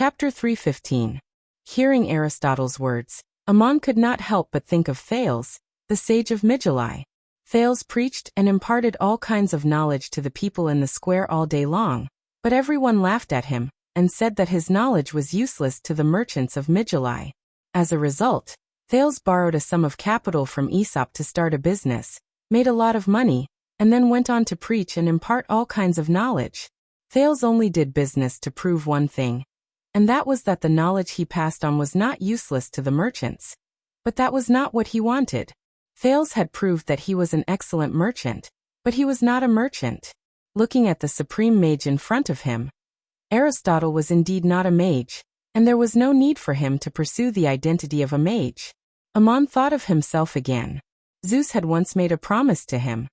Chapter 315. Hearing Aristotle's words, Ammon could not help but think of Thales, the sage of Mygdali. Thales preached and imparted all kinds of knowledge to the people in the square all day long, but everyone laughed at him, and said that his knowledge was useless to the merchants of Mygdali. As a result, Thales borrowed a sum of capital from Aesop to start a business, made a lot of money, and then went on to preach and impart all kinds of knowledge. Thales only did business to prove one thing, and that was that the knowledge he passed on was not useless to the merchants. But that was not what he wanted. Thales had proved that he was an excellent merchant, but he was not a merchant. Looking at the supreme mage in front of him, Aristotle was indeed not a mage, and there was no need for him to pursue the identity of a mage. Ammon thought of himself again. Zeus had once made a promise to him.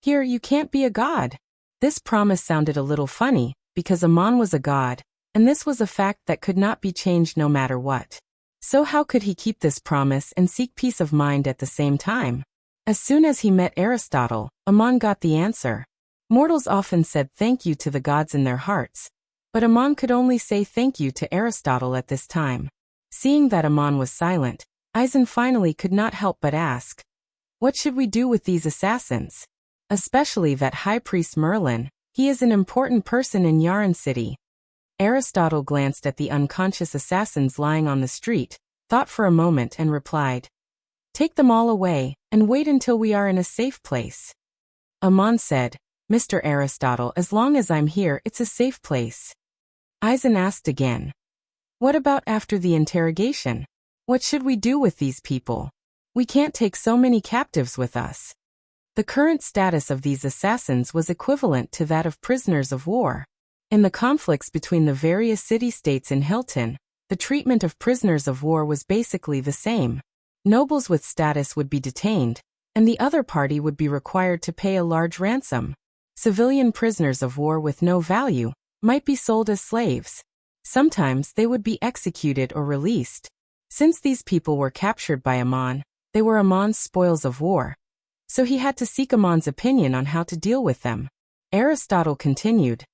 Here you can't be a god. This promise sounded a little funny, because Ammon was a god, and this was a fact that could not be changed no matter what. So how could he keep this promise and seek peace of mind at the same time? As soon as he met Aristotle, Ammon got the answer. Mortals often said thank you to the gods in their hearts, but Ammon could only say thank you to Aristotle at this time. Seeing that Ammon was silent, Eisen finally could not help but ask, "What should we do with these assassins? Especially that high priest Merlin, he is an important person in Yarn City." Aristotle glanced at the unconscious assassins lying on the street, thought for a moment and replied, "Take them all away, and wait until we are in a safe place." Ammon said, "Mr. Aristotle, as long as I'm here, it's a safe place." Eisen asked again, "What about after the interrogation? What should we do with these people? We can't take so many captives with us." The current status of these assassins was equivalent to that of prisoners of war. In the conflicts between the various city-states in Hilton, the treatment of prisoners of war was basically the same. Nobles with status would be detained, and the other party would be required to pay a large ransom. Civilian prisoners of war with no value might be sold as slaves. Sometimes they would be executed or released. Since these people were captured by Ammon, they were Ammon's spoils of war. So he had to seek Ammon's opinion on how to deal with them. Aristotle continued,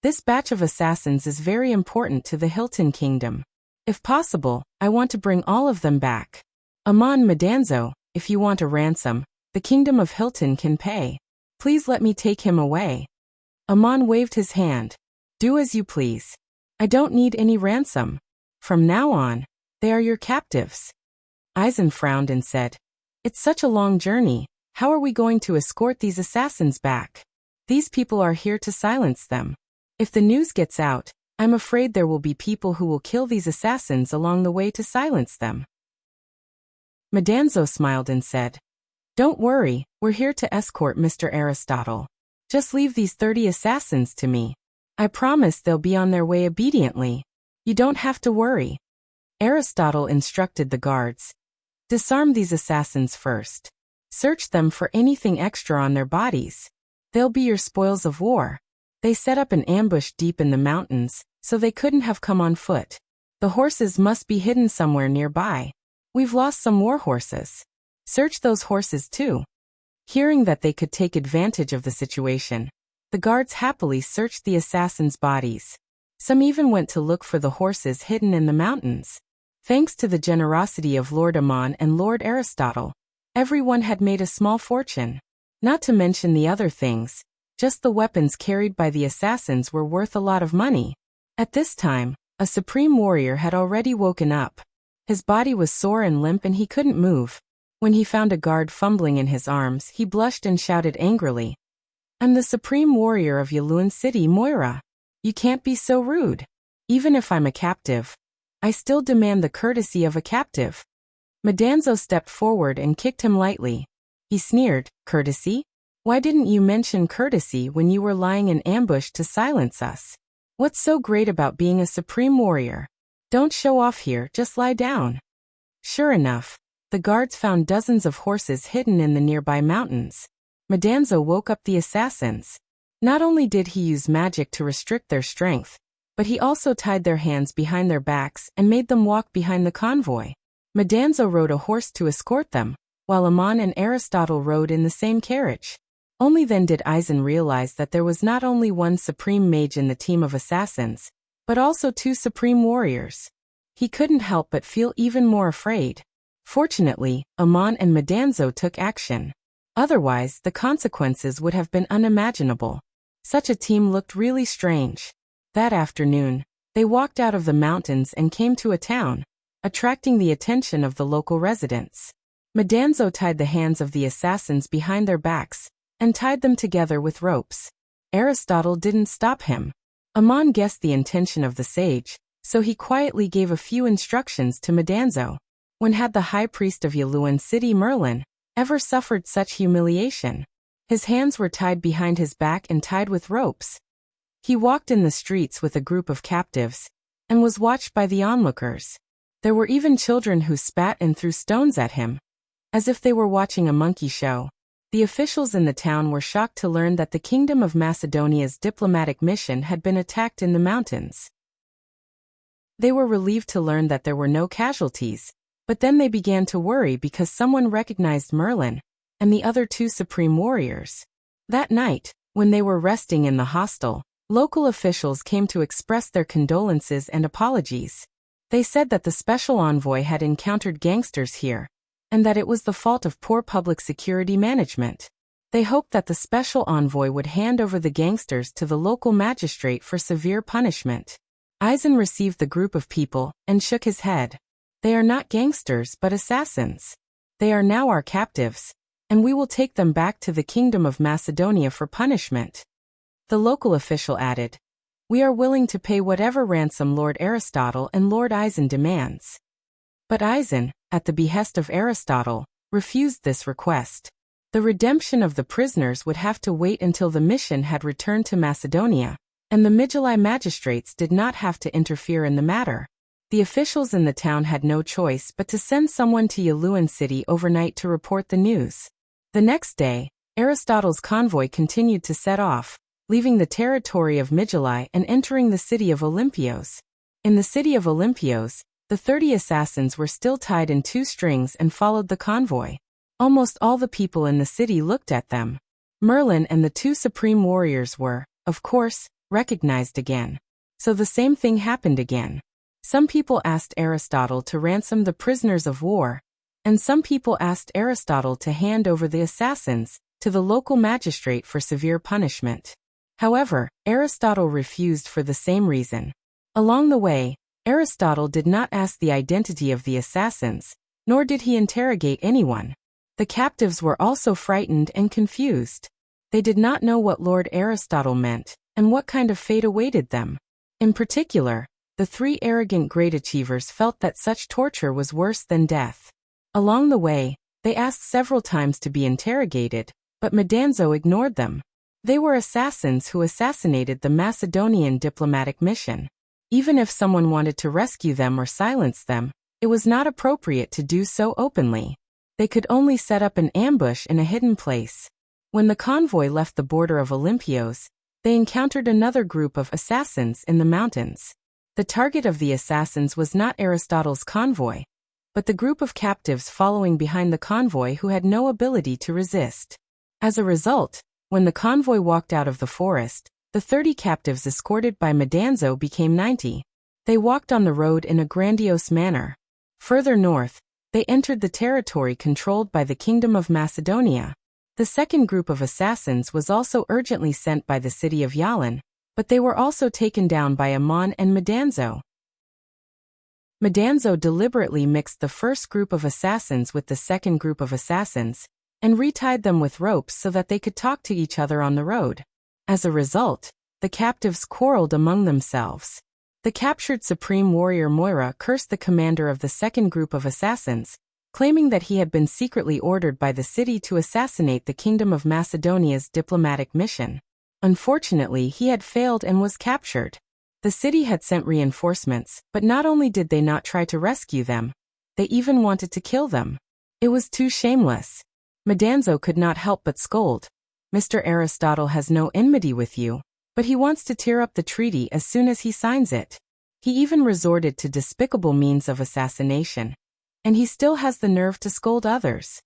"This batch of assassins is very important to the Hilton kingdom. If possible, I want to bring all of them back. Ammon Medanzo, if you want a ransom, the kingdom of Hilton can pay. Please let me take him away." Ammon waved his hand. "Do as you please. I don't need any ransom. From now on, they are your captives." Eisen frowned and said, "It's such a long journey. How are we going to escort these assassins back? These people are here to silence them. If the news gets out, I'm afraid there will be people who will kill these assassins along the way to silence them." Medanzo smiled and said, "Don't worry, we're here to escort Mr. Aristotle. Just leave these 30 assassins to me. I promise they'll be on their way obediently. You don't have to worry." Aristotle instructed the guards, "Disarm these assassins first. Search them for anything extra on their bodies. They'll be your spoils of war." They set up an ambush deep in the mountains, so they couldn't have come on foot. The horses must be hidden somewhere nearby. We've lost some war horses. Search those horses too. Hearing that they could take advantage of the situation, the guards happily searched the assassins' bodies. Some even went to look for the horses hidden in the mountains. Thanks to the generosity of Lord Ammon and Lord Aristotle, everyone had made a small fortune. Not to mention the other things, just the weapons carried by the assassins were worth a lot of money. At this time, a supreme warrior had already woken up. His body was sore and limp and he couldn't move. When he found a guard fumbling in his arms, he blushed and shouted angrily, "I'm the supreme warrior of Yalun City, Moira. You can't be so rude. Even if I'm a captive, I still demand the courtesy of a captive." Medanzo stepped forward and kicked him lightly. He sneered, "Courtesy? Why didn't you mention courtesy when you were lying in ambush to silence us? What's so great about being a supreme warrior? Don't show off here, just lie down." Sure enough, the guards found dozens of horses hidden in the nearby mountains. Medanzo woke up the assassins. Not only did he use magic to restrict their strength, but he also tied their hands behind their backs and made them walk behind the convoy. Medanzo rode a horse to escort them, while Ammon and Aristotle rode in the same carriage. Only then did Eisen realize that there was not only one supreme mage in the team of assassins, but also 2 supreme warriors. He couldn't help but feel even more afraid. Fortunately, Amon and Madanzo took action. Otherwise, the consequences would have been unimaginable. Such a team looked really strange. That afternoon, they walked out of the mountains and came to a town, attracting the attention of the local residents. Madanzo tied the hands of the assassins behind their backs and tied them together with ropes. Aristotle didn't stop him. Amon guessed the intention of the sage, so he quietly gave a few instructions to Madanzo. When had the high priest of Yaluan city Merlin ever suffered such humiliation? His hands were tied behind his back and tied with ropes. He walked in the streets with a group of captives and was watched by the onlookers. There were even children who spat and threw stones at him, as if they were watching a monkey show. The officials in the town were shocked to learn that the Kingdom of Macedonia's diplomatic mission had been attacked in the mountains. They were relieved to learn that there were no casualties, but then they began to worry because someone recognized Merlin and the other 2 supreme warriors. That night, when they were resting in the hostel, local officials came to express their condolences and apologies. They said that the special envoy had encountered gangsters here, and that it was the fault of poor public security management. They hoped that the special envoy would hand over the gangsters to the local magistrate for severe punishment. Eisen received the group of people and shook his head. They are not gangsters but assassins. They are now our captives, and we will take them back to the Kingdom of Macedonia for punishment. The local official added, "We are willing to pay whatever ransom Lord Aristotle and Lord Eisen demands." But Eisen, at the behest of Aristotle, refused this request. The redemption of the prisoners would have to wait until the mission had returned to Macedonia, and the Migilai magistrates did not have to interfere in the matter. The officials in the town had no choice but to send someone to Yaluan city overnight to report the news. The next day, Aristotle's convoy continued to set off, leaving the territory of Migilai and entering the city of Olympios. In the city of Olympios, the 30 assassins were still tied in 2 strings and followed the convoy. Almost all the people in the city looked at them. Merlin and the 2 supreme warriors were, of course, recognized again. So the same thing happened again. Some people asked Aristotle to ransom the prisoners of war, and some people asked Aristotle to hand over the assassins to the local magistrate for severe punishment. However, Aristotle refused for the same reason. Along the way, Aristotle did not ask the identity of the assassins, nor did he interrogate anyone. The captives were also frightened and confused. They did not know what Lord Aristotle meant and what kind of fate awaited them. In particular, the 3 arrogant great achievers felt that such torture was worse than death. Along the way, they asked several times to be interrogated, but Madanzo ignored them. They were assassins who assassinated the Macedonian diplomatic mission. Even if someone wanted to rescue them or silence them, it was not appropriate to do so openly. They could only set up an ambush in a hidden place. When the convoy left the border of Olympios, they encountered another group of assassins in the mountains. The target of the assassins was not Aristotle's convoy, but the group of captives following behind the convoy who had no ability to resist. As a result, when the convoy walked out of the forest, the 30 captives escorted by Madanzo became 90. They walked on the road in a grandiose manner. Further north, they entered the territory controlled by the Kingdom of Macedonia. The second group of assassins was also urgently sent by the city of Yalan, but they were also taken down by Amon and Madanzo. Madanzo deliberately mixed the first group of assassins with the second group of assassins, and retied them with ropes so that they could talk to each other on the road. As a result, the captives quarreled among themselves. The captured supreme warrior Moira cursed the commander of the second group of assassins, claiming that he had been secretly ordered by the city to assassinate the Kingdom of Macedonia's diplomatic mission. Unfortunately, he had failed and was captured. The city had sent reinforcements, but not only did they not try to rescue them, they even wanted to kill them. It was too shameless. Madanzo could not help but scold. Mr. Aristotle has no enmity with you, but he wants to tear up the treaty as soon as he signs it. He even resorted to despicable means of assassination. And he still has the nerve to scold others.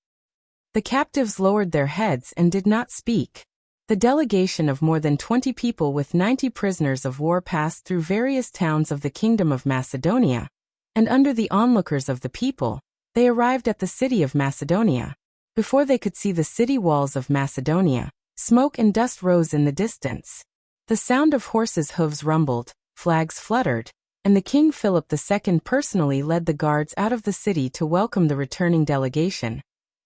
The captives lowered their heads and did not speak. The delegation of more than 20 people with 90 prisoners of war passed through various towns of the Kingdom of Macedonia, and under the onlookers of the people, they arrived at the city of Macedonia. Before they could see the city walls of Macedonia, smoke and dust rose in the distance. The sound of horses' hooves rumbled, flags fluttered, and the King Philip II personally led the guards out of the city to welcome the returning delegation,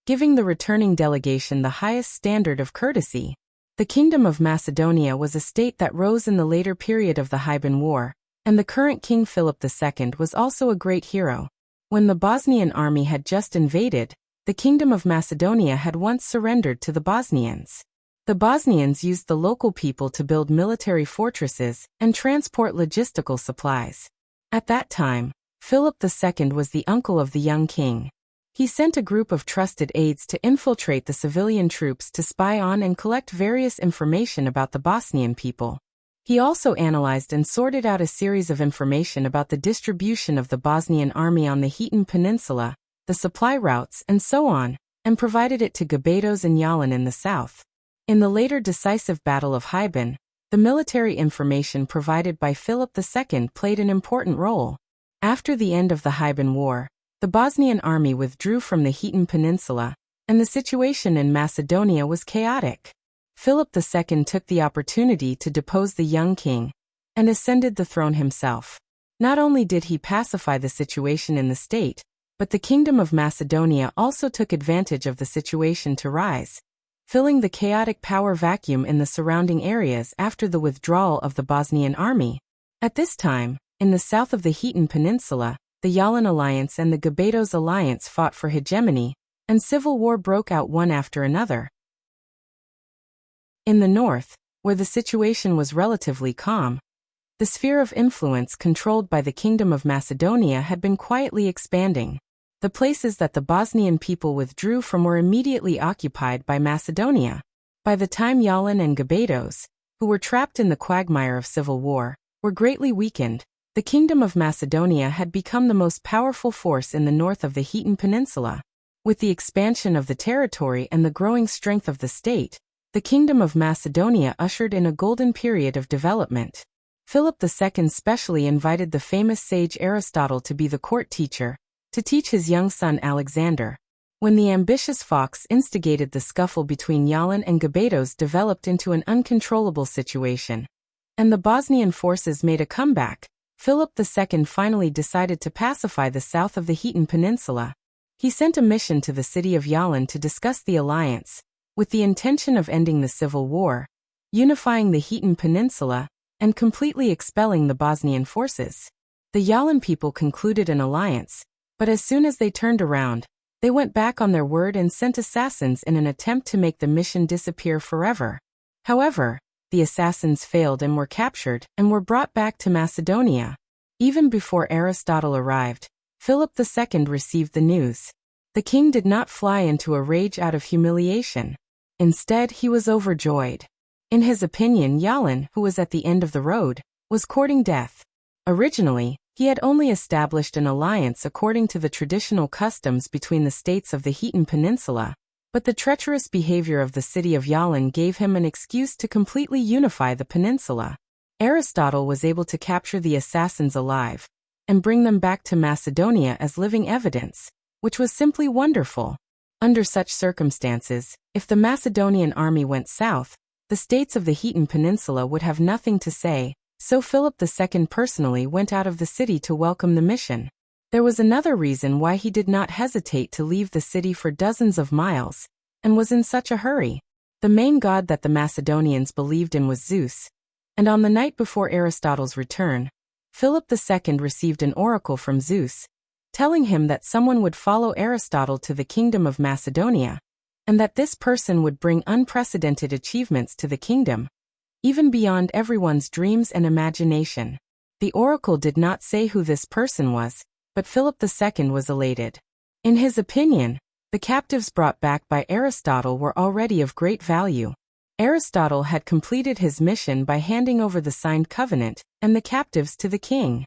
giving the returning delegation the highest standard of courtesy. The Kingdom of Macedonia was a state that rose in the later period of the Hyban War, and the current King Philip II was also a great hero. When the Bosnian army had just invaded, the Kingdom of Macedonia had once surrendered to the Bosnians. The Bosnians used the local people to build military fortresses and transport logistical supplies. At that time, Philip II was the uncle of the young king. He sent a group of trusted aides to infiltrate the civilian troops to spy on and collect various information about the Bosnian people. He also analyzed and sorted out a series of information about the distribution of the Bosnian army on the Heaton Peninsula, the supply routes, and so on, and provided it to Gabetos and Yalin in the south. In the later decisive Battle of Hyban, the military information provided by Philip II played an important role. After the end of the Hyban War, the Bosnian army withdrew from the Heaton Peninsula, and the situation in Macedonia was chaotic. Philip II took the opportunity to depose the young king, and ascended the throne himself. Not only did he pacify the situation in the state, but the Kingdom of Macedonia also took advantage of the situation to rise, filling the chaotic power vacuum in the surrounding areas after the withdrawal of the Bosnian army. At this time, in the south of the Heaton Peninsula, the Yalin alliance and the Gabetos alliance fought for hegemony, and civil war broke out one after another. In the north, where the situation was relatively calm, the sphere of influence controlled by the Kingdom of Macedonia had been quietly expanding. The places that the Bosnian people withdrew from were immediately occupied by Macedonia. By the time Yalin and Gabetos, who were trapped in the quagmire of civil war, were greatly weakened, the Kingdom of Macedonia had become the most powerful force in the north of the Heaton Peninsula. With the expansion of the territory and the growing strength of the state, the Kingdom of Macedonia ushered in a golden period of development. Philip II specially invited the famous sage Aristotle to be the court teacher, to teach his young son Alexander. When the ambitious fox instigated the scuffle between Yalin and Gabetos developed into an uncontrollable situation, and the Bosnian forces made a comeback, Philip II finally decided to pacify the south of the Heaton Peninsula. He sent a mission to the city of Yalin to discuss the alliance, with the intention of ending the civil war, unifying the Heaton Peninsula, and completely expelling the Bosnian forces. The Yalin people concluded an alliance, but as soon as they turned around, they went back on their word and sent assassins in an attempt to make the mission disappear forever. However, the assassins failed and were captured and were brought back to Macedonia. Even before Aristotle arrived, Philip II received the news. The king did not fly into a rage out of humiliation. Instead, he was overjoyed. In his opinion, Yalin, who was at the end of the road, was courting death. Originally, he had only established an alliance according to the traditional customs between the states of the Heaton Peninsula, but the treacherous behavior of the city of Yalin gave him an excuse to completely unify the peninsula. Aristotle was able to capture the assassins alive and bring them back to Macedonia as living evidence, which was simply wonderful. Under such circumstances, if the Macedonian army went south, the states of the Heaton Peninsula would have nothing to say, so Philip II personally went out of the city to welcome the mission. There was another reason why he did not hesitate to leave the city for dozens of miles, and was in such a hurry. The main god that the Macedonians believed in was Zeus, and on the night before Aristotle's return, Philip II received an oracle from Zeus, telling him that someone would follow Aristotle to the Kingdom of Macedonia, and that this person would bring unprecedented achievements to the kingdom, even beyond everyone's dreams and imagination. The oracle did not say who this person was, but Philip II was elated. In his opinion, the captives brought back by Aristotle were already of great value. Aristotle had completed his mission by handing over the signed covenant and the captives to the king.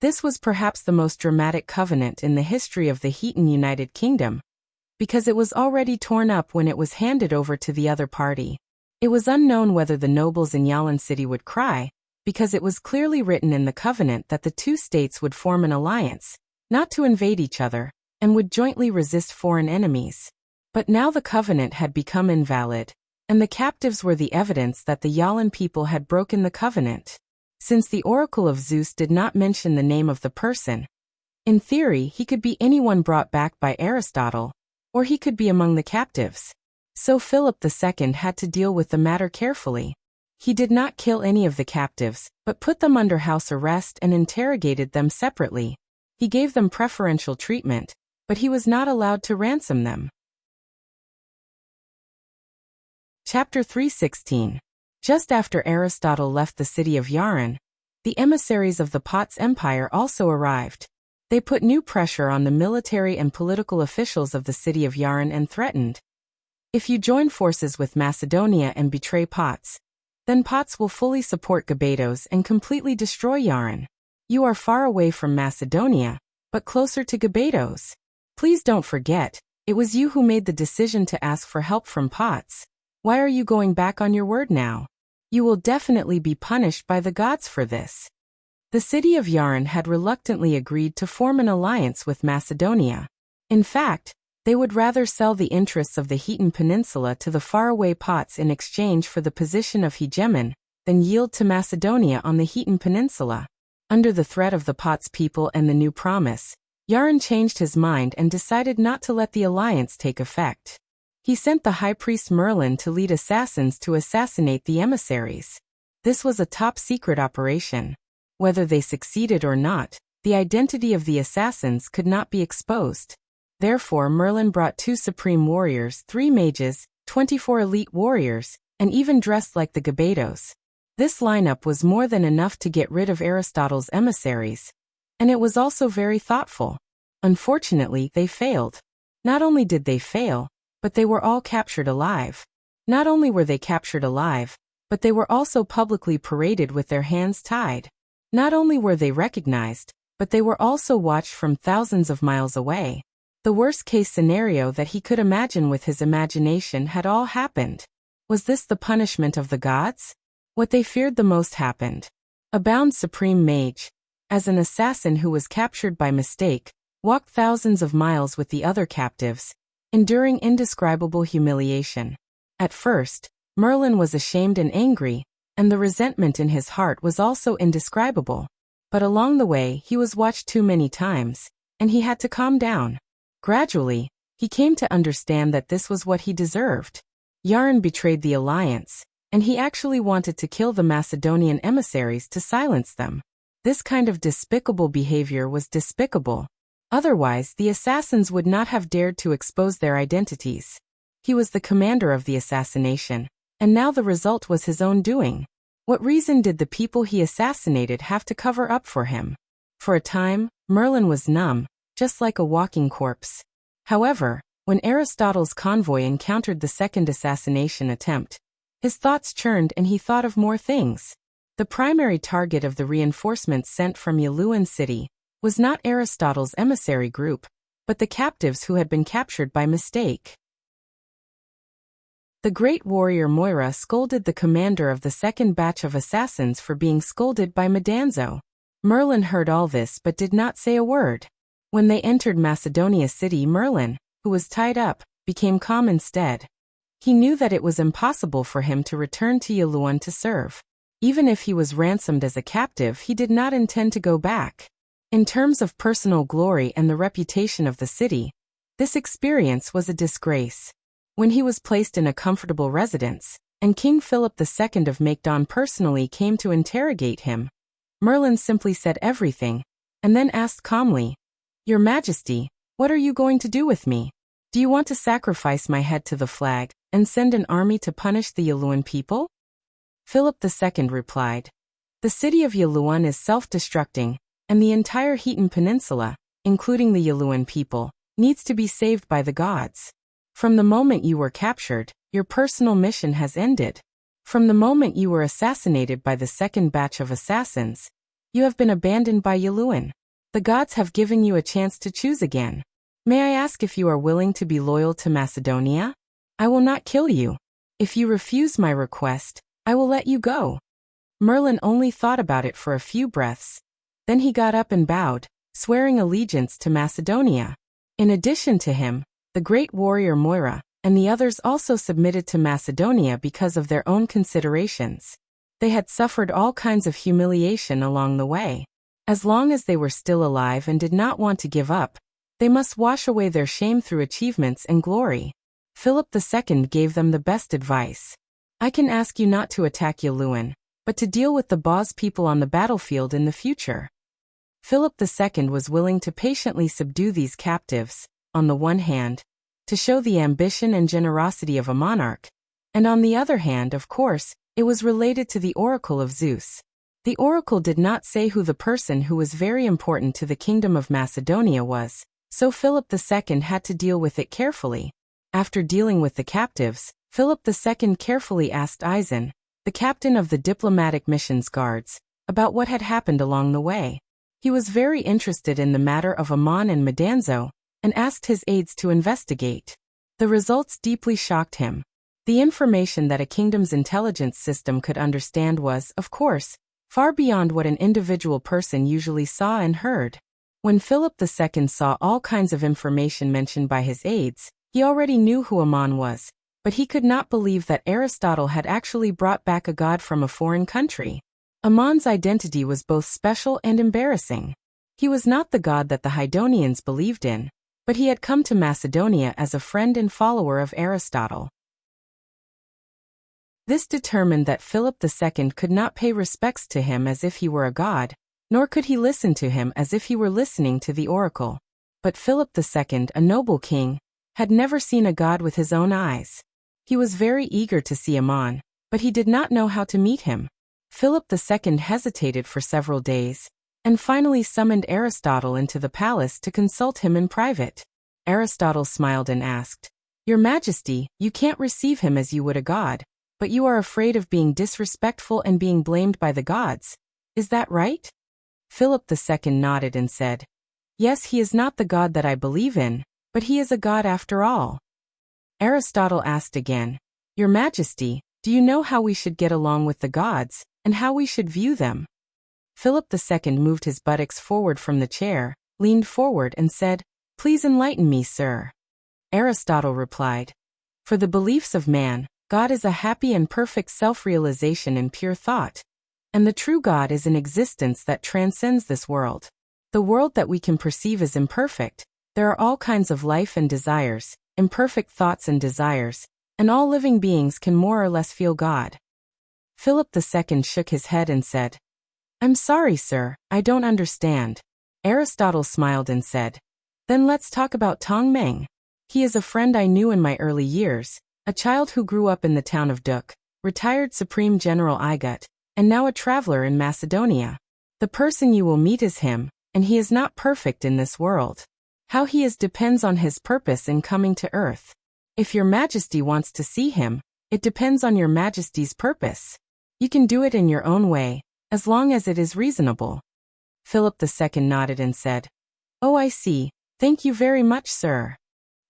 This was perhaps the most dramatic covenant in the history of the Heaton United Kingdom. because it was already torn up when it was handed over to the other party. It was unknown whether the nobles in Yalan City would cry, because it was clearly written in the covenant that the two states would form an alliance, not to invade each other, and would jointly resist foreign enemies. But now the covenant had become invalid, and the captives were the evidence that the Yalan people had broken the covenant. Since the oracle of Zeus did not mention the name of the person, in theory he could be anyone brought back by Aristotle, or he could be among the captives. So Philip II had to deal with the matter carefully. He did not kill any of the captives, but put them under house arrest and interrogated them separately. He gave them preferential treatment, but he was not allowed to ransom them. Chapter 3:16. Just after Aristotle left the city of Yaran, the emissaries of the Potts Empire also arrived. They put new pressure on the military and political officials of the city of Yaran and threatened, if you join forces with Macedonia and betray Potts, then Potts will fully support Gabados and completely destroy Yaran. You are far away from Macedonia, but closer to Gabados. Please don't forget, it was you who made the decision to ask for help from Potts. Why are you going back on your word now? You will definitely be punished by the gods for this. The city of Yaran had reluctantly agreed to form an alliance with Macedonia. In fact, they would rather sell the interests of the Hetan Peninsula to the faraway Potts in exchange for the position of hegemon, than yield to Macedonia on the Hetan Peninsula. Under the threat of the Potts people and the new promise, Yaran changed his mind and decided not to let the alliance take effect. He sent the high priest Merlin to lead assassins to assassinate the emissaries. This was a top-secret operation. Whether they succeeded or not, the identity of the assassins could not be exposed. Therefore Merlin brought 2 supreme warriors, 3 mages, 24 elite warriors, and even dressed like the Gabados. This lineup was more than enough to get rid of Aristotle's emissaries, and it was also very thoughtful. Unfortunately, they failed. Not only did they fail, but they were all captured alive. Not only were they captured alive, but they were also publicly paraded with their hands tied. Not only were they recognized, but they were also watched from thousands of miles away. The worst-case scenario that he could imagine with his imagination had all happened. Was this the punishment of the gods? What they feared the most happened. A bound supreme mage, as an assassin who was captured by mistake, walked thousands of miles with the other captives, enduring indescribable humiliation. At first, Merlin was ashamed and angry, and the resentment in his heart was also indescribable. But along the way he was watched too many times, and he had to calm down. Gradually, he came to understand that this was what he deserved. Yaran betrayed the alliance, and he actually wanted to kill the Macedonian emissaries to silence them. This kind of despicable behavior was despicable. Otherwise, the assassins would not have dared to expose their identities. He was the commander of the assassination, and now the result was his own doing. What reason did the people he assassinated have to cover up for him? For a time, Merlin was numb, just like a walking corpse. However, when Aristotle's convoy encountered the second assassination attempt, his thoughts churned and he thought of more things. The primary target of the reinforcements sent from Yaluan City was not Aristotle's emissary group, but the captives who had been captured by mistake. The great warrior Moira scolded the commander of the second batch of assassins for being scolded by Madanzo. Merlin heard all this but did not say a word. When they entered Macedonia City, Merlin, who was tied up, became calm instead. He knew that it was impossible for him to return to Yaluan to serve. Even if he was ransomed as a captive, he did not intend to go back. In terms of personal glory and the reputation of the city, this experience was a disgrace. When he was placed in a comfortable residence, and King Philip II of Macedon personally came to interrogate him, Merlin simply said everything, and then asked calmly, "Your Majesty, what are you going to do with me? Do you want to sacrifice my head to the flag, and send an army to punish the Yaluan people?" Philip II replied, "The city of Yaluan is self-destructing, and the entire Hetan Peninsula, including the Yaluan people, needs to be saved by the gods. From the moment you were captured, your personal mission has ended. From the moment you were assassinated by the second batch of assassins, you have been abandoned by Yaluan. The gods have given you a chance to choose again. May I ask if you are willing to be loyal to Macedonia? I will not kill you. If you refuse my request, I will let you go." Merlin only thought about it for a few breaths. Then he got up and bowed, swearing allegiance to Macedonia. In addition to him, the great warrior Moira and the others also submitted to Macedonia because of their own considerations. They had suffered all kinds of humiliation along the way. As long as they were still alive and did not want to give up, they must wash away their shame through achievements and glory. Philip II gave them the best advice. "I can ask you not to attack Yaluan, but to deal with the Boz people on the battlefield in the future." Philip II was willing to patiently subdue these captives, on the one hand, to show the ambition and generosity of a monarch, and on the other hand, of course, it was related to the oracle of Zeus. The oracle did not say who the person who was very important to the kingdom of Macedonia was, so Philip II had to deal with it carefully. After dealing with the captives, Philip II carefully asked Eisen, the captain of the diplomatic missions guards, about what had happened along the way. He was very interested in the matter of Amon and Madanzo, and asked his aides to investigate. The results deeply shocked him. The information that a kingdom's intelligence system could understand was, of course, far beyond what an individual person usually saw and heard. When Philip II saw all kinds of information mentioned by his aides, he already knew who Amon was, but he could not believe that Aristotle had actually brought back a god from a foreign country. Amon's identity was both special and embarrassing. He was not the god that the Hydonians believed in, but he had come to Macedonia as a friend and follower of Aristotle. This determined that Philip II could not pay respects to him as if he were a god, nor could he listen to him as if he were listening to the oracle. But Philip II, a noble king, had never seen a god with his own eyes. He was very eager to see Amon, but he did not know how to meet him. Philip II hesitated for several days, and finally summoned Aristotle into the palace to consult him in private. Aristotle smiled and asked, "Your Majesty, you can't receive him as you would a god, but you are afraid of being disrespectful and being blamed by the gods. Is that right?" Philip II nodded and said, "Yes, he is not the god that I believe in, but he is a god after all." Aristotle asked again, "Your Majesty, do you know how we should get along with the gods, and how we should view them?" Philip II moved his buttocks forward from the chair, leaned forward and said, "Please enlighten me, sir." Aristotle replied, "For the beliefs of man, God is a happy and perfect self-realization in pure thought, and the true God is an existence that transcends this world. The world that we can perceive is imperfect. There are all kinds of life and desires, imperfect thoughts and desires, and all living beings can more or less feel God." Philip II shook his head and said, "I'm sorry, sir, I don't understand." Aristotle smiled and said, "Then let's talk about Tong Meng. He is a friend I knew in my early years, a child who grew up in the town of Duk, retired Supreme General Igut, and now a traveler in Macedonia. The person you will meet is him, and he is not perfect in this world. How he is depends on his purpose in coming to Earth. If your Majesty wants to see him, it depends on your Majesty's purpose. You can do it in your own way, as long as it is reasonable." Philip II nodded and said, "Oh, I see. Thank you very much, sir."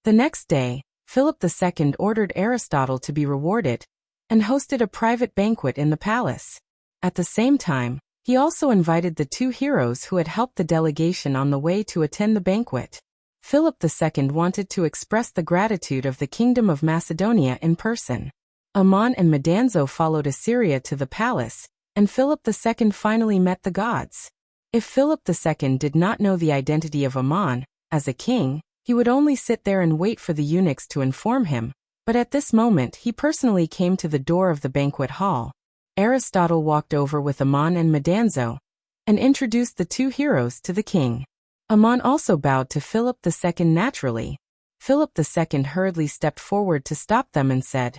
The next day, Philip II ordered Aristotle to be rewarded, and hosted a private banquet in the palace. At the same time, he also invited the two heroes who had helped the delegation on the way to attend the banquet. Philip II wanted to express the gratitude of the Kingdom of Macedonia in person. Amon and Madanzo followed Assyria to the palace, and Philip II finally met the gods. If Philip II did not know the identity of Amon, as a king, he would only sit there and wait for the eunuchs to inform him, but at this moment he personally came to the door of the banquet hall. Aristotle walked over with Amon and Madanzo, and introduced the two heroes to the king. Amon also bowed to Philip II naturally. Philip II hurriedly stepped forward to stop them and said,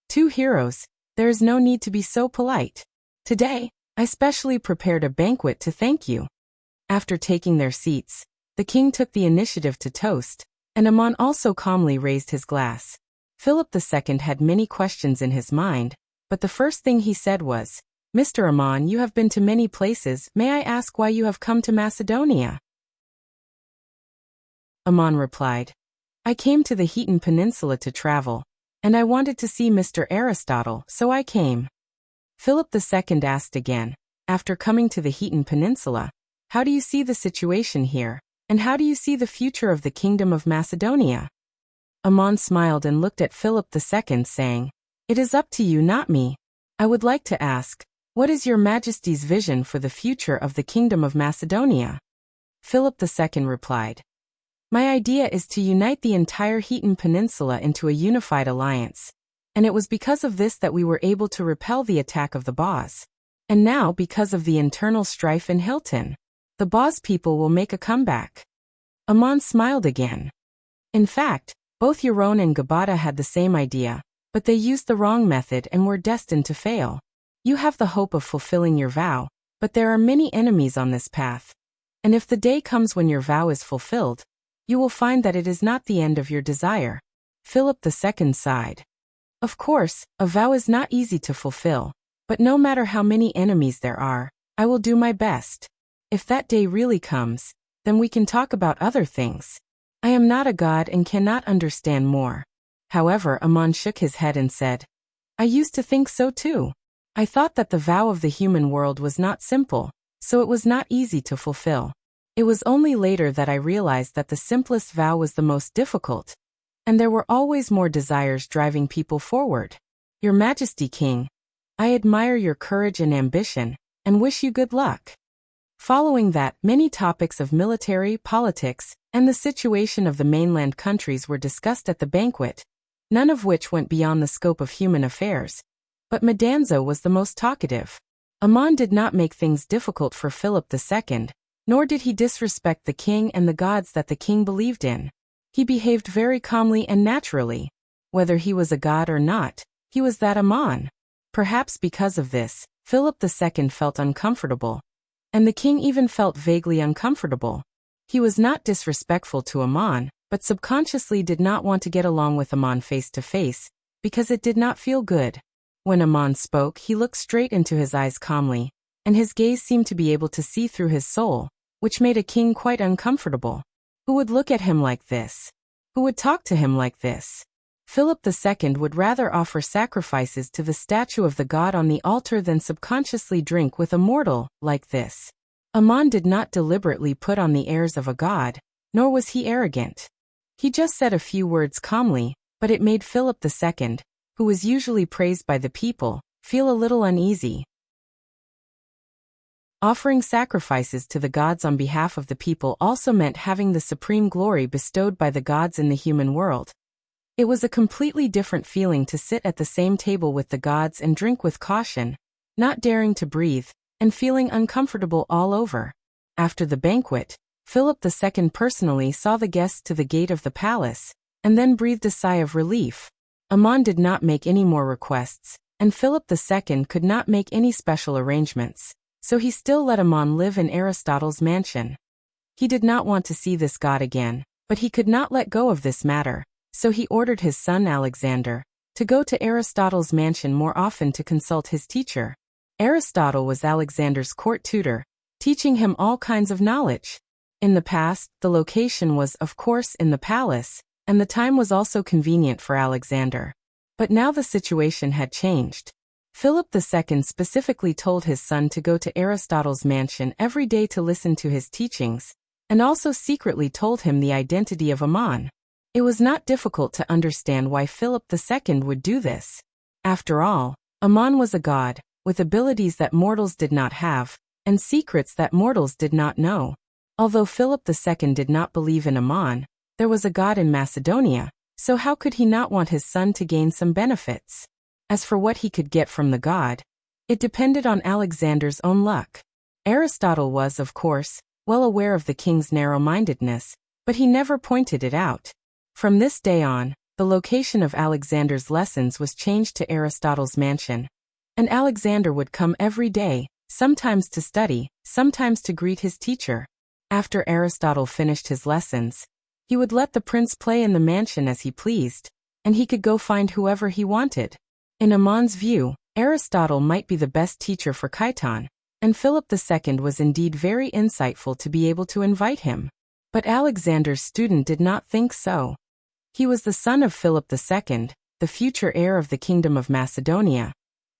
"Two heroes, there is no need to be so polite. Today, I specially prepared a banquet to thank you." After taking their seats, the king took the initiative to toast, and Amon also calmly raised his glass. Philip II had many questions in his mind, but the first thing he said was, "Mr. Amon, you have been to many places. May I ask why you have come to Macedonia?" Aman replied. I came to the Heaton Peninsula to travel, and I wanted to see Mr. Aristotle, so I came. Philip II asked again, after coming to the Heaton Peninsula, how do you see the situation here, and how do you see the future of the Kingdom of Macedonia? Aman smiled and looked at Philip II, saying, It is up to you, not me. I would like to ask, what is your Majesty's vision for the future of the Kingdom of Macedonia? Philip II replied, My idea is to unite the entire Heaton Peninsula into a unified alliance, and it was because of this that we were able to repel the attack of the Boz. And now, because of the internal strife in Hilton, the Boz people will make a comeback. Aman smiled again. In fact, both Yaron and Gabata had the same idea, but they used the wrong method and were destined to fail. You have the hope of fulfilling your vow, but there are many enemies on this path. And if the day comes when your vow is fulfilled, you will find that it is not the end of your desire. Philip II sighed. Of course, a vow is not easy to fulfill, but no matter how many enemies there are, I will do my best. If that day really comes, then we can talk about other things. I am not a god and cannot understand more. However, Aman shook his head and said, I used to think so too. I thought that the vow of the human world was not simple, so it was not easy to fulfill. It was only later that I realized that the simplest vow was the most difficult, and there were always more desires driving people forward. Your Majesty King, I admire your courage and ambition, and wish you good luck. Following that, many topics of military, politics, and the situation of the mainland countries were discussed at the banquet, none of which went beyond the scope of human affairs. But Madanzo was the most talkative. Aman did not make things difficult for Philip II, nor did he disrespect the king and the gods that the king believed in. He behaved very calmly and naturally. Whether he was a god or not, he was that Aman. Perhaps because of this, Philip II felt uncomfortable, and the king even felt vaguely uncomfortable. He was not disrespectful to Aman, but subconsciously did not want to get along with Aman face to face, because it did not feel good. When Aman spoke, he looked straight into his eyes calmly, and his gaze seemed to be able to see through his soul, which made a king quite uncomfortable. Who would look at him like this? Who would talk to him like this? Philip II would rather offer sacrifices to the statue of the god on the altar than subconsciously drink with a mortal like this. Aman did not deliberately put on the airs of a god, nor was he arrogant. He just said a few words calmly, but it made Philip II, who was usually praised by the people, feel a little uneasy. Offering sacrifices to the gods on behalf of the people also meant having the supreme glory bestowed by the gods in the human world. It was a completely different feeling to sit at the same table with the gods and drink with caution, not daring to breathe, and feeling uncomfortable all over. After the banquet, Philip II personally saw the guests to the gate of the palace, and then breathed a sigh of relief. Aman did not make any more requests, and Philip II could not make any special arrangements, so he still let Aman live in Aristotle's mansion. He did not want to see this god again, but he could not let go of this matter, so he ordered his son Alexander to go to Aristotle's mansion more often to consult his teacher. Aristotle was Alexander's court tutor, teaching him all kinds of knowledge. In the past, the location was, of course, in the palace, and the time was also convenient for Alexander. But now the situation had changed. Philip II specifically told his son to go to Aristotle's mansion every day to listen to his teachings, and also secretly told him the identity of Aman. It was not difficult to understand why Philip II would do this. After all, Aman was a god, with abilities that mortals did not have, and secrets that mortals did not know. Although Philip II did not believe in Aman, there was a god in Macedonia, so how could he not want his son to gain some benefits? As for what he could get from the god, it depended on Alexander's own luck. Aristotle was, of course, well aware of the king's narrow-mindedness, but he never pointed it out. From this day on, the location of Alexander's lessons was changed to Aristotle's mansion, and Alexander would come every day, sometimes to study, sometimes to greet his teacher. After Aristotle finished his lessons, he would let the prince play in the mansion as he pleased, and he could go find whoever he wanted. In Aman's view, Aristotle might be the best teacher for Keystone, and Philip II was indeed very insightful to be able to invite him. But Alexander's student did not think so. He was the son of Philip II, the future heir of the Kingdom of Macedonia,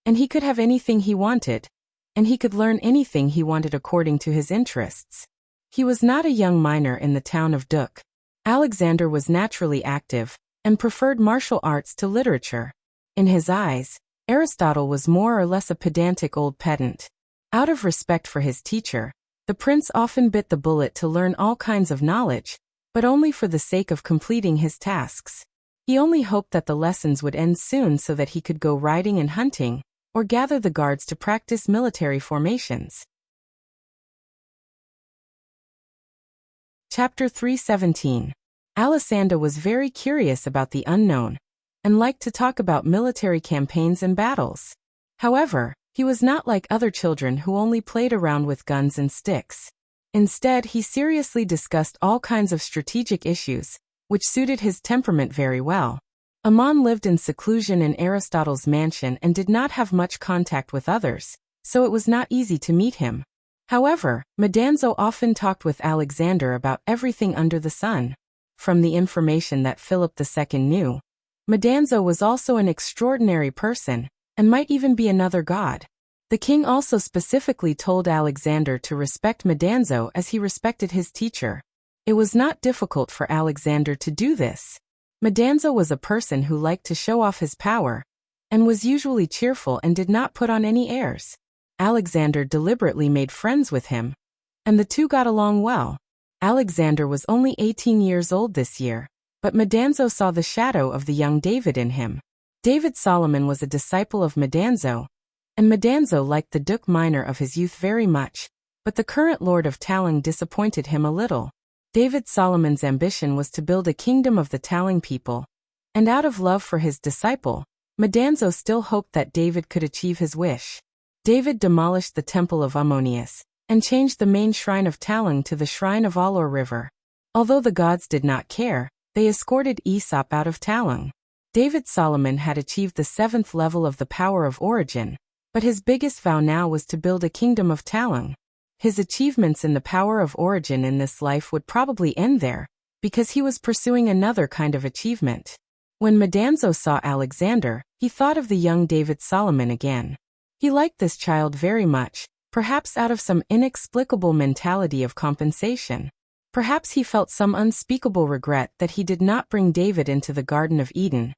and he could have anything he wanted, and he could learn anything he wanted according to his interests. He was not a young miner in the town of Duk. Alexander was naturally active, and preferred martial arts to literature. In his eyes, Aristotle was more or less a pedantic old pedant. Out of respect for his teacher, the prince often bit the bullet to learn all kinds of knowledge, but only for the sake of completing his tasks. He only hoped that the lessons would end soon so that he could go riding and hunting, or gather the guards to practice military formations. Chapter 317. Alexander was very curious about the unknown, and liked to talk about military campaigns and battles. However, he was not like other children who only played around with guns and sticks. Instead, he seriously discussed all kinds of strategic issues, which suited his temperament very well. Amon lived in seclusion in Aristotle's mansion and did not have much contact with others, so it was not easy to meet him. However, Madanzo often talked with Alexander about everything under the sun. From the information that Philip II knew, Madanzo was also an extraordinary person, and might even be another god. The king also specifically told Alexander to respect Madanzo as he respected his teacher. It was not difficult for Alexander to do this. Madanzo was a person who liked to show off his power, and was usually cheerful and did not put on any airs. Alexander deliberately made friends with him, and the two got along well. Alexander was only 18 years old this year, but Madanzo saw the shadow of the young David in him. David Solomon was a disciple of Madanzo, and Madanzo liked the Duk miner of his youth very much, but the current lord of Talang disappointed him a little. David Solomon's ambition was to build a kingdom of the Talang people, and out of love for his disciple, Madanzo still hoped that David could achieve his wish. David demolished the temple of Ammonius, and changed the main shrine of Talang to the shrine of Alor River. Although the gods did not care, they escorted Aesop out of Talang. David Solomon had achieved the 7th level of the power of origin, but his biggest vow now was to build a kingdom of Talang. His achievements in the power of origin in this life would probably end there, because he was pursuing another kind of achievement. When Madanzo saw Alexander, he thought of the young David Solomon again. He liked this child very much, perhaps out of some inexplicable mentality of compensation. Perhaps he felt some unspeakable regret that he did not bring David into the Garden of Eden,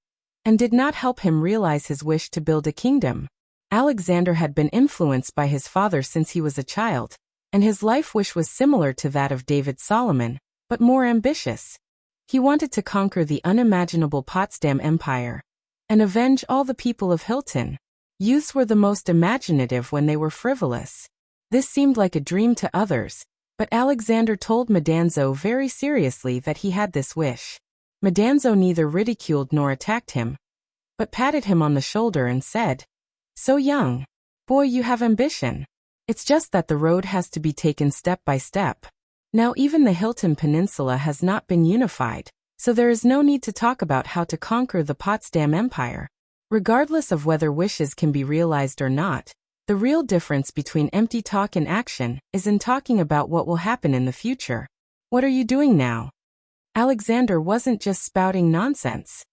and did not help him realize his wish to build a kingdom. Alexander had been influenced by his father since he was a child, and his life wish was similar to that of David Solomon, but more ambitious. He wanted to conquer the unimaginable Potsdam Empire, and avenge all the people of Hilton. Youths were the most imaginative when they were frivolous. This seemed like a dream to others, but Alexander told Madanzo very seriously that he had this wish. Madanzo neither ridiculed nor attacked him, but patted him on the shoulder and said, "So young. Boy, you have ambition. It's just that the road has to be taken step by step. Now even the Hilton Peninsula has not been unified, so there is no need to talk about how to conquer the Potsdam Empire. Regardless of whether wishes can be realized or not, the real difference between empty talk and action is in talking about what will happen in the future. What are you doing now?" Alexander wasn't just spouting nonsense.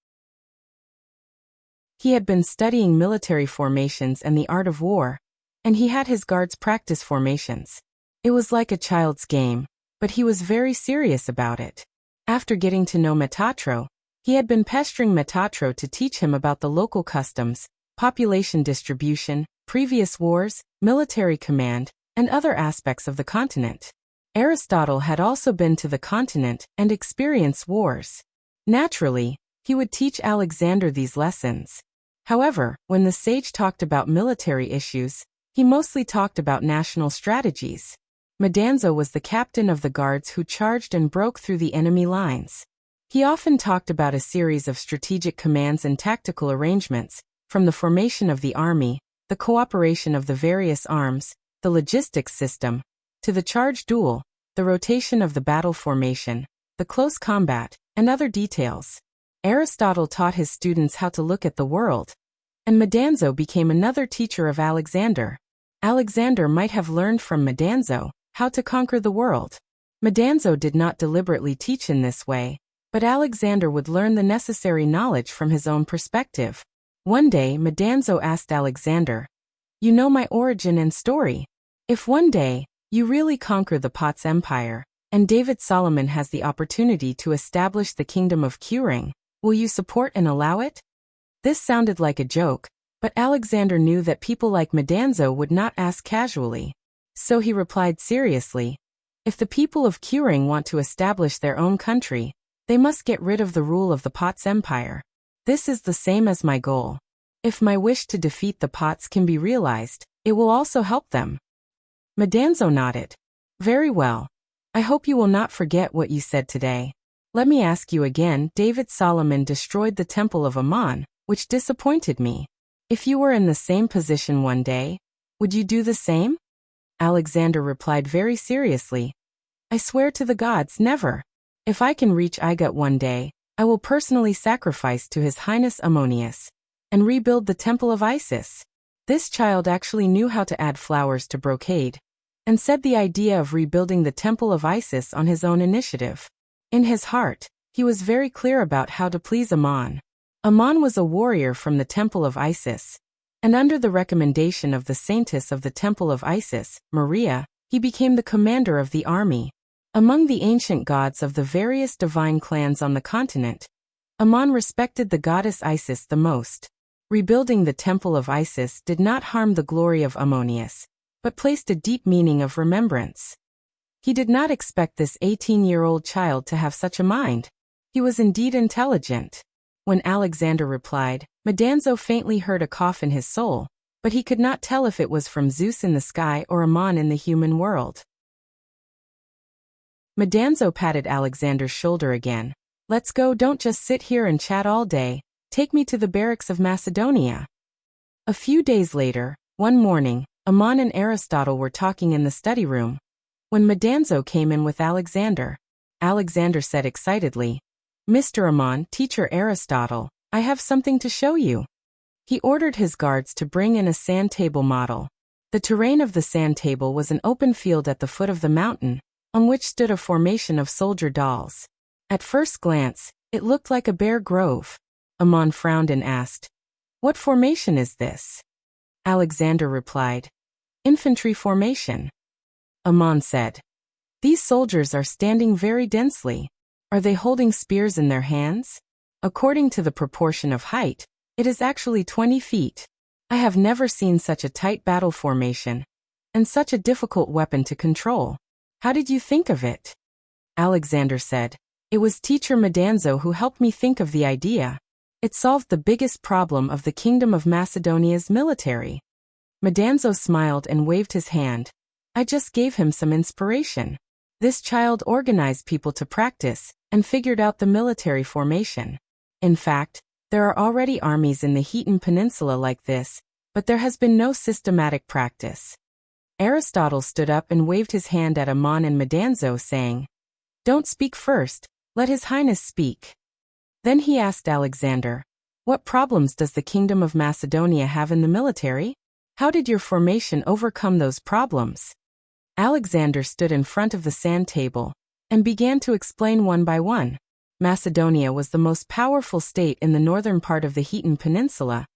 He had been studying military formations and the art of war, and he had his guards practice formations. It was like a child's game, but he was very serious about it. After getting to know Metatro, he had been pestering Metatro to teach him about the local customs, population distribution, previous wars, military command, and other aspects of the continent. Aristotle had also been to the continent and experienced wars. Naturally, he would teach Alexander these lessons. However, when the sage talked about military issues, he mostly talked about national strategies. Madanzo was the captain of the guards who charged and broke through the enemy lines. He often talked about a series of strategic commands and tactical arrangements, from the formation of the army, the cooperation of the various arms, the logistics system, to the charge duel, the rotation of the battle formation, the close combat, and other details. Aristotle taught his students how to look at the world, and Madanzo became another teacher of Alexander. Alexander might have learned from Madanzo how to conquer the world. Madanzo did not deliberately teach in this way, but Alexander would learn the necessary knowledge from his own perspective. One day, Madanzo asked Alexander, "You know my origin and story. If one day, you really conquer the Pot's empire, and David Solomon has the opportunity to establish the kingdom of Kuring, will you support and allow it?" This sounded like a joke, but Alexander knew that people like Madanzo would not ask casually. So he replied seriously, "If the people of Kuring want to establish their own country, they must get rid of the rule of the Pot's empire. This is the same as my goal. If my wish to defeat the Pots can be realized, it will also help them." Madanzo nodded. "Very well. I hope you will not forget what you said today. Let me ask you again, David Solomon destroyed the temple of Ammon, which disappointed me. If you were in the same position one day, would you do the same?" Alexander replied very seriously, "I swear to the gods, never. If I can reach Igut one day, I will personally sacrifice to His Highness Ammonius and rebuild the temple of Isis." This child actually knew how to add flowers to brocade, and said the idea of rebuilding the temple of Isis on his own initiative. In his heart, he was very clear about how to please Ammon. Ammon was a warrior from the temple of Isis, and under the recommendation of the saintess of the temple of Isis, Maria, he became the commander of the army. Among the ancient gods of the various divine clans on the continent, Ammon respected the goddess Isis the most. Rebuilding the temple of Isis did not harm the glory of Ammonius, but placed a deep meaning of remembrance. He did not expect this 18-year-old child to have such a mind. He was indeed intelligent. When Alexander replied, Madanzo faintly heard a cough in his soul, but he could not tell if it was from Zeus in the sky or Ammon in the human world. Madanzo patted Alexander's shoulder again. "Let's go, don't just sit here and chat all day. Take me to the barracks of Macedonia." A few days later, one morning, Ammon and Aristotle were talking in the study room. When Madanzo came in with Alexander, Alexander said excitedly, "Mr. Ammon, teacher Aristotle, I have something to show you." He ordered his guards to bring in a sand table model. The terrain of the sand table was an open field at the foot of the mountain, on which stood a formation of soldier dolls. At first glance, it looked like a bare grove. Ammon frowned and asked, "What formation is this?" Alexander replied, "Infantry formation." Ammon said, "These soldiers are standing very densely. Are they holding spears in their hands? According to the proportion of height, it is actually 20 feet. I have never seen such a tight battle formation, and such a difficult weapon to control. How did you think of it?" Alexander said, "It was teacher Madanzo who helped me think of the idea. It solved the biggest problem of the Kingdom of Macedonia's military." Madanzo smiled and waved his hand. "I just gave him some inspiration." This child organized people to practice and figured out the military formation. In fact, there are already armies in the Heaton Peninsula like this, but there has been no systematic practice. Aristotle stood up and waved his hand at Ammon and Madanzo, saying, "Don't speak first, let His Highness speak." Then he asked Alexander, "What problems does the Kingdom of Macedonia have in the military? How did your formation overcome those problems?" Alexander stood in front of the sand table and began to explain one by one. Macedonia was the most powerful state in the northern part of the Heaton Peninsula,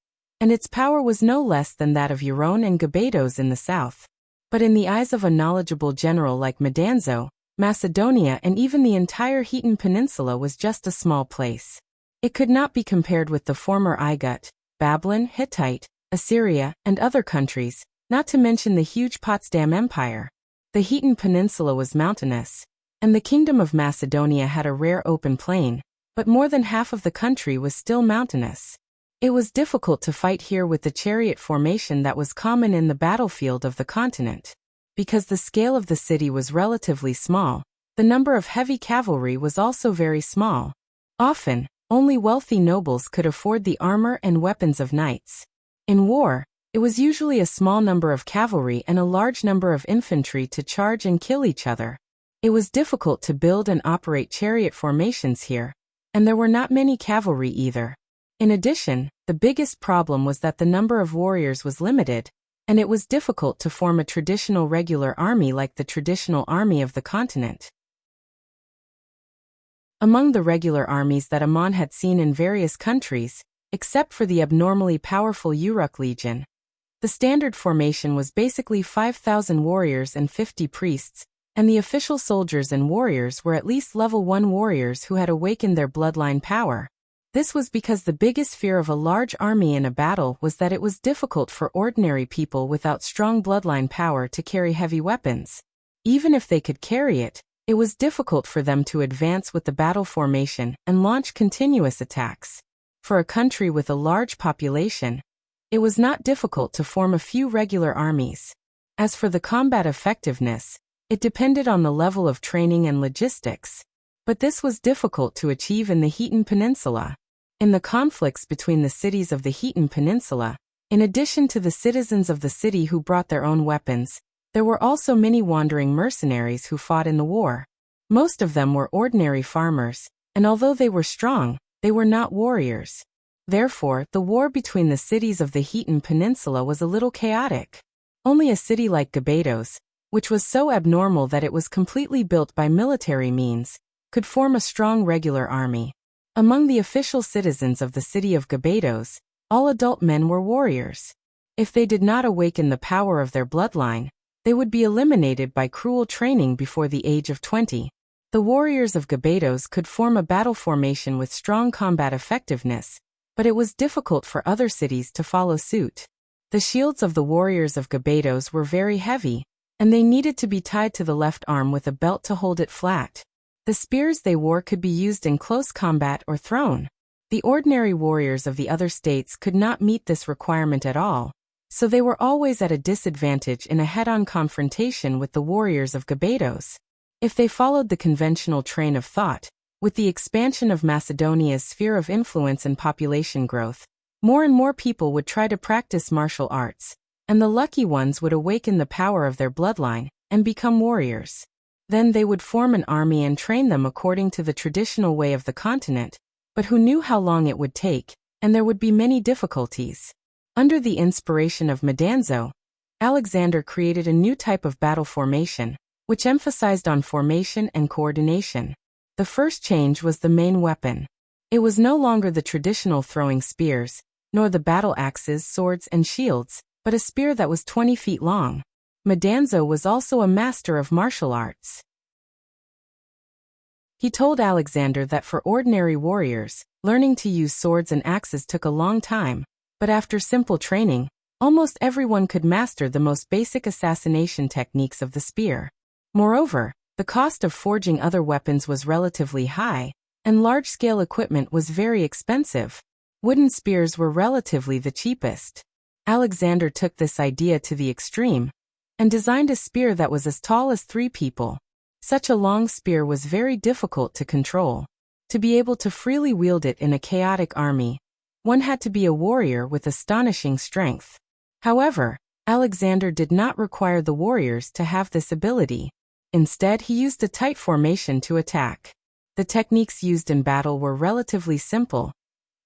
and its power was no less than that of Euron and Gabados in the south. But in the eyes of a knowledgeable general like Madanzo, Macedonia and even the entire Heaton Peninsula was just a small place. It could not be compared with the former Igut, Babylon, Hittite, Assyria, and other countries, not to mention the huge Potsdam Empire. The Heaton Peninsula was mountainous, and the Kingdom of Macedonia had a rare open plain, but more than half of the country was still mountainous. It was difficult to fight here with the chariot formation that was common in the battlefield of the continent. Because the scale of the city was relatively small, the number of heavy cavalry was also very small. Often, only wealthy nobles could afford the armor and weapons of knights. In war, it was usually a small number of cavalry and a large number of infantry to charge and kill each other. It was difficult to build and operate chariot formations here, and there were not many cavalry either. In addition, the biggest problem was that the number of warriors was limited, and it was difficult to form a traditional regular army like the traditional army of the continent. Among the regular armies that Amon had seen in various countries, except for the abnormally powerful Uruk Legion, the standard formation was basically 5,000 warriors and 50 priests, and the official soldiers and warriors were at least level 1 warriors who had awakened their bloodline power. This was because the biggest fear of a large army in a battle was that it was difficult for ordinary people without strong bloodline power to carry heavy weapons. Even if they could carry it, it was difficult for them to advance with the battle formation and launch continuous attacks. For a country with a large population, it was not difficult to form a few regular armies. As for the combat effectiveness, it depended on the level of training and logistics. But this was difficult to achieve in the Khitan Peninsula. In the conflicts between the cities of the Khitan Peninsula, in addition to the citizens of the city who brought their own weapons, there were also many wandering mercenaries who fought in the war. Most of them were ordinary farmers, and although they were strong, they were not warriors. Therefore, the war between the cities of the Khitan Peninsula was a little chaotic. Only a city like Gabados, which was so abnormal that it was completely built by military means, could form a strong regular army. Among the official citizens of the city of Gabados, all adult men were warriors. If they did not awaken the power of their bloodline, they would be eliminated by cruel training before the age of 20. The warriors of Gabados could form a battle formation with strong combat effectiveness, but it was difficult for other cities to follow suit. The shields of the warriors of Gabados were very heavy, and they needed to be tied to the left arm with a belt to hold it flat. The spears they wore could be used in close combat or thrown. The ordinary warriors of the other states could not meet this requirement at all, so they were always at a disadvantage in a head-on confrontation with the warriors of Gabados. If they followed the conventional train of thought, with the expansion of Macedonia's sphere of influence and population growth, more and more people would try to practice martial arts, and the lucky ones would awaken the power of their bloodline and become warriors. Then they would form an army and train them according to the traditional way of the continent, but who knew how long it would take, and there would be many difficulties. Under the inspiration of Madanzo, Alexander created a new type of battle formation, which emphasized on formation and coordination. The first change was the main weapon. It was no longer the traditional throwing spears, nor the battle axes, swords, and shields, but a spear that was 20 feet long. Madanzo was also a master of martial arts. He told Alexander that for ordinary warriors, learning to use swords and axes took a long time, but after simple training, almost everyone could master the most basic assassination techniques of the spear. Moreover, the cost of forging other weapons was relatively high, and large-scale equipment was very expensive. Wooden spears were relatively the cheapest. Alexander took this idea to the extreme, and designed a spear that was as tall as 3 people. Such a long spear was very difficult to control. To be able to freely wield it in a chaotic army, one had to be a warrior with astonishing strength. However, Alexander did not require the warriors to have this ability. Instead, he used a tight formation to attack. The techniques used in battle were relatively simple,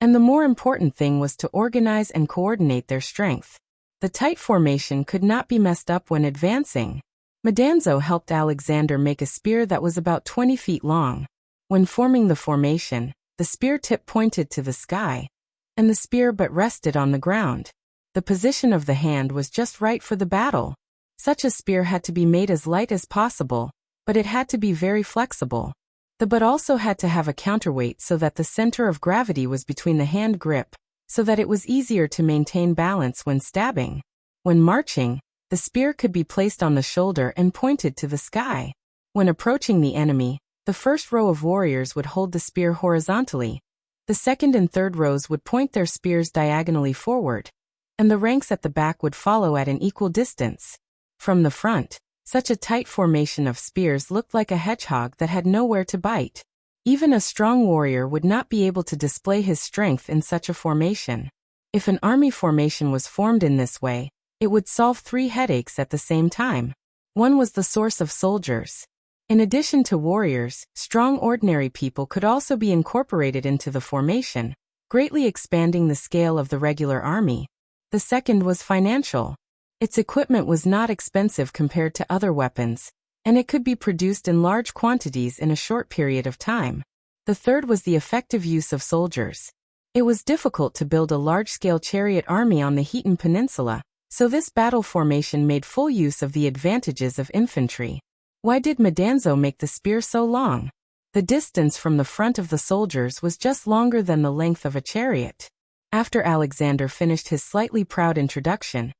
and the more important thing was to organize and coordinate their strength. The tight formation could not be messed up when advancing. Madanzo helped Alexander make a spear that was about 20 feet long. When forming the formation, the spear tip pointed to the sky, and the spear butt rested on the ground. The position of the hand was just right for the battle. Such a spear had to be made as light as possible, but it had to be very flexible. The butt also had to have a counterweight so that the center of gravity was between the hand grip, so that it was easier to maintain balance when stabbing. When marching, the spear could be placed on the shoulder and pointed to the sky. When approaching the enemy, the first row of warriors would hold the spear horizontally. The second and third rows would point their spears diagonally forward, and the ranks at the back would follow at an equal distance. From the front, such a tight formation of spears looked like a hedgehog that had nowhere to bite. Even a strong warrior would not be able to display his strength in such a formation. If an army formation was formed in this way, it would solve 3 headaches at the same time. One was the source of soldiers. In addition to warriors, strong ordinary people could also be incorporated into the formation, greatly expanding the scale of the regular army. The second was financial. Its equipment was not expensive compared to other weapons, and it could be produced in large quantities in a short period of time. The third was the effective use of soldiers. It was difficult to build a large-scale chariot army on the Heaton Peninsula, so this battle formation made full use of the advantages of infantry. Why did Madanzo make the spear so long? The distance from the front of the soldiers was just longer than the length of a chariot. After Alexander finished his slightly proud introduction,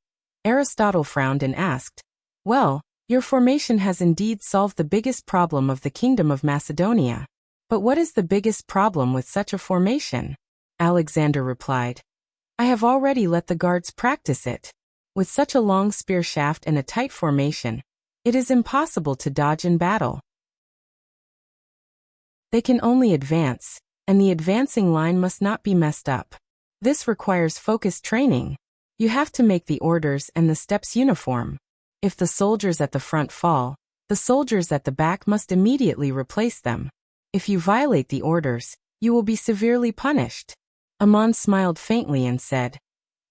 Aristotle frowned and asked, "Well, your formation has indeed solved the biggest problem of the Kingdom of Macedonia. But what is the biggest problem with such a formation?" Alexander replied, "I have already let the guards practice it. With such a long spear shaft and a tight formation, it is impossible to dodge in battle. They can only advance, and the advancing line must not be messed up. This requires focused training. You have to make the orders and the steps uniform. If the soldiers at the front fall, the soldiers at the back must immediately replace them. If you violate the orders, you will be severely punished." Amon smiled faintly and said,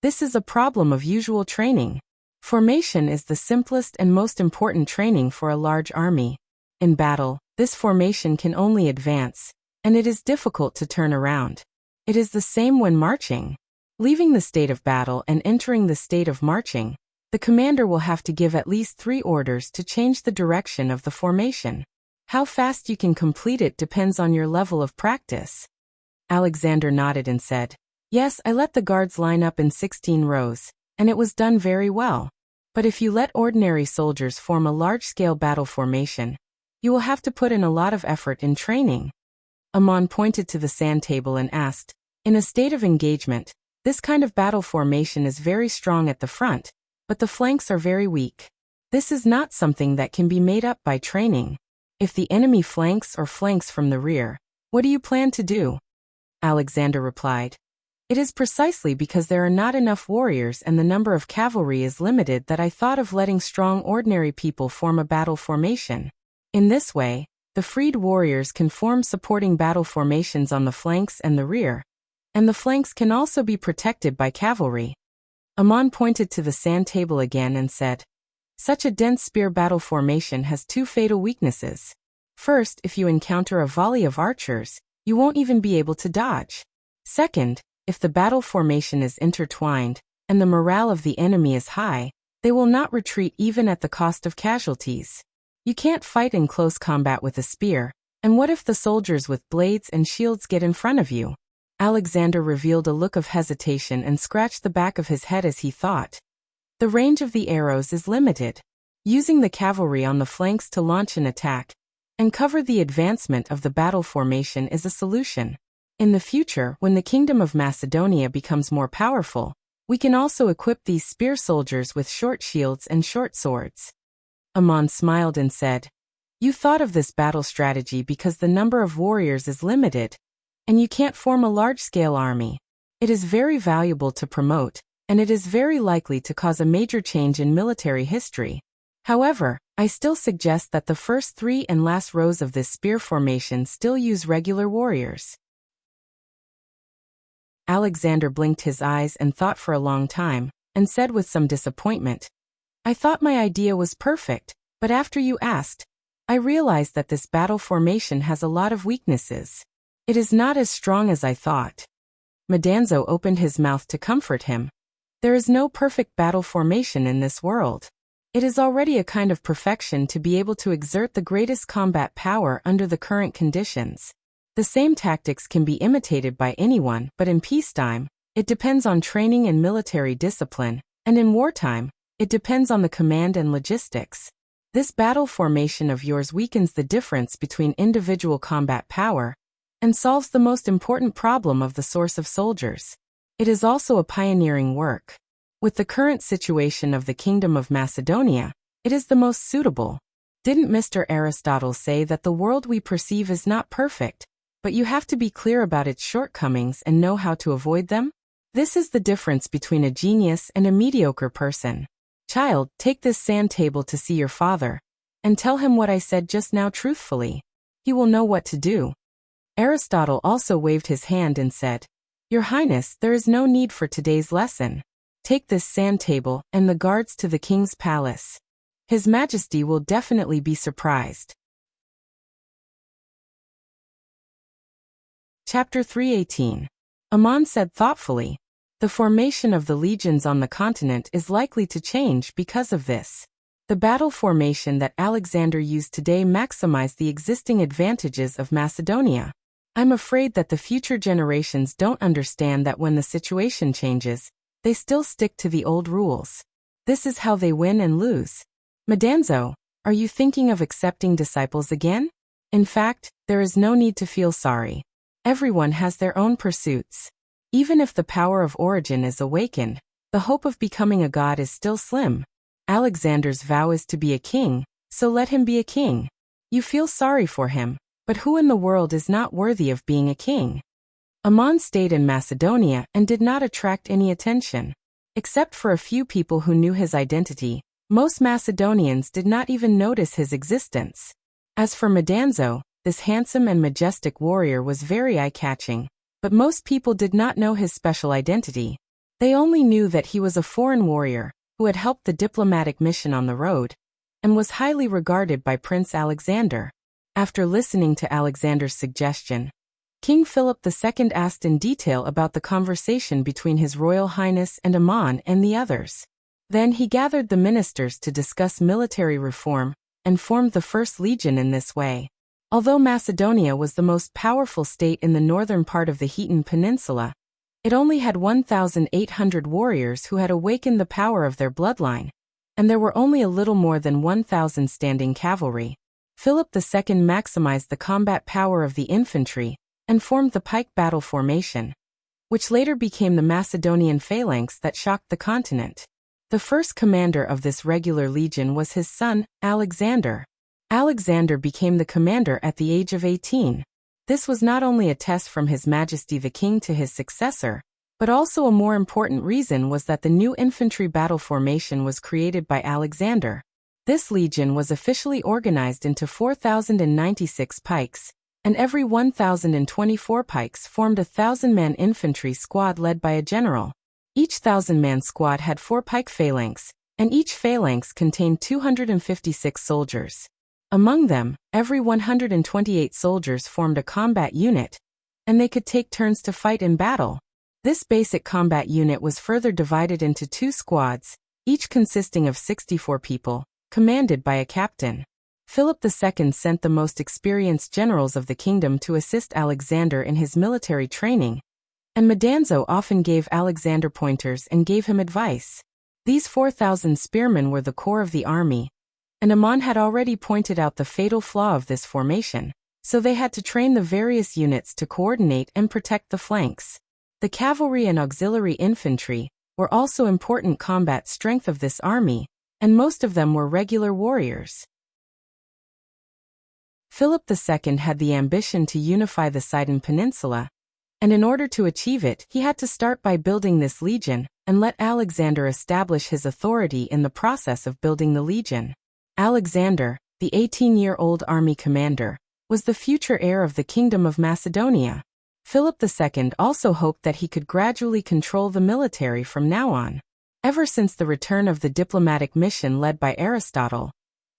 "This is a problem of usual training. Formation is the simplest and most important training for a large army. In battle, this formation can only advance, and it is difficult to turn around. It is the same when marching. Leaving the state of battle and entering the state of marching, the commander will have to give at least 3 orders to change the direction of the formation. How fast you can complete it depends on your level of practice." Alexander nodded and said, "Yes, I let the guards line up in 16 rows, and it was done very well. But if you let ordinary soldiers form a large-scale battle formation, you will have to put in a lot of effort in training." Amon pointed to the sand table and asked, "In a state of engagement, this kind of battle formation is very strong at the front, but the flanks are very weak. This is not something that can be made up by training. If the enemy flanks from the rear, what do you plan to do?" Alexander replied, "It is precisely because there are not enough warriors and the number of cavalry is limited that I thought of letting strong ordinary people form a battle formation. In this way, the freed warriors can form supporting battle formations on the flanks and the rear, and the flanks can also be protected by cavalry." Amon pointed to the sand table again and said, "Such a dense spear battle formation has 2 fatal weaknesses. First, if you encounter a volley of archers, you won't even be able to dodge. Second, if the battle formation is intertwined, and the morale of the enemy is high, they will not retreat even at the cost of casualties. You can't fight in close combat with a spear, and what if the soldiers with blades and shields get in front of you?" Alexander revealed a look of hesitation and scratched the back of his head as he thought. "The range of the arrows is limited. Using the cavalry on the flanks to launch an attack and cover the advancement of the battle formation is a solution. In the future, when the Kingdom of Macedonia becomes more powerful, we can also equip these spear soldiers with short shields and short swords." Amon smiled and said, "You thought of this battle strategy because the number of warriors is limited, and you can't form a large-scale army. It is very valuable to promote, and it is very likely to cause a major change in military history. However, I still suggest that the first 3 and last rows of this spear formation still use regular warriors." Alexander blinked his eyes and thought for a long time, and said with some disappointment, "I thought my idea was perfect, but after you asked, I realized that this battle formation has a lot of weaknesses. It is not as strong as I thought." Madanzo opened his mouth to comfort him. "There is no perfect battle formation in this world. It is already a kind of perfection to be able to exert the greatest combat power under the current conditions. The same tactics can be imitated by anyone, but in peacetime, it depends on training and military discipline, and in wartime, it depends on the command and logistics. This battle formation of yours weakens the difference between individual combat power and solves the most important problem of the source of soldiers. It is also a pioneering work. With the current situation of the Kingdom of Macedonia, it is the most suitable. Didn't Mr. Aristotle say that the world we perceive is not perfect, but you have to be clear about its shortcomings and know how to avoid them? This is the difference between a genius and a mediocre person. Child, take this sand table to see your father, and tell him what I said just now truthfully. He will know what to do." Aristotle also waved his hand and said, "Your Highness, there is no need for today's lesson. Take this sand table and the guards to the king's palace. His Majesty will definitely be surprised." Chapter 318. Amon said thoughtfully, "The formation of the legions on the continent is likely to change because of this. The battle formation that Alexander used today maximized the existing advantages of Macedonia. I'm afraid that the future generations don't understand that when the situation changes, they still stick to the old rules. This is how they win and lose. Madanzo, are you thinking of accepting disciples again? In fact, there is no need to feel sorry. Everyone has their own pursuits. Even if the power of origin is awakened, the hope of becoming a god is still slim. Alexander's vow is to be a king, so let him be a king. You feel sorry for him, but who in the world is not worthy of being a king?" Amon stayed in Macedonia and did not attract any attention. Except for a few people who knew his identity, most Macedonians did not even notice his existence. As for Madanzo, this handsome and majestic warrior was very eye-catching, but most people did not know his special identity. They only knew that he was a foreign warrior who had helped the diplomatic mission on the road, and was highly regarded by Prince Alexander. After listening to Alexander's suggestion, King Philip II asked in detail about the conversation between His Royal Highness and Amon and the others. Then he gathered the ministers to discuss military reform, and formed the First Legion in this way. Although Macedonia was the most powerful state in the northern part of the Heaton Peninsula, it only had 1,800 warriors who had awakened the power of their bloodline, and there were only a little more than 1,000 standing cavalry. Philip II maximized the combat power of the infantry and formed the pike battle formation, which later became the Macedonian phalanx that shocked the continent. The first commander of this regular legion was his son, Alexander. Alexander became the commander at the age of 18. This was not only a test from His Majesty the King to his successor, but also a more important reason was that the new infantry battle formation was created by Alexander. This legion was officially organized into 4,096 pikes, and every 1,024 pikes formed a 1,000-man infantry squad led by a general. Each 1,000-man squad had 4 pike phalanx, and each phalanx contained 256 soldiers. Among them, every 128 soldiers formed a combat unit, and they could take turns to fight in battle. This basic combat unit was further divided into 2 squads, each consisting of 64 people, commanded by a captain. Philip II sent the most experienced generals of the kingdom to assist Alexander in his military training, and Madanzo often gave Alexander pointers and gave him advice. These 4,000 spearmen were the core of the army, and Amon had already pointed out the fatal flaw of this formation, so they had to train the various units to coordinate and protect the flanks. The cavalry and auxiliary infantry were also important combat strength of this army, and most of them were regular warriors. Philip II had the ambition to unify the Sidon Peninsula, and in order to achieve it, he had to start by building this legion, and let Alexander establish his authority in the process of building the legion. Alexander, the 18-year-old army commander, was the future heir of the Kingdom of Macedonia. Philip II also hoped that he could gradually control the military from now on. Ever since the return of the diplomatic mission led by Aristotle,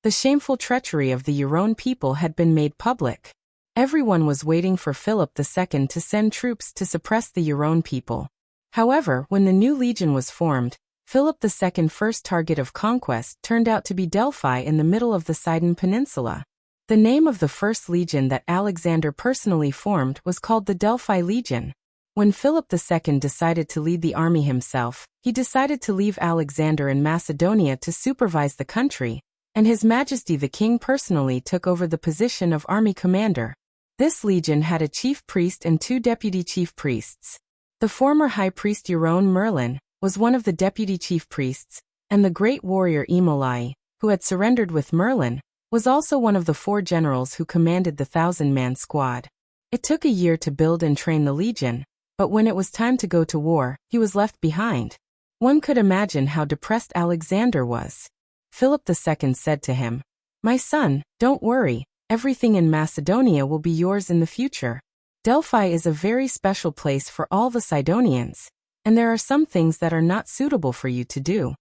the shameful treachery of the Euron people had been made public. Everyone was waiting for Philip II to send troops to suppress the Euron people. However, when the new legion was formed, Philip II's first target of conquest turned out to be Delphi in the middle of the Sidon Peninsula. The name of the first legion that Alexander personally formed was called the Delphi Legion. When Philip II decided to lead the army himself, he decided to leave Alexander in Macedonia to supervise the country, and His Majesty the King personally took over the position of army commander. This legion had a chief priest and 2 deputy chief priests. The former high priest Euron Merlin was one of the deputy chief priests, and the great warrior Emolai, who had surrendered with Merlin, was also one of the 4 generals who commanded the 1,000-man squad. It took a year to build and train the legion, but when it was time to go to war, he was left behind. One could imagine how depressed Alexander was. Philip II said to him, "My son, don't worry, everything in Macedonia will be yours in the future. Delphi is a very special place for all the Sidonians, and there are some things that are not suitable for you to do."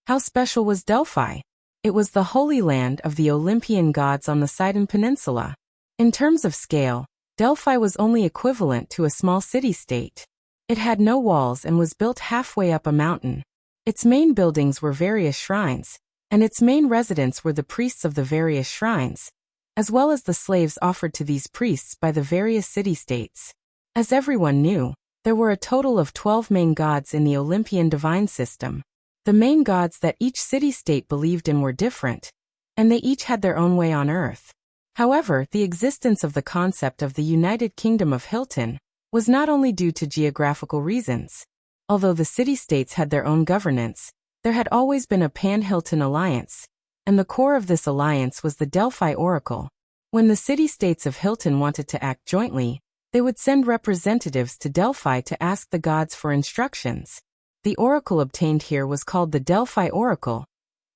How special was Delphi? It was the holy land of the Olympian gods on the Sidon Peninsula. In terms of scale, Delphi was only equivalent to a small city-state. It had no walls and was built halfway up a mountain. Its main buildings were various shrines, and its main residents were the priests of the various shrines, as well as the slaves offered to these priests by the various city-states. As everyone knew, there were a total of 12 main gods in the Olympian divine system. The main gods that each city-state believed in were different, and they each had their own way on Earth. However, the existence of the concept of the United Kingdom of Hilton was not only due to geographical reasons. Although the city-states had their own governance, there had always been a pan-Hilton alliance, and the core of this alliance was the Delphi Oracle. When the city-states of Hilton wanted to act jointly, they would send representatives to Delphi to ask the gods for instructions. The oracle obtained here was called the Delphi Oracle,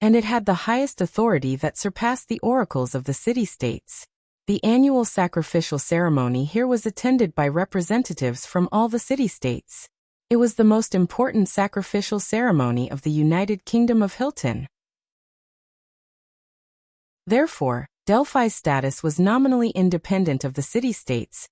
and it had the highest authority that surpassed the oracles of the city-states. The annual sacrificial ceremony here was attended by representatives from all the city-states. It was the most important sacrificial ceremony of the United Kingdom of Hilton. Therefore, Delphi's status was nominally independent of the city-states,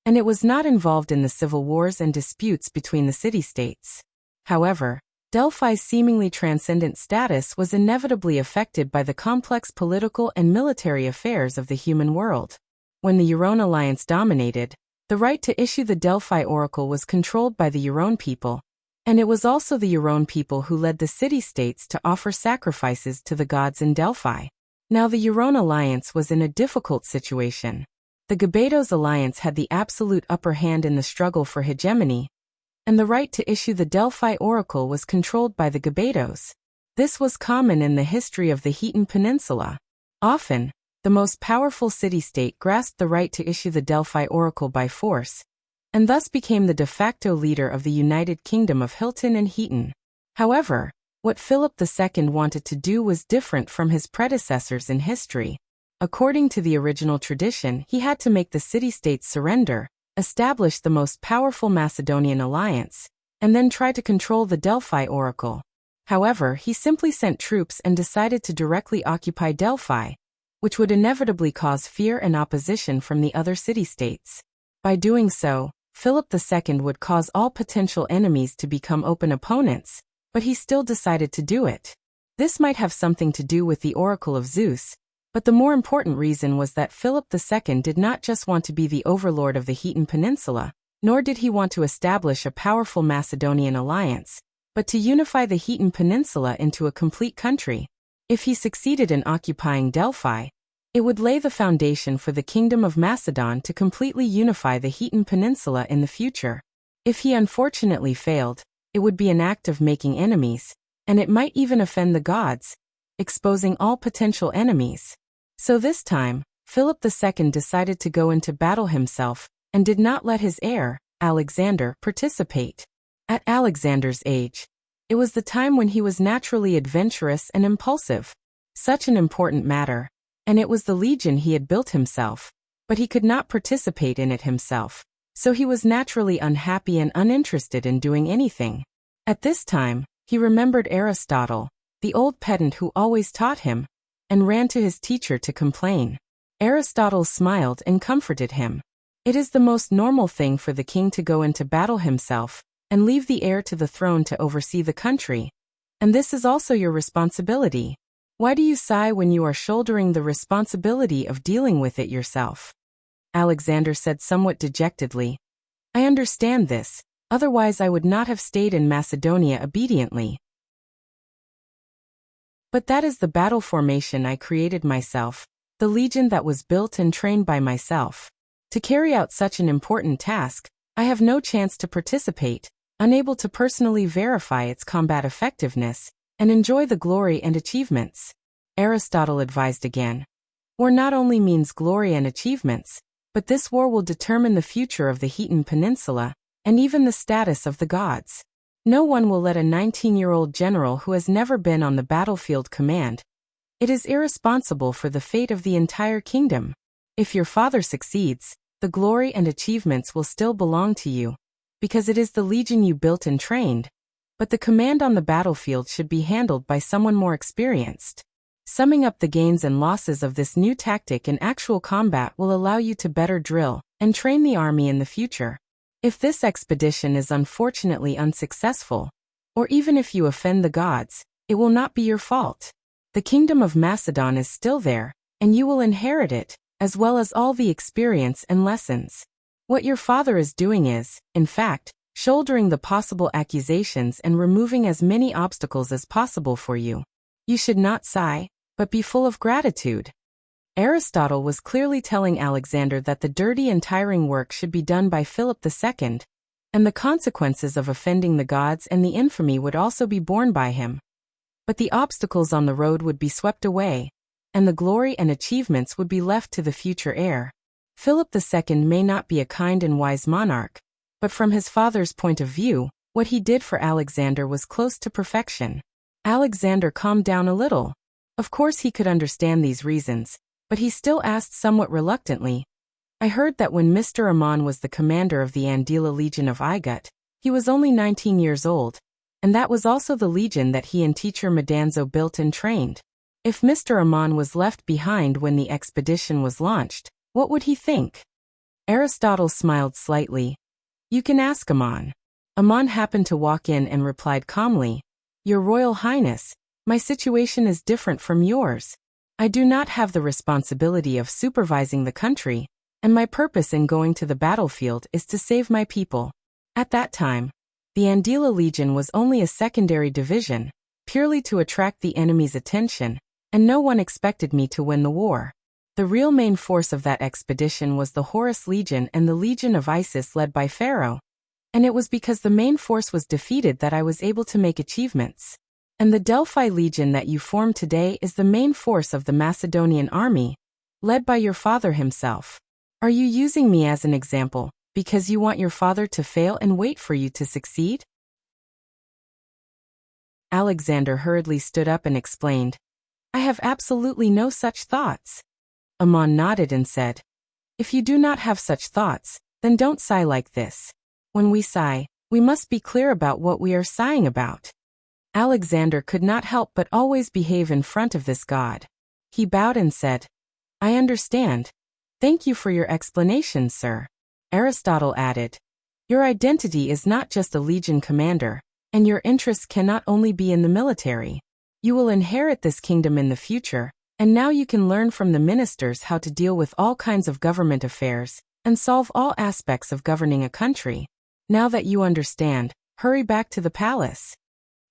and it was not involved in the civil wars and disputes between the city-states. However, Delphi's seemingly transcendent status was inevitably affected by the complex political and military affairs of the human world. When the Euron alliance dominated, the right to issue the Delphi Oracle was controlled by the Euron people, and it was also the Euron people who led the city-states to offer sacrifices to the gods in Delphi. Now the Euron alliance was in a difficult situation. The Gebetos alliance had the absolute upper hand in the struggle for hegemony, and the right to issue the Delphi Oracle was controlled by the Gebetos. This was common in the history of the Heaton Peninsula. Often, the most powerful city-state grasped the right to issue the Delphi Oracle by force, and thus became the de facto leader of the United Kingdom of Hilton and Heaton. However, what Philip II wanted to do was different from his predecessors in history. According to the original tradition, he had to make the city-states surrender, establish the most powerful Macedonian alliance, and then try to control the Delphi Oracle. However, he simply sent troops and decided to directly occupy Delphi, which would inevitably cause fear and opposition from the other city-states. By doing so, Philip II would cause all potential enemies to become open opponents, but he still decided to do it. This might have something to do with the Oracle of Zeus, but the more important reason was that Philip II did not just want to be the overlord of the Heaton Peninsula, nor did he want to establish a powerful Macedonian alliance, but to unify the Heaton Peninsula into a complete country. If he succeeded in occupying Delphi, it would lay the foundation for the Kingdom of Macedon to completely unify the Heaton Peninsula in the future. If he unfortunately failed, it would be an act of making enemies, and it might even offend the gods, exposing all potential enemies. So this time, Philip II decided to go into battle himself, and did not let his heir, Alexander, participate. At Alexander's age, it was the time when he was naturally adventurous and impulsive. Such an important matter, and it was the legion he had built himself, but he could not participate in it himself, so he was naturally unhappy and uninterested in doing anything. At this time, he remembered Aristotle, the old pedant who always taught him, and ran to his teacher to complain. Aristotle smiled and comforted him. It is the most normal thing for the king to go into battle himself, and leave the heir to the throne to oversee the country. And this is also your responsibility. Why do you sigh when you are shouldering the responsibility of dealing with it yourself? Alexander said somewhat dejectedly. I understand this, otherwise I would not have stayed in Macedonia obediently. But that is the battle formation I created myself, the legion that was built and trained by myself. To carry out such an important task, I have no chance to participate, unable to personally verify its combat effectiveness, and enjoy the glory and achievements. Aristotle advised again. War not only means glory and achievements, but this war will determine the future of the Heaton Peninsula, and even the status of the gods. No one will let a 19-year-old general who has never been on the battlefield command. It is irresponsible for the fate of the entire kingdom. If your father succeeds, the glory and achievements will still belong to you, because it is the legion you built and trained, but the command on the battlefield should be handled by someone more experienced. Summing up the gains and losses of this new tactic in actual combat will allow you to better drill, and train the army in the future. If this expedition is unfortunately unsuccessful, or even if you offend the gods, it will not be your fault. The kingdom of Macedon is still there, and you will inherit it, as well as all the experience and lessons. What your father is doing is, in fact, shouldering the possible accusations and removing as many obstacles as possible for you. You should not sigh, but be full of gratitude. Aristotle was clearly telling Alexander that the dirty and tiring work should be done by Philip II, and the consequences of offending the gods and the infamy would also be borne by him. But the obstacles on the road would be swept away, and the glory and achievements would be left to the future heir. Philip II may not be a kind and wise monarch, but from his father's point of view, what he did for Alexander was close to perfection. Alexander calmed down a little. Of course he could understand these reasons, but he still asked somewhat reluctantly, I heard that when Mr. Ammon was the commander of the Andila Legion of Igut, he was only 19 years old, and that was also the legion that he and teacher Madanzo built and trained. If Mr. Ammon was left behind when the expedition was launched, what would he think? Aristotle smiled slightly. You can ask Ammon. Ammon happened to walk in and replied calmly, Your Royal Highness, my situation is different from yours. I do not have the responsibility of supervising the country, and my purpose in going to the battlefield is to save my people. At that time, the Andila Legion was only a secondary division, purely to attract the enemy's attention, and no one expected me to win the war. The real main force of that expedition was the Horus Legion and the Legion of Isis led by Pharaoh. And it was because the main force was defeated that I was able to make achievements. And the Delphi Legion that you formed today is the main force of the Macedonian army, led by your father himself. Are you using me as an example, because you want your father to fail and wait for you to succeed? Alexander hurriedly stood up and explained, I have absolutely no such thoughts. Ammon nodded and said, If you do not have such thoughts, then don't sigh like this. When we sigh, we must be clear about what we are sighing about. Alexander could not help but always behave in front of this god. He bowed and said, I understand. Thank you for your explanation, sir. Aristotle added, Your identity is not just a legion commander, and your interests cannot only be in the military. You will inherit this kingdom in the future, and now you can learn from the ministers how to deal with all kinds of government affairs, and solve all aspects of governing a country. Now that you understand, hurry back to the palace.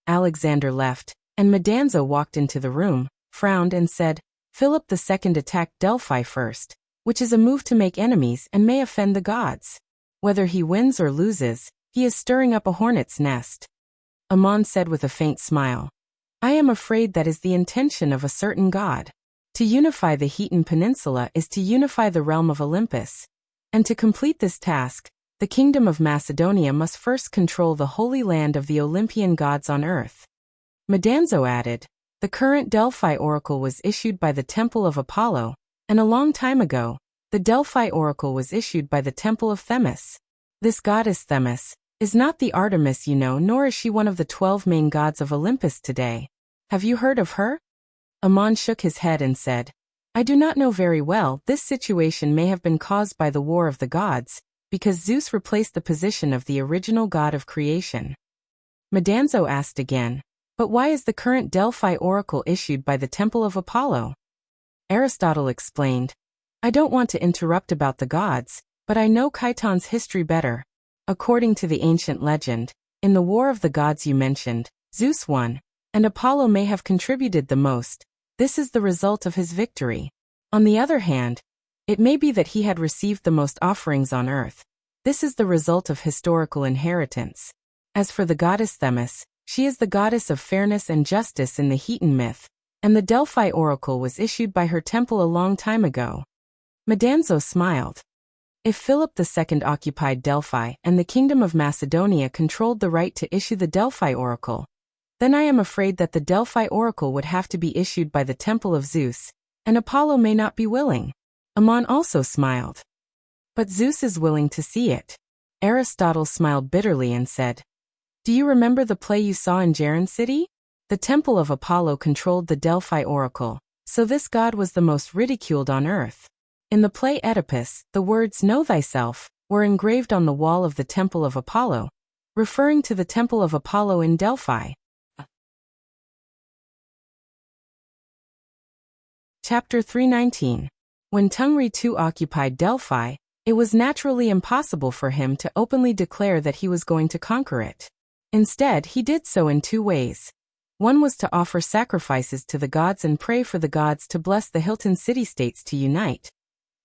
Alexander left, and Madanzo walked into the room, frowned and said, Philip II attacked Delphi first, which is a move to make enemies and may offend the gods. Whether he wins or loses, he is stirring up a hornet's nest. Ammon said with a faint smile, I am afraid that is the intention of a certain god. To unify the Hetan Peninsula is to unify the realm of Olympus. And to complete this task, the kingdom of Macedonia must first control the holy land of the Olympian gods on earth. Madanzo added, the current Delphi oracle was issued by the Temple of Apollo, and a long time ago, the Delphi oracle was issued by the Temple of Themis. This goddess Themis is not the Artemis you know, nor is she one of the 12 main gods of Olympus today. Have you heard of her? Ammon shook his head and said, I do not know very well. This situation may have been caused by the War of the Gods, because Zeus replaced the position of the original god of creation. Madanzo asked again, but why is the current Delphi oracle issued by the Temple of Apollo? Aristotle explained, I don't want to interrupt about the gods, but I know Keyston's history better. According to the ancient legend, in the War of the Gods you mentioned, Zeus won, and Apollo may have contributed the most. This is the result of his victory. On the other hand, it may be that he had received the most offerings on earth. This is the result of historical inheritance. As for the goddess Themis, she is the goddess of fairness and justice in the Hetan myth, and the Delphi oracle was issued by her temple a long time ago. Madanzo smiled. If Philip II occupied Delphi and the kingdom of Macedonia controlled the right to issue the Delphi oracle, then I am afraid that the Delphi oracle would have to be issued by the temple of Zeus, and Apollo may not be willing. Ammon also smiled. But Zeus is willing to see it. Aristotle smiled bitterly and said, Do you remember the play you saw in Geron City? The temple of Apollo controlled the Delphi oracle, so this god was the most ridiculed on earth. In the play Oedipus, the words "Know thyself" were engraved on the wall of the Temple of Apollo, referring to the Temple of Apollo in Delphi. Chapter 319. When Tungri II occupied Delphi, it was naturally impossible for him to openly declare that he was going to conquer it. Instead, he did so in two ways. One was to offer sacrifices to the gods and pray for the gods to bless the Hilton city-states to unite.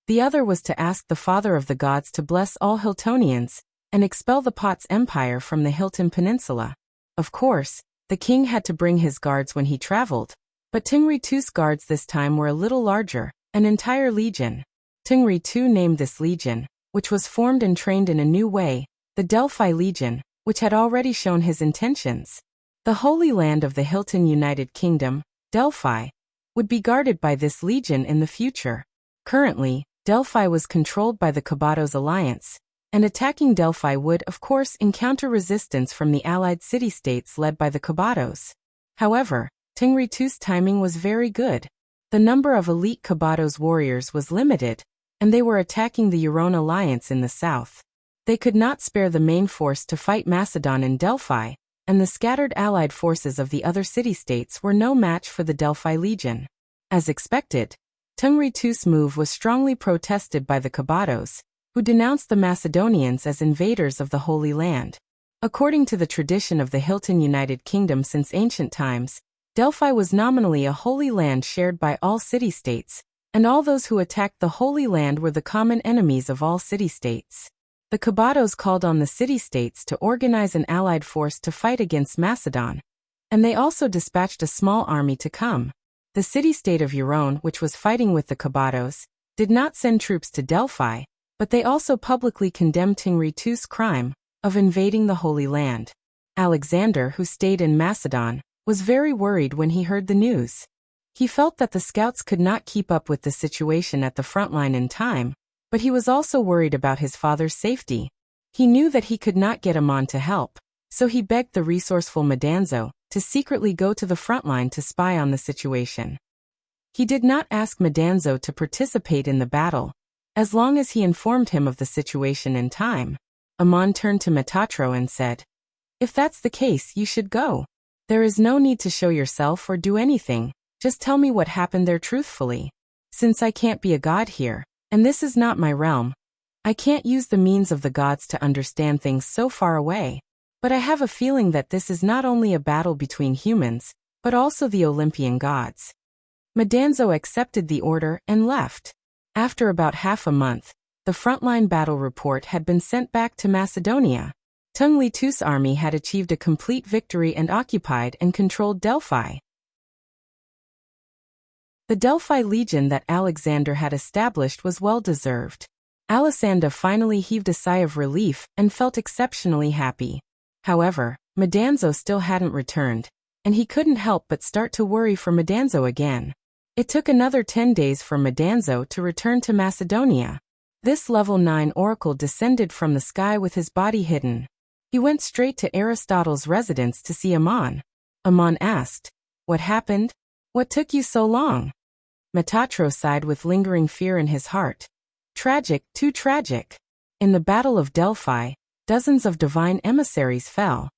The other was to ask the Father of the Gods to bless all Hiltonians and expel the Pot's empire from the Hilton Peninsula. Of course, the king had to bring his guards when he traveled, but Tungri II's guards this time were a little larger, an entire legion. Tungri II named this legion, which was formed and trained in a new way, the Delphi Legion, which had already shown his intentions. The Holy Land of the Hilton United Kingdom, Delphi, would be guarded by this legion in the future. Currently, Delphi was controlled by the Kabados Alliance, and attacking Delphi would, of course, encounter resistance from the allied city-states led by the Kabados. However, Tungri II's timing was very good. The number of elite Kabados warriors was limited, and they were attacking the Euron Alliance in the south. They could not spare the main force to fight Macedon in Delphi, and the scattered allied forces of the other city-states were no match for the Delphi Legion. As expected, Tungri II's move was strongly protested by the Kabados, who denounced the Macedonians as invaders of the Holy Land. According to the tradition of the Hilton United Kingdom since ancient times, Delphi was nominally a holy land shared by all city-states, and all those who attacked the Holy Land were the common enemies of all city-states. The Kabados called on the city-states to organize an allied force to fight against Macedon, and they also dispatched a small army to come. The city-state of Euron, which was fighting with the Kabados, did not send troops to Delphi, but they also publicly condemned Tungri II's crime of invading the Holy Land. Alexander, who stayed in Macedon, was very worried when he heard the news. He felt that the scouts could not keep up with the situation at the front line in time, but he was also worried about his father's safety. He knew that he could not get Amon to help, so he begged the resourceful Madanzo to secretly go to the front line to spy on the situation. He did not ask Madanzo to participate in the battle, as long as he informed him of the situation in time. Amon turned to Metatro and said, "If that's the case, you should go. There is no need to show yourself or do anything, just tell me what happened there truthfully. Since I can't be a god here, and this is not my realm, I can't use the means of the gods to understand things so far away. But I have a feeling that this is not only a battle between humans, but also the Olympian gods." Madanzo accepted the order and left. After about half a month, the frontline battle report had been sent back to Macedonia. Tungri II's army had achieved a complete victory and occupied and controlled Delphi. The Delphi Legion that Alexander had established was well-deserved. Alessandra finally heaved a sigh of relief and felt exceptionally happy. However, Madanzo still hadn't returned, and he couldn't help but start to worry for Madanzo again. It took another 10 days for Madanzo to return to Macedonia. This level 9 oracle descended from the sky with his body hidden. He went straight to Aristotle's residence to see Amon. Amon asked, "What happened? What took you so long?" Metatro sighed with lingering fear in his heart. "Tragic, too tragic. In the Battle of Delphi, dozens of divine emissaries fell."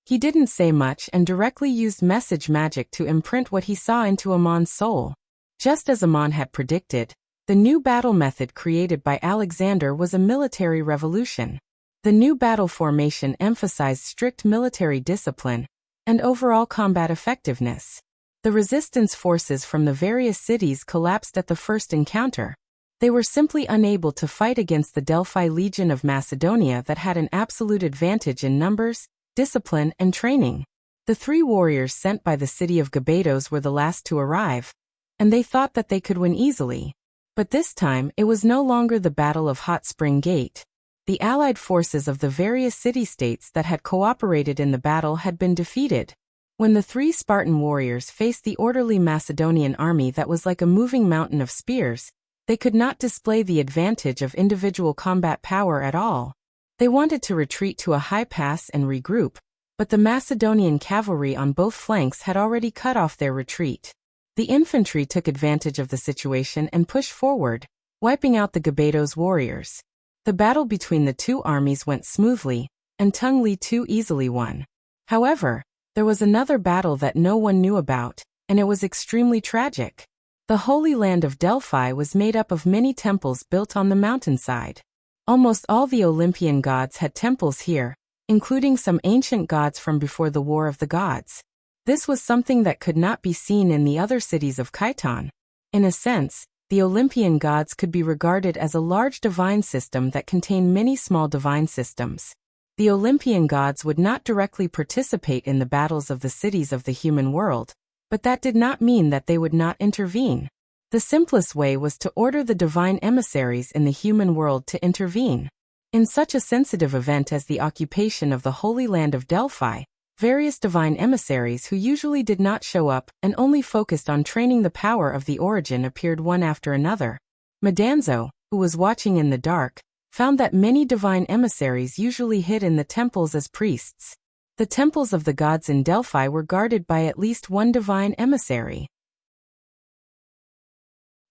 He didn't say much and directly used message magic to imprint what he saw into Amon's soul. Just as Amon had predicted, the new battle method created by Alexander was a military revolution. The new battle formation emphasized strict military discipline and overall combat effectiveness. The resistance forces from the various cities collapsed at the first encounter. They were simply unable to fight against the Delphi Legion of Macedonia that had an absolute advantage in numbers, discipline, and training. The 3 warriors sent by the city of Gabados were the last to arrive, and they thought that they could win easily. But this time, it was no longer the Battle of Hot Spring Gate. The allied forces of the various city-states that had cooperated in the battle had been defeated. When the 3 Spartan warriors faced the orderly Macedonian army that was like a moving mountain of spears, they could not display the advantage of individual combat power at all. They wanted to retreat to a high pass and regroup, but the Macedonian cavalry on both flanks had already cut off their retreat. The infantry took advantage of the situation and pushed forward, wiping out the Gebedo's warriors. The battle between the two armies went smoothly, and Tung Li too easily won. However, there was another battle that no one knew about, and it was extremely tragic. The Holy Land of Delphi was made up of many temples built on the mountainside. Almost all the Olympian gods had temples here, including some ancient gods from before the War of the Gods. This was something that could not be seen in the other cities of Khitan. In a sense, the Olympian gods could be regarded as a large divine system that contained many small divine systems. The Olympian gods would not directly participate in the battles of the cities of the human world, but that did not mean that they would not intervene. The simplest way was to order the divine emissaries in the human world to intervene. In such a sensitive event as the occupation of the Holy Land of Delphi, various divine emissaries who usually did not show up and only focused on training the power of the origin appeared one after another. Madanzo, who was watching in the dark, found that many divine emissaries usually hid in the temples as priests. The temples of the gods in Delphi were guarded by at least one divine emissary.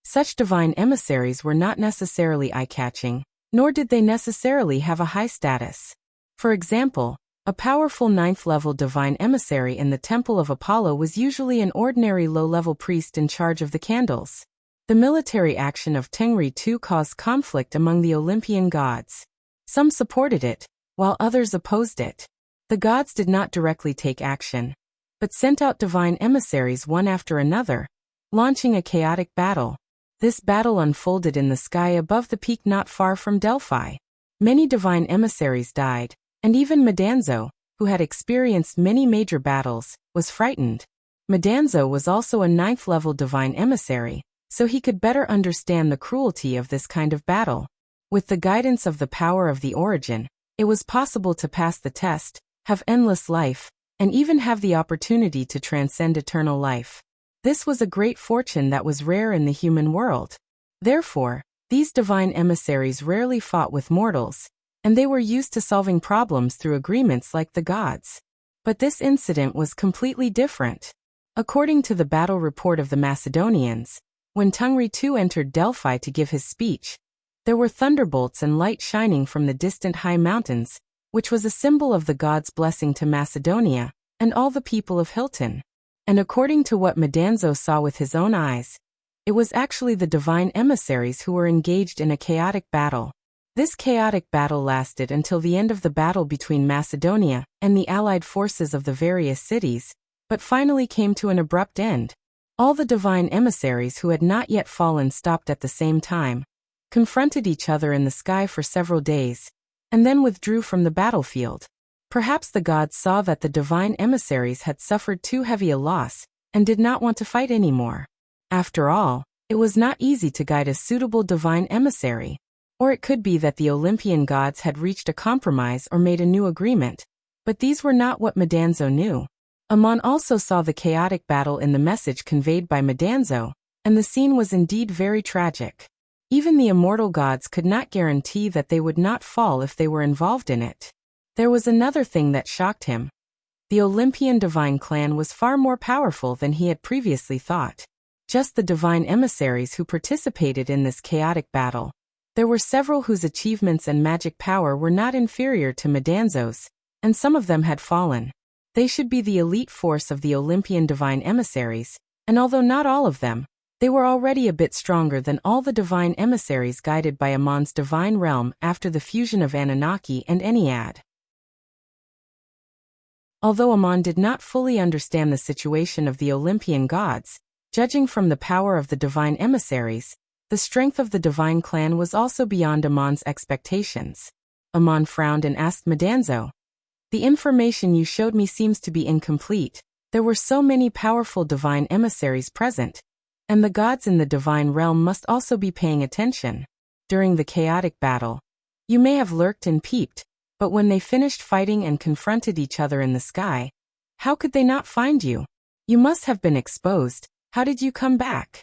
Such divine emissaries were not necessarily eye-catching, nor did they necessarily have a high status. For example, a powerful 9th-level divine emissary in the Temple of Apollo was usually an ordinary low-level priest in charge of the candles. The military action of Tengri II caused conflict among the Olympian gods. Some supported it, while others opposed it. The gods did not directly take action, but sent out divine emissaries one after another, launching a chaotic battle. This battle unfolded in the sky above the peak not far from Delphi. Many divine emissaries died, and even Madanzo, who had experienced many major battles, was frightened. Madanzo was also a 9th-level divine emissary, so he could better understand the cruelty of this kind of battle. With the guidance of the power of the origin, it was possible to pass the test, have endless life, and even have the opportunity to transcend eternal life. This was a great fortune that was rare in the human world. Therefore, these divine emissaries rarely fought with mortals, and they were used to solving problems through agreements like the gods. But this incident was completely different. According to the battle report of the Macedonians, when Tengri II entered Delphi to give his speech, there were thunderbolts and light shining from the distant high mountains, which was a symbol of the gods' blessing to Macedonia and all the people of Hilton. And according to what Madanzo saw with his own eyes, it was actually the divine emissaries who were engaged in a chaotic battle. This chaotic battle lasted until the end of the battle between Macedonia and the allied forces of the various cities, but finally came to an abrupt end. All the divine emissaries who had not yet fallen stopped at the same time, confronted each other in the sky for several days, and then withdrew from the battlefield. Perhaps the gods saw that the divine emissaries had suffered too heavy a loss, and did not want to fight anymore. After all, it was not easy to guide a suitable divine emissary. Or it could be that the Olympian gods had reached a compromise or made a new agreement, but these were not what Madanzo knew. Amon also saw the chaotic battle in the message conveyed by Madanzo, and the scene was indeed very tragic. Even the immortal gods could not guarantee that they would not fall if they were involved in it. There was another thing that shocked him. The Olympian divine clan was far more powerful than he had previously thought. Just the divine emissaries who participated in this chaotic battle. There were several whose achievements and magic power were not inferior to Madanzo's, and some of them had fallen. They should be the elite force of the Olympian divine emissaries, and although not all of them, they were already a bit stronger than all the divine emissaries guided by Amon's divine realm after the fusion of Anunnaki and Ennead. Although Amon did not fully understand the situation of the Olympian gods, judging from the power of the divine emissaries, the strength of the divine clan was also beyond Amon's expectations. Amon frowned and asked Madanzo, "The information you showed me seems to be incomplete. There were so many powerful divine emissaries present, and the gods in the divine realm must also be paying attention. During the chaotic battle, you may have lurked and peeped, but when they finished fighting and confronted each other in the sky, how could they not find you? You must have been exposed. How did you come back?"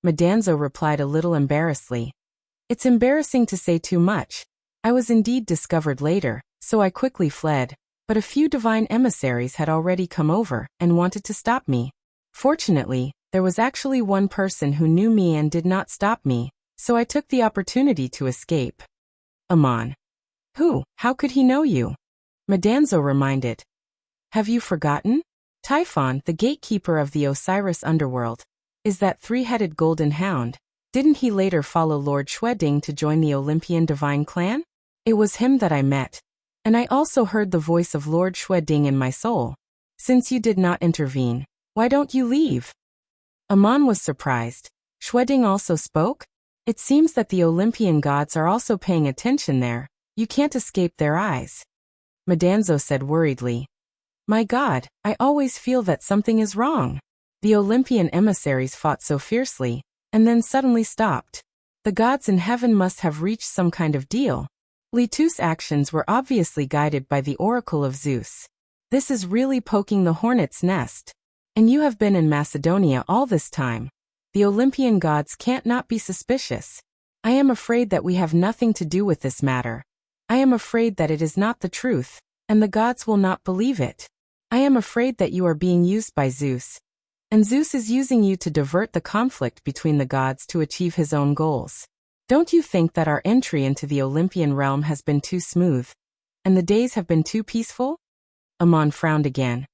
Madanzo replied a little embarrassedly. "It's embarrassing to say too much. I was indeed discovered later, so I quickly fled, but a few divine emissaries had already come over and wanted to stop me. Fortunately, there was actually one person who knew me and did not stop me, so I took the opportunity to escape. Amon. Who? How could he know you? Madanzo reminded. Have you forgotten? Typhon, the gatekeeper of the Osiris underworld, is that three-headed golden hound. Didn't he later follow Lord Shweding to join the Olympian divine clan? It was him that I met. And I also heard the voice of Lord Shweding in my soul. Since you did not intervene, why don't you leave? Amon was surprised. Shweding also spoke? It seems that the Olympian gods are also paying attention there. You can't escape their eyes. Madanzo said worriedly. My God, I always feel that something is wrong. The Olympian emissaries fought so fiercely, and then suddenly stopped. The gods in heaven must have reached some kind of deal. Letu's actions were obviously guided by the oracle of Zeus. This is really poking the hornet's nest. And you have been in Macedonia all this time. The Olympian gods can't not be suspicious. I am afraid that we have nothing to do with this matter. I am afraid that it is not the truth, and the gods will not believe it. I am afraid that you are being used by Zeus, and Zeus is using you to divert the conflict between the gods to achieve his own goals. Don't you think that our entry into the Olympian realm has been too smooth, and the days have been too peaceful? Amon frowned again.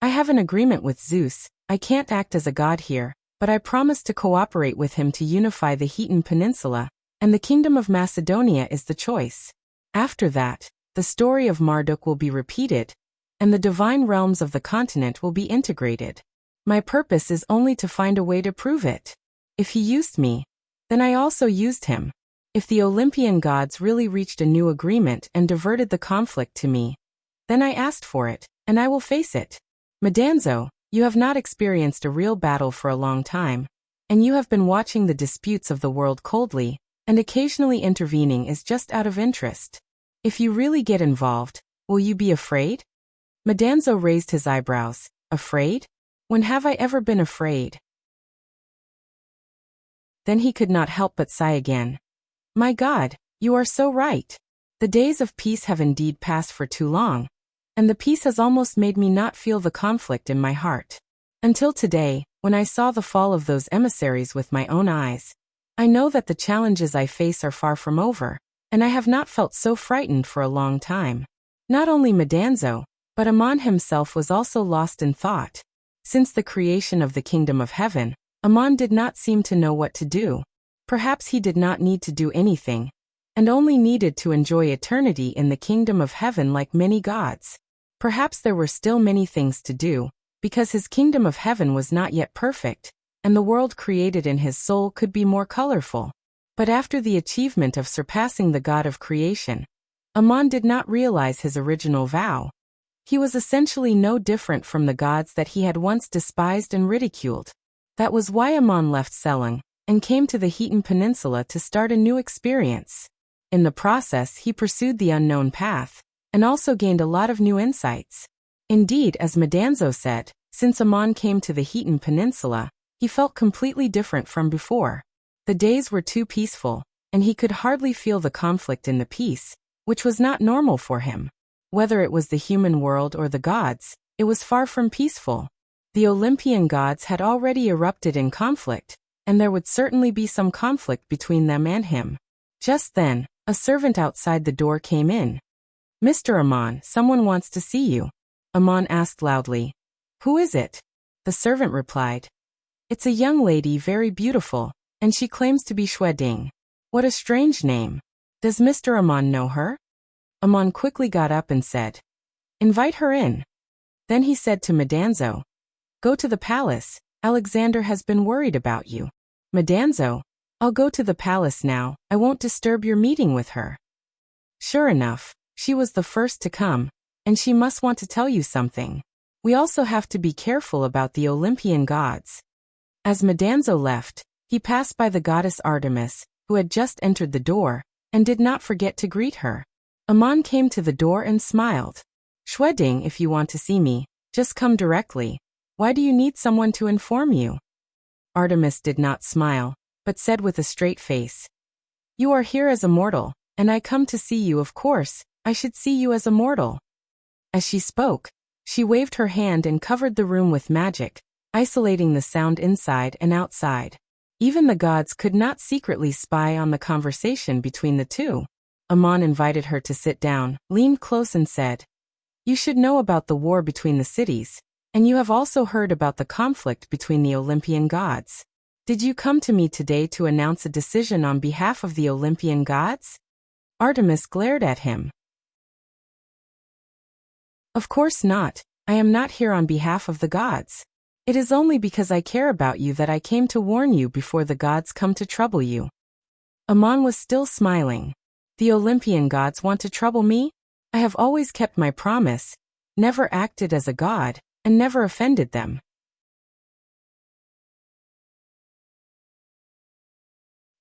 I have an agreement with Zeus. I can't act as a god here, but I promise to cooperate with him to unify the Hetan Peninsula, and the Kingdom of Macedonia is the choice. After that, the story of Marduk will be repeated, and the divine realms of the continent will be integrated. My purpose is only to find a way to prove it. If he used me, then I also used him. If the Olympian gods really reached a new agreement and diverted the conflict to me, then I asked for it, and I will face it. Madanzo, you have not experienced a real battle for a long time, and you have been watching the disputes of the world coldly, and occasionally intervening is just out of interest. If you really get involved, will you be afraid? Madanzo raised his eyebrows. Afraid? When have I ever been afraid? Then he could not help but sigh again. My God, you are so right. The days of peace have indeed passed for too long, and the peace has almost made me not feel the conflict in my heart. Until today, when I saw the fall of those emissaries with my own eyes, I know that the challenges I face are far from over, and I have not felt so frightened for a long time. Not only Madanzo, but Amon himself was also lost in thought. Since the creation of the kingdom of heaven, Amon did not seem to know what to do. Perhaps he did not need to do anything, and only needed to enjoy eternity in the kingdom of heaven like many gods. Perhaps there were still many things to do, because his kingdom of heaven was not yet perfect, and the world created in his soul could be more colorful. But after the achievement of surpassing the God of creation, Amon did not realize his original vow. He was essentially no different from the gods that he had once despised and ridiculed. That was why Amon left Selang, and came to the Hetan Peninsula to start a new experience. In the process he pursued the unknown path, and also gained a lot of new insights. Indeed, as Madanzo said, since Amon came to the Hetan Peninsula, he felt completely different from before. The days were too peaceful, and he could hardly feel the conflict in the peace, which was not normal for him. Whether it was the human world or the gods, it was far from peaceful. The Olympian gods had already erupted in conflict, and there would certainly be some conflict between them and him. Just then, a servant outside the door came in. Mr. Amon, someone wants to see you. Amon asked loudly. Who is it? The servant replied. It's a young lady, very beautiful, and she claims to be Shweding. What a strange name. Does Mr. Amon know her? Amon quickly got up and said, Invite her in. Then he said to Madanzo, Go to the palace, Alexander has been worried about you. Madanzo, I'll go to the palace now, I won't disturb your meeting with her. Sure enough, she was the first to come, and she must want to tell you something. We also have to be careful about the Olympian gods. As Madanzo left, he passed by the goddess Artemis, who had just entered the door, and did not forget to greet her. Amon came to the door and smiled. Shweding, if you want to see me, just come directly. Why do you need someone to inform you? Artemis did not smile, but said with a straight face. You are here as a mortal, and I come to see you. Of course, I should see you as a mortal. As she spoke, she waved her hand and covered the room with magic, isolating the sound inside and outside. Even the gods could not secretly spy on the conversation between the two. Amon invited her to sit down, leaned close and said, "You should know about the war between the cities, and you have also heard about the conflict between the Olympian gods. Did you come to me today to announce a decision on behalf of the Olympian gods?" Artemis glared at him. "Of course not. I am not here on behalf of the gods. It is only because I care about you that I came to warn you before the gods come to trouble you." Amon was still smiling. "The Olympian gods want to trouble me? I have always kept my promise, never acted as a god, and never offended them."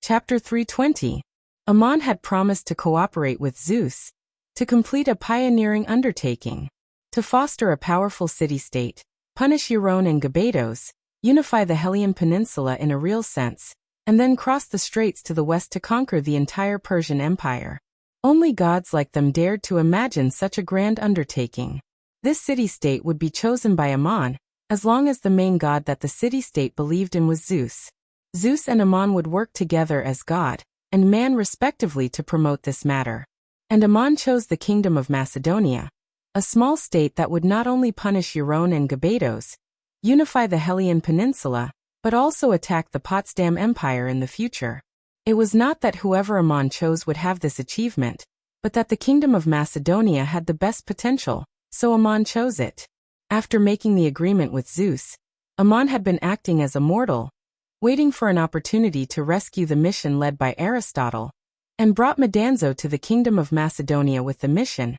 Chapter 320. Amon had promised to cooperate with Zeus, to complete a pioneering undertaking, to foster a powerful city-state, punish Euron and Gabados, unify the Hellenian Peninsula in a real sense, and then cross the straits to the west to conquer the entire Persian Empire. Only gods like them dared to imagine such a grand undertaking. This city-state would be chosen by Amon, as long as the main god that the city-state believed in was Zeus. Zeus and Amon would work together as god and man respectively to promote this matter. And Amon chose the kingdom of Macedonia, a small state that would not only punish Euron and Gabados, unify the Hellenian Peninsula, but also attack the Potsdam Empire in the future. It was not that whoever Amon chose would have this achievement, but that the kingdom of Macedonia had the best potential, so Amon chose it. After making the agreement with Zeus, Amon had been acting as a mortal, waiting for an opportunity to rescue the mission led by Aristotle, and brought Medanzo to the kingdom of Macedonia with the mission,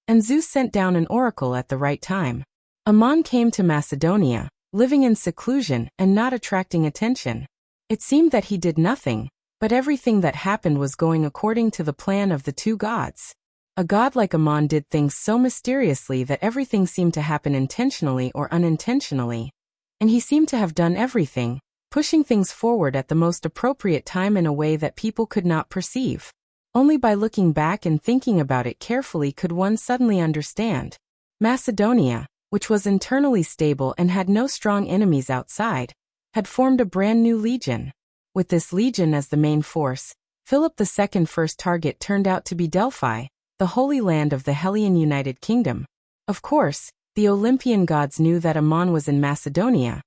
and Zeus sent down an oracle at the right time. Amon came to Macedonia, living in seclusion and not attracting attention. It seemed that he did nothing, but everything that happened was going according to the plan of the two gods. A god like Amon did things so mysteriously that everything seemed to happen intentionally or unintentionally, and he seemed to have done everything, pushing things forward at the most appropriate time in a way that people could not perceive. Only by looking back and thinking about it carefully could one suddenly understand. Macedonia, which was internally stable and had no strong enemies outside, had formed a brand new legion. With this legion as the main force, Philip II's first target turned out to be Delphi, the holy land of the Hellenian United Kingdom. Of course, the Olympian gods knew that Amon was in Macedonia,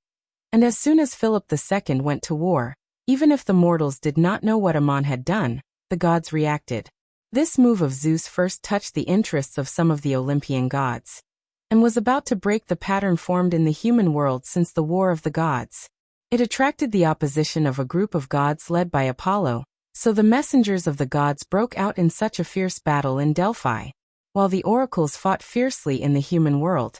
and as soon as Philip II went to war, even if the mortals did not know what Amon had done, the gods reacted. This move of Zeus first touched the interests of some of the Olympian gods, and was about to break the pattern formed in the human world since the War of the Gods. It attracted the opposition of a group of gods led by Apollo, so the messengers of the gods broke out in such a fierce battle in Delphi. While the oracles fought fiercely in the human world,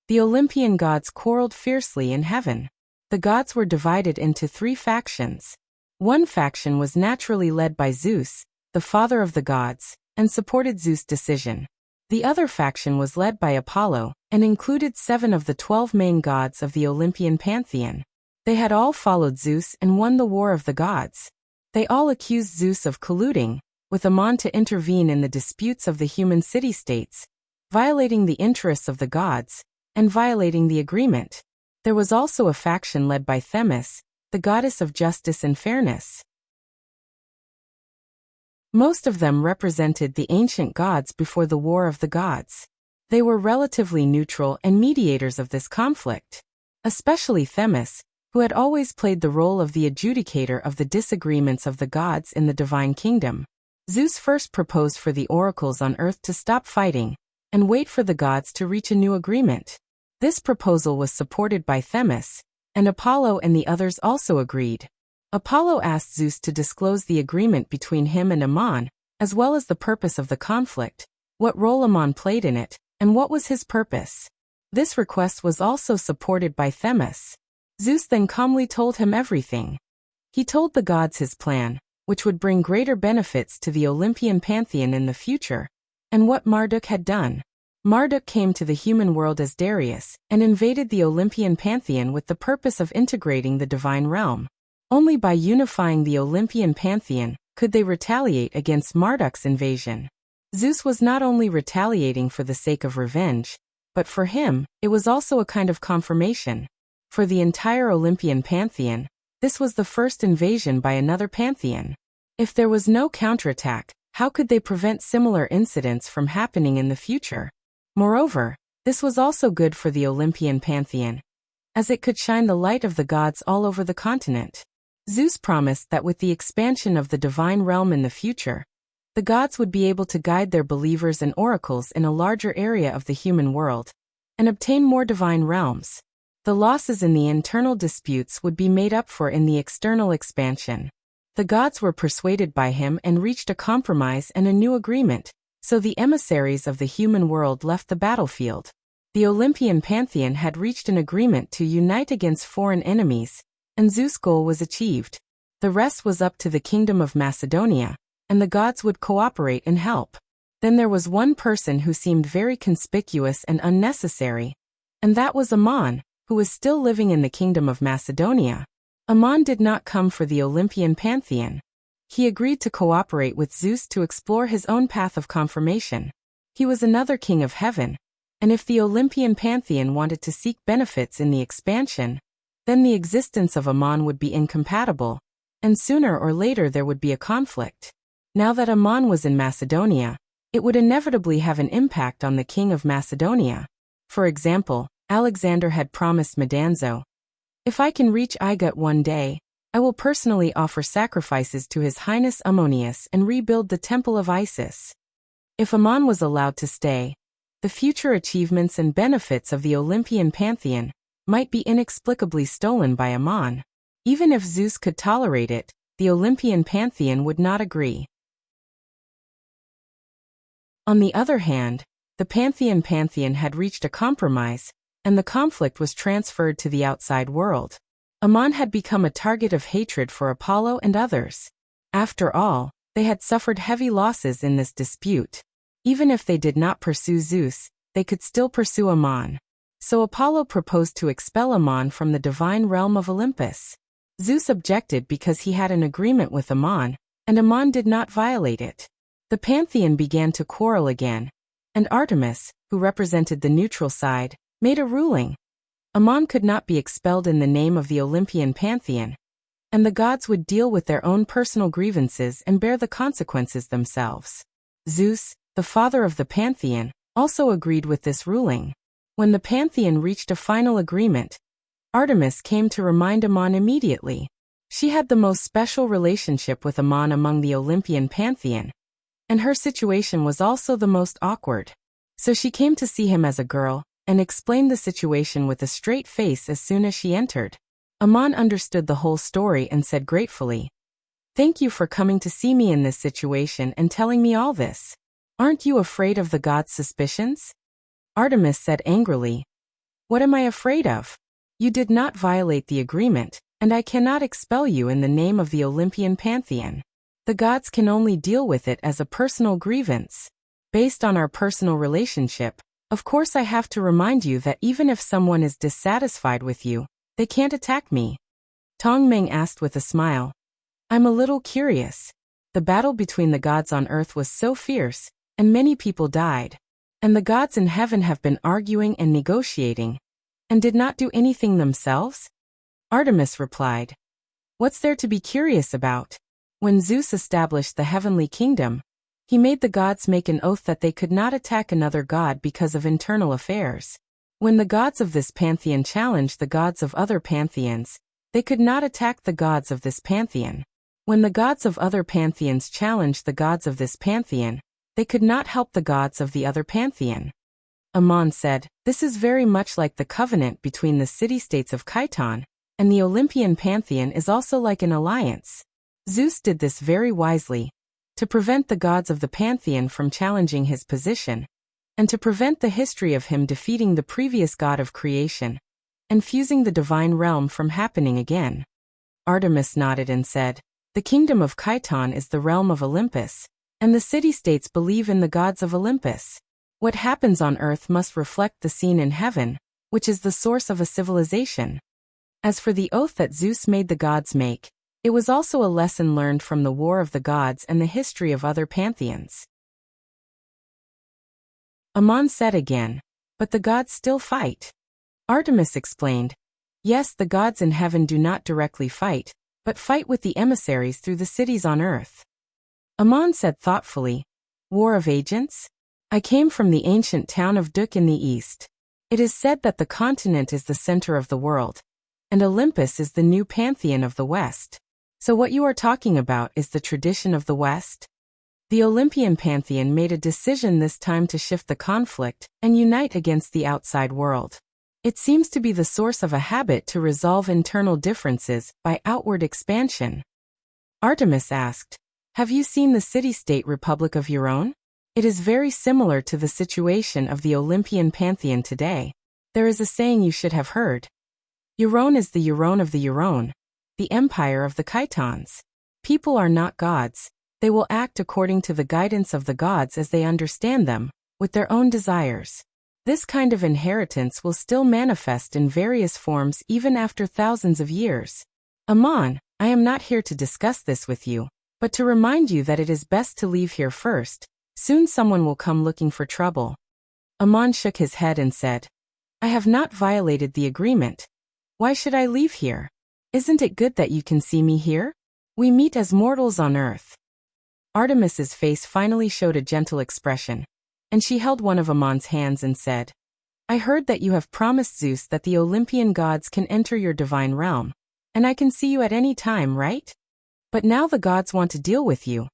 the Olympian gods quarreled fiercely in heaven. The gods were divided into three factions. One faction was naturally led by Zeus, the father of the gods, and supported Zeus' decision. The other faction was led by Apollo, and included 7 of the 12 main gods of the Olympian pantheon. They had all followed Zeus and won the war of the gods. They all accused Zeus of colluding with Amon to intervene in the disputes of the human city-states, violating the interests of the gods, and violating the agreement. There was also a faction led by Themis, the goddess of justice and fairness. Most of them represented the ancient gods before the War of the Gods. They were relatively neutral and mediators of this conflict, especially Themis, who had always played the role of the adjudicator of the disagreements of the gods in the divine kingdom. Zeus first proposed for the oracles on earth to stop fighting and wait for the gods to reach a new agreement. This proposal was supported by Themis, and Apollo and the others also agreed. Apollo asked Zeus to disclose the agreement between him and Amon, as well as the purpose of the conflict, what role Amon played in it, and what was his purpose. This request was also supported by Themis. Zeus then calmly told him everything. He told the gods his plan, which would bring greater benefits to the Olympian pantheon in the future, and what Marduk had done. Marduk came to the human world as Darius, and invaded the Olympian pantheon with the purpose of integrating the divine realm. Only by unifying the Olympian pantheon could they retaliate against Marduk's invasion. Zeus was not only retaliating for the sake of revenge, but for him, it was also a kind of confirmation. For the entire Olympian pantheon, This was the first invasion by another pantheon. If there was no counterattack, how could they prevent similar incidents from happening in the future? Moreover, this was also good for the Olympian pantheon, as it could shine the light of the gods all over the continent. Zeus promised that with the expansion of the divine realm in the future, the gods would be able to guide their believers and oracles in a larger area of the human world, and obtain more divine realms. The losses in the internal disputes would be made up for in the external expansion. The gods were persuaded by him and reached a compromise and a new agreement, so the emissaries of the human world left the battlefield. The Olympian pantheon had reached an agreement to unite against foreign enemies, and Zeus' goal was achieved. The rest was up to the kingdom of Macedonia, and the gods would cooperate and help. Then there was one person who seemed very conspicuous and unnecessary, and that was Ammon, who was still living in the kingdom of Macedonia. Ammon did not come for the Olympian pantheon. He agreed to cooperate with Zeus to explore his own path of confirmation. He was another king of heaven, and if the Olympian pantheon wanted to seek benefits in the expansion, then the existence of Ammon would be incompatible, and sooner or later there would be a conflict. Now that Ammon was in Macedonia, it would inevitably have an impact on the king of Macedonia. For example, Alexander had promised Medanzo, "If I can reach Igut one day, I will personally offer sacrifices to His Highness Ammonius and rebuild the temple of Isis." If Ammon was allowed to stay, the future achievements and benefits of the Olympian pantheon might be inexplicably stolen by Ammon. Even if Zeus could tolerate it, the Olympian pantheon would not agree. On the other hand, the pantheon had reached a compromise, and the conflict was transferred to the outside world. Ammon had become a target of hatred for Apollo and others. After all, they had suffered heavy losses in this dispute. Even if they did not pursue Zeus, they could still pursue Ammon. So Apollo proposed to expel Ammon from the divine realm of Olympus. Zeus objected because he had an agreement with Ammon, and Ammon did not violate it. The pantheon began to quarrel again, and Artemis, who represented the neutral side, made a ruling. Ammon could not be expelled in the name of the Olympian pantheon, and the gods would deal with their own personal grievances and bear the consequences themselves. Zeus, the father of the pantheon, also agreed with this ruling. When the pantheon reached a final agreement, Artemis came to remind Ammon immediately. She had the most special relationship with Ammon among the Olympian pantheon, and her situation was also the most awkward. So she came to see him as a girl, and explained the situation with a straight face as soon as she entered. Ammon understood the whole story and said gratefully, "Thank you for coming to see me in this situation and telling me all this. Aren't you afraid of the gods' suspicions?" Artemis said angrily, "What am I afraid of? You did not violate the agreement, and I cannot expel you in the name of the Olympian pantheon. The gods can only deal with it as a personal grievance. Based on our personal relationship, of course I have to remind you that even if someone is dissatisfied with you, they can't attack me." Tong Meng asked with a smile, "I'm a little curious. The battle between the gods on earth was so fierce, and many people died. And the gods in heaven have been arguing and negotiating, and did not do anything themselves?" Artemis replied, "What's there to be curious about? When Zeus established the heavenly kingdom, he made the gods make an oath that they could not attack another god because of internal affairs. When the gods of this pantheon challenged the gods of other pantheons, they could not attack the gods of this pantheon. When the gods of other pantheons challenged the gods of this pantheon, they could not help the gods of the other pantheon." Ammon said, "This is very much like the covenant between the city-states of Keystone, and the Olympian pantheon is also like an alliance. Zeus did this very wisely, to prevent the gods of the pantheon from challenging his position, and to prevent the history of him defeating the previous god of creation, and fusing the divine realm from happening again." Artemis nodded and said, "The kingdom of Keystone is the realm of Olympus, and the city-states believe in the gods of Olympus. What happens on earth must reflect the scene in heaven, which is the source of a civilization. As for the oath that Zeus made the gods make, it was also a lesson learned from the War of the Gods and the history of other pantheons." Ammon said again, "But the gods still fight." Artemis explained, Yes, the gods in heaven do not directly fight, but fight with the emissaries through the cities on earth. Amon said thoughtfully, War of agents? I came from the ancient town of Duk in the east. It is said that the continent is the center of the world, and Olympus is the new pantheon of the West. So what you are talking about is the tradition of the West? The Olympian pantheon made a decision this time to shift the conflict and unite against the outside world. It seems to be the source of a habit to resolve internal differences by outward expansion. Artemis asked, Have you seen the city-state republic of your own? It is very similar to the situation of the Olympian pantheon today. There is a saying you should have heard. Euron is the Euron of the Euron, the empire of the Chitons. People are not gods. They will act according to the guidance of the gods as they understand them, with their own desires. This kind of inheritance will still manifest in various forms even after thousands of years. Amon, I am not here to discuss this with you, but to remind you that it is best to leave here first. Soon someone will come looking for trouble. Amon shook his head and said, I have not violated the agreement. Why should I leave here? Isn't it good that you can see me here? We meet as mortals on earth. Artemis's face finally showed a gentle expression, and she held one of Amon's hands and said, I heard that you have promised Zeus that the Olympian gods can enter your divine realm, and I can see you at any time, right? But now the gods want to deal with you.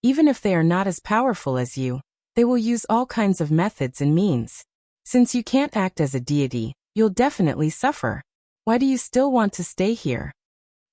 Even if they are not as powerful as you, they will use all kinds of methods and means. Since you can't act as a deity, you'll definitely suffer. Why do you still want to stay here?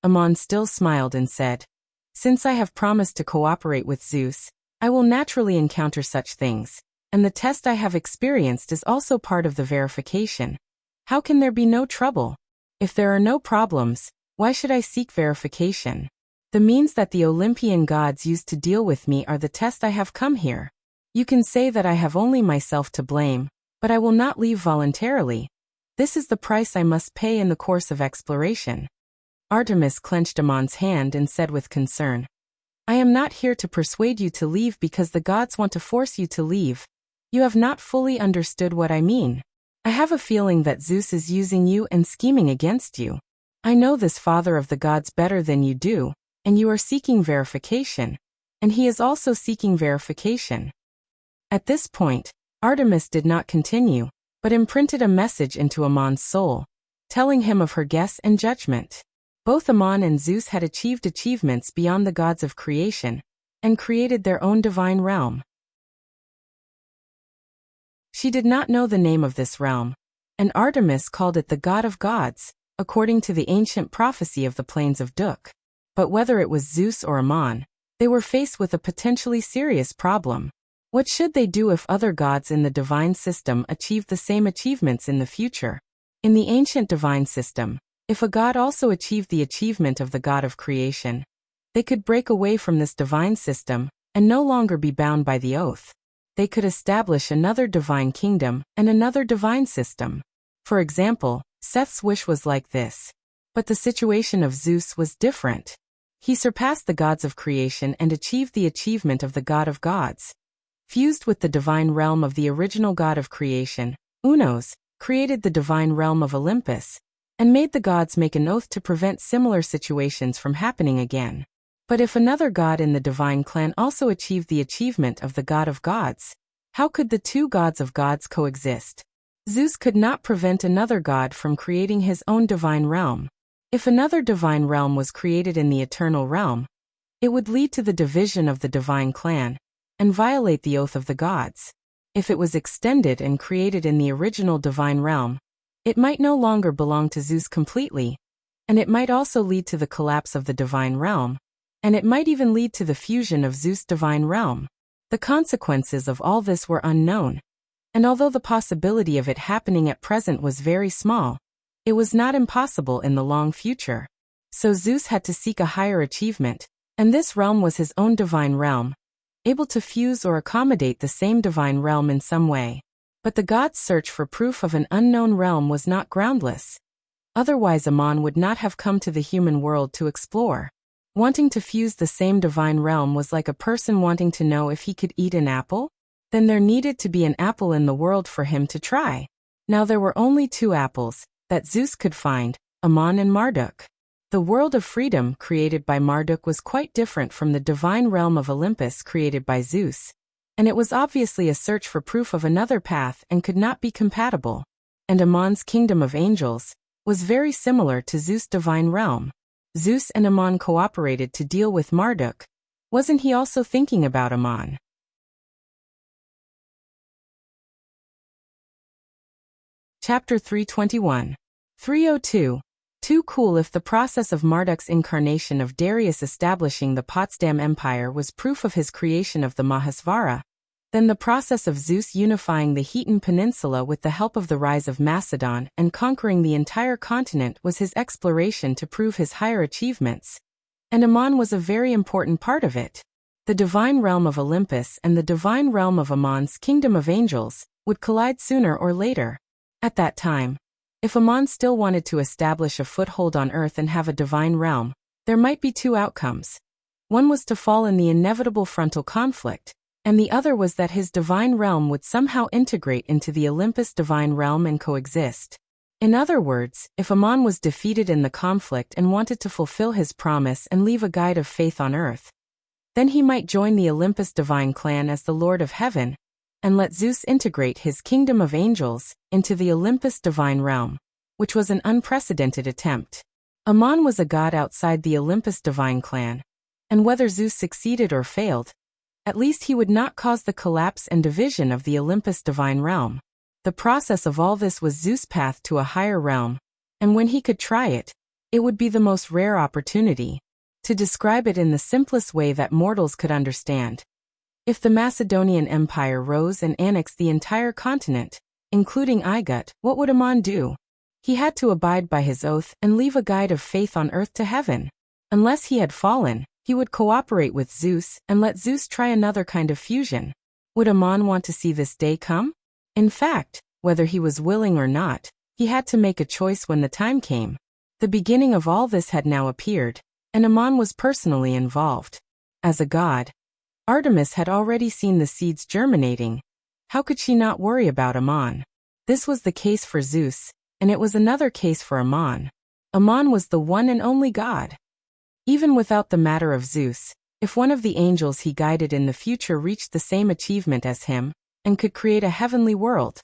Amon still smiled and said, Since I have promised to cooperate with Zeus, I will naturally encounter such things, and the test I have experienced is also part of the verification. How can there be no trouble? If there are no problems, why should I seek verification? The means that the Olympian gods use to deal with me are the test I have come here. You can say that I have only myself to blame, but I will not leave voluntarily. This is the price I must pay in the course of exploration. Artemis clenched Amon's hand and said with concern, I am not here to persuade you to leave because the gods want to force you to leave. You have not fully understood what I mean. I have a feeling that Zeus is using you and scheming against you. I know this father of the gods better than you do, and you are seeking verification, and he is also seeking verification. At this point, Artemis did not continue, but imprinted a message into Amon's soul, telling him of her guess and judgment. Both Amon and Zeus had achieved achievements beyond the gods of creation, and created their own divine realm. She did not know the name of this realm, and Artemis called it the God of Gods, according to the ancient prophecy of the plains of Duk. But whether it was Zeus or Amon, they were faced with a potentially serious problem. What should they do if other gods in the divine system achieved the same achievements in the future? In the ancient divine system, if a god also achieved the achievement of the God of creation, they could break away from this divine system and no longer be bound by the oath. They could establish another divine kingdom and another divine system. For example, Seth's wish was like this. But the situation of Zeus was different. He surpassed the gods of creation and achieved the achievement of the God of gods. Fused with the divine realm of the original God of creation, Unos created the divine realm of Olympus, and made the gods make an oath to prevent similar situations from happening again. But if another god in the divine clan also achieved the achievement of the God of gods, how could the two gods of gods coexist? Zeus could not prevent another god from creating his own divine realm. If another divine realm was created in the eternal realm, it would lead to the division of the divine clan, and violate the oath of the gods. If it was extended and created in the original divine realm, it might no longer belong to Zeus completely, and it might also lead to the collapse of the divine realm, and it might even lead to the fusion of Zeus' divine realm. The consequences of all this were unknown, and although the possibility of it happening at present was very small, it was not impossible in the long future. So Zeus had to seek a higher achievement, and this realm was his own divine realm, able to fuse or accommodate the same divine realm in some way. But the gods' search for proof of an unknown realm was not groundless. Otherwise Amon would not have come to the human world to explore. Wanting to fuse the same divine realm was like a person wanting to know if he could eat an apple. Then there needed to be an apple in the world for him to try. Now there were only 2 apples that Zeus could find, Ammon and Marduk. The world of freedom created by Marduk was quite different from the divine realm of Olympus created by Zeus, and it was obviously a search for proof of another path and could not be compatible. And Ammon's kingdom of angels was very similar to Zeus' divine realm. Zeus and Ammon cooperated to deal with Marduk. Wasn't he also thinking about Ammon? Chapter 321. 302. Too cool. If the process of Marduk's incarnation of Darius establishing the Potsdam Empire was proof of his creation of the Mahasvara, then the process of Zeus unifying the Hetan Peninsula with the help of the rise of Macedon and conquering the entire continent was his exploration to prove his higher achievements. And Ammon was a very important part of it. The divine realm of Olympus and the divine realm of Ammon's kingdom of angels would collide sooner or later. At that time, if Ammon still wanted to establish a foothold on Earth and have a divine realm, there might be two outcomes. One was to fall in the inevitable frontal conflict, and the other was that his divine realm would somehow integrate into the Olympus divine realm and coexist. In other words, if Ammon was defeated in the conflict and wanted to fulfill his promise and leave a guide of faith on Earth, then he might join the Olympus divine clan as the Lord of Heaven, and let Zeus integrate his kingdom of angels into the Olympus divine realm, which was an unprecedented attempt. Ammon was a god outside the Olympus divine clan, and whether Zeus succeeded or failed, at least he would not cause the collapse and division of the Olympus divine realm. The process of all this was Zeus' path to a higher realm, and when he could try it, it would be the most rare opportunity. To describe it in the simplest way that mortals could understand, if the Macedonian Empire rose and annexed the entire continent, including Igut, what would Ammon do? He had to abide by his oath and leave a guide of faith on Earth to heaven. Unless he had fallen, he would cooperate with Zeus and let Zeus try another kind of fusion. Would Ammon want to see this day come? In fact, whether he was willing or not, he had to make a choice when the time came. The beginning of all this had now appeared, and Ammon was personally involved. As a god, Artemis had already seen the seeds germinating. How could she not worry about Ammon? This was the case for Zeus, and it was another case for Ammon. Ammon was the one and only god. Even without the matter of Zeus, if one of the angels he guided in the future reached the same achievement as him, and could create a heavenly world,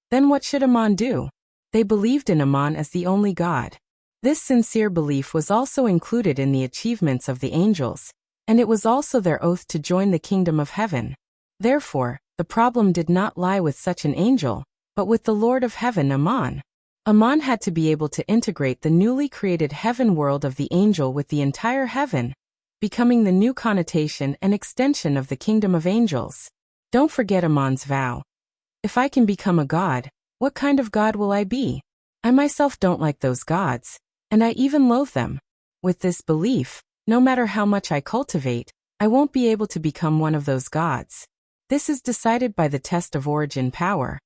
then what should Ammon do? They believed in Ammon as the only god. This sincere belief was also included in the achievements of the angels, and it was also their oath to join the kingdom of heaven. Therefore, the problem did not lie with such an angel, but with the Lord of Heaven, Ammon. Ammon had to be able to integrate the newly created heaven world of the angel with the entire heaven, becoming the new connotation and extension of the kingdom of angels. Don't forget Ammon's vow. If I can become a god, what kind of god will I be? I myself don't like those gods, and I even loathe them. With this belief, no matter how much I cultivate, I won't be able to become one of those gods. This is decided by the test of origin power.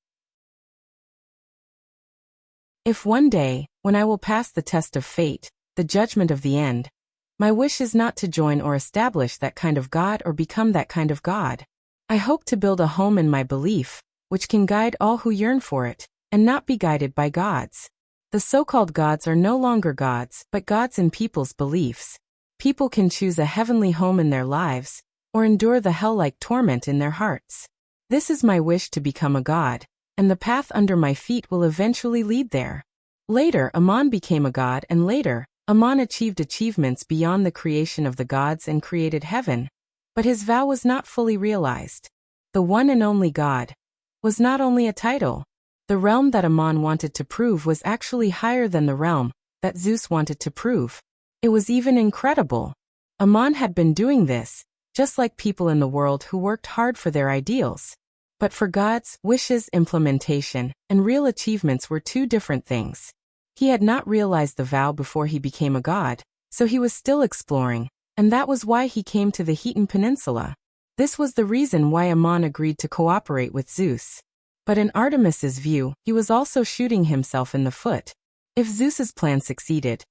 If one day, when I will pass the test of fate, the judgment of the end, my wish is not to join or establish that kind of god or become that kind of god. I hope to build a home in my belief, which can guide all who yearn for it, and not be guided by gods. The so-called gods are no longer gods, but gods in people's beliefs. People can choose a heavenly home in their lives, or endure the hell-like torment in their hearts. This is my wish to become a god, and the path under my feet will eventually lead there. Later, Ammon became a god, and later, Ammon achieved achievements beyond the creation of the gods and created heaven, but his vow was not fully realized. The one and only god was not only a title. The realm that Ammon wanted to prove was actually higher than the realm that Zeus wanted to prove. It was even incredible. Ammon had been doing this, just like people in the world who worked hard for their ideals. But for gods, wishes, implementation, and real achievements were two different things. He had not realized the vow before he became a god, so he was still exploring, and that was why he came to the Hetan Peninsula. This was the reason why Ammon agreed to cooperate with Zeus. But in Artemis's view, he was also shooting himself in the foot. If Zeus's plan succeeded,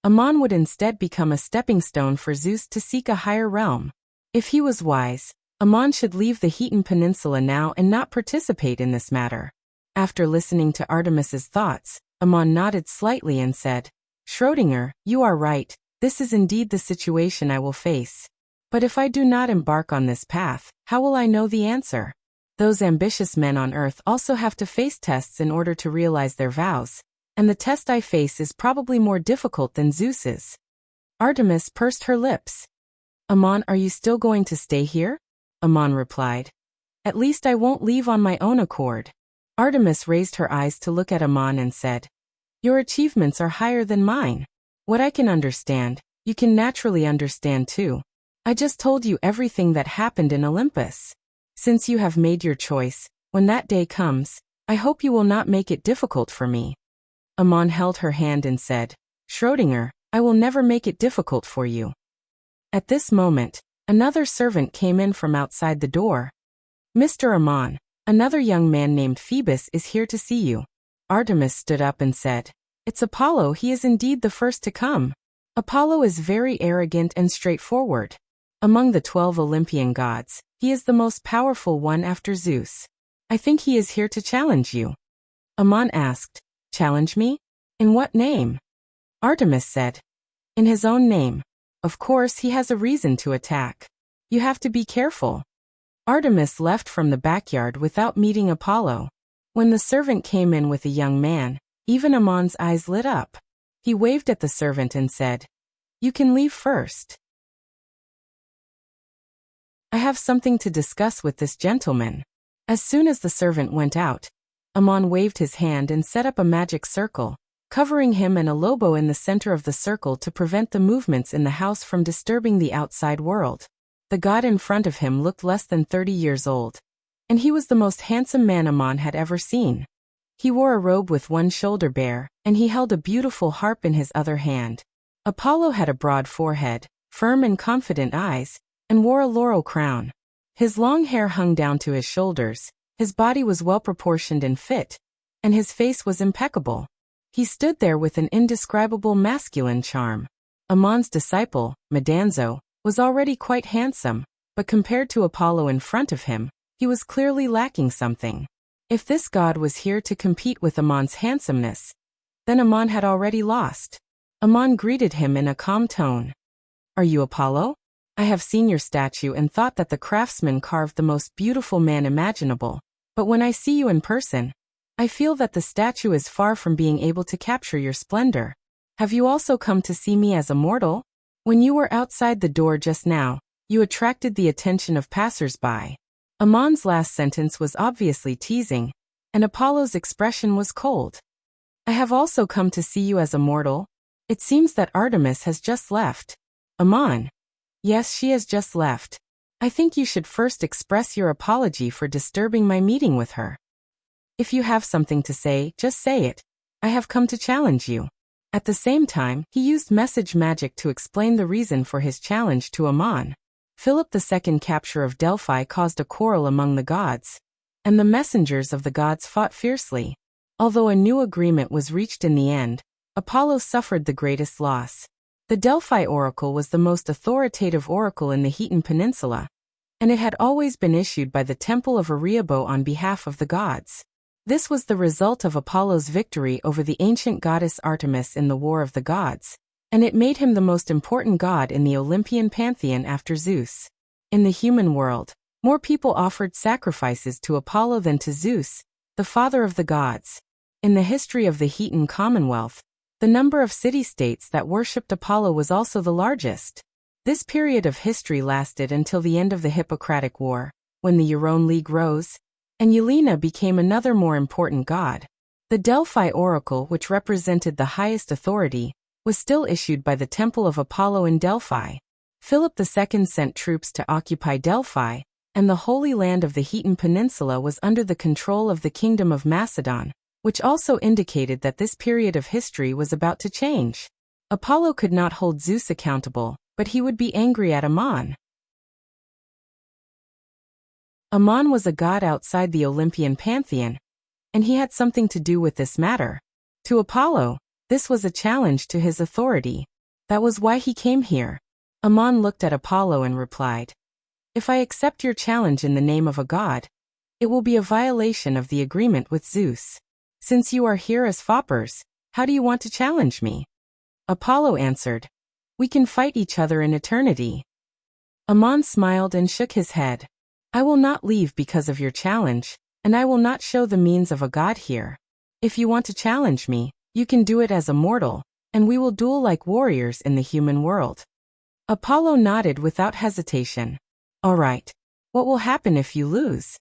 Ammon would instead become a stepping stone for Zeus to seek a higher realm. If he was wise, Ammon should leave the Hetan Peninsula now and not participate in this matter. After listening to Artemis's thoughts, Ammon nodded slightly and said, Schrödinger, you are right, this is indeed the situation I will face. But if I do not embark on this path, how will I know the answer? Those ambitious men on Earth also have to face tests in order to realize their vows, and the test I face is probably more difficult than Zeus's. Artemis pursed her lips. Amon, are you still going to stay here? Amon replied. At least I won't leave on my own accord. Artemis raised her eyes to look at Amon and said, Your achievements are higher than mine. What I can understand, you can naturally understand too. I just told you everything that happened in Olympus. Since you have made your choice, when that day comes, I hope you will not make it difficult for me. Amon held her hand and said, Schrödinger, I will never make it difficult for you. At this moment, another servant came in from outside the door. Mr. Amon, another young man named Phoebus is here to see you. Artemis stood up and said, It's Apollo, he is indeed the first to come. Apollo is very arrogant and straightforward. Among the 12 Olympian gods, he is the most powerful one after Zeus. I think he is here to challenge you. Amon asked, Challenge me? In what name? Artemis said, In his own name. Of course he has a reason to attack. You have to be careful. Artemis left from the backyard without meeting Apollo. When the servant came in with a young man, even Amon's eyes lit up. He waved at the servant and said, You can leave first. I have something to discuss with this gentleman. As soon as the servant went out, Amon waved his hand and set up a magic circle, covering him and a lobo in the center of the circle to prevent the movements in the house from disturbing the outside world. The god in front of him looked less than 30 years old, and he was the most handsome man Amon had ever seen. He wore a robe with one shoulder bare, and he held a beautiful harp in his other hand. Apollo had a broad forehead, firm and confident eyes, and wore a laurel crown. His long hair hung down to his shoulders, his body was well proportioned and fit, and his face was impeccable. He stood there with an indescribable masculine charm. Amon's disciple, Medanzo, was already quite handsome, but compared to Apollo in front of him, he was clearly lacking something. If this god was here to compete with Amon's handsomeness, then Amon had already lost. Amon greeted him in a calm tone. Are you Apollo? I have seen your statue and thought that the craftsman carved the most beautiful man imaginable, but when I see you in person, I feel that the statue is far from being able to capture your splendor. Have you also come to see me as a mortal? When you were outside the door just now, you attracted the attention of passers-by. Amon's last sentence was obviously teasing, and Apollo's expression was cold. I have also come to see you as a mortal. It seems that Artemis has just left. Amon. Yes, she has just left. I think you should first express your apology for disturbing my meeting with her. If you have something to say, just say it. I have come to challenge you. At the same time, he used message magic to explain the reason for his challenge to Amon. Philip II's capture of Delphi caused a quarrel among the gods, and the messengers of the gods fought fiercely. Although a new agreement was reached in the end, Apollo suffered the greatest loss. The Delphi oracle was the most authoritative oracle in the Hetan Peninsula, and it had always been issued by the temple of Areabo on behalf of the gods. This was the result of Apollo's victory over the ancient goddess Artemis in the War of the Gods, and it made him the most important god in the Olympian pantheon after Zeus. In the human world, more people offered sacrifices to Apollo than to Zeus, the father of the gods. In the history of the Hetan Commonwealth, the number of city-states that worshipped Apollo was also the largest. This period of history lasted until the end of the Hippocratic War, when the Euron League rose, and Helena became another more important god. The Delphi oracle, which represented the highest authority, was still issued by the Temple of Apollo in Delphi. Philip II sent troops to occupy Delphi, and the Holy Land of the Hetan Peninsula was under the control of the Kingdom of Macedon, which also indicated that this period of history was about to change. Apollo could not hold Zeus accountable, but he would be angry at Amon. Amon was a god outside the Olympian pantheon, and he had something to do with this matter. To Apollo, this was a challenge to his authority. That was why he came here. Amon looked at Apollo and replied, If I accept your challenge in the name of a god, it will be a violation of the agreement with Zeus. Since you are here as foppers, how do you want to challenge me? Apollo answered, "We can fight each other in eternity." Ammon smiled and shook his head. "I will not leave because of your challenge, and I will not show the means of a god here. If you want to challenge me, you can do it as a mortal, and we will duel like warriors in the human world." Apollo nodded without hesitation. "All right. What will happen if you lose?"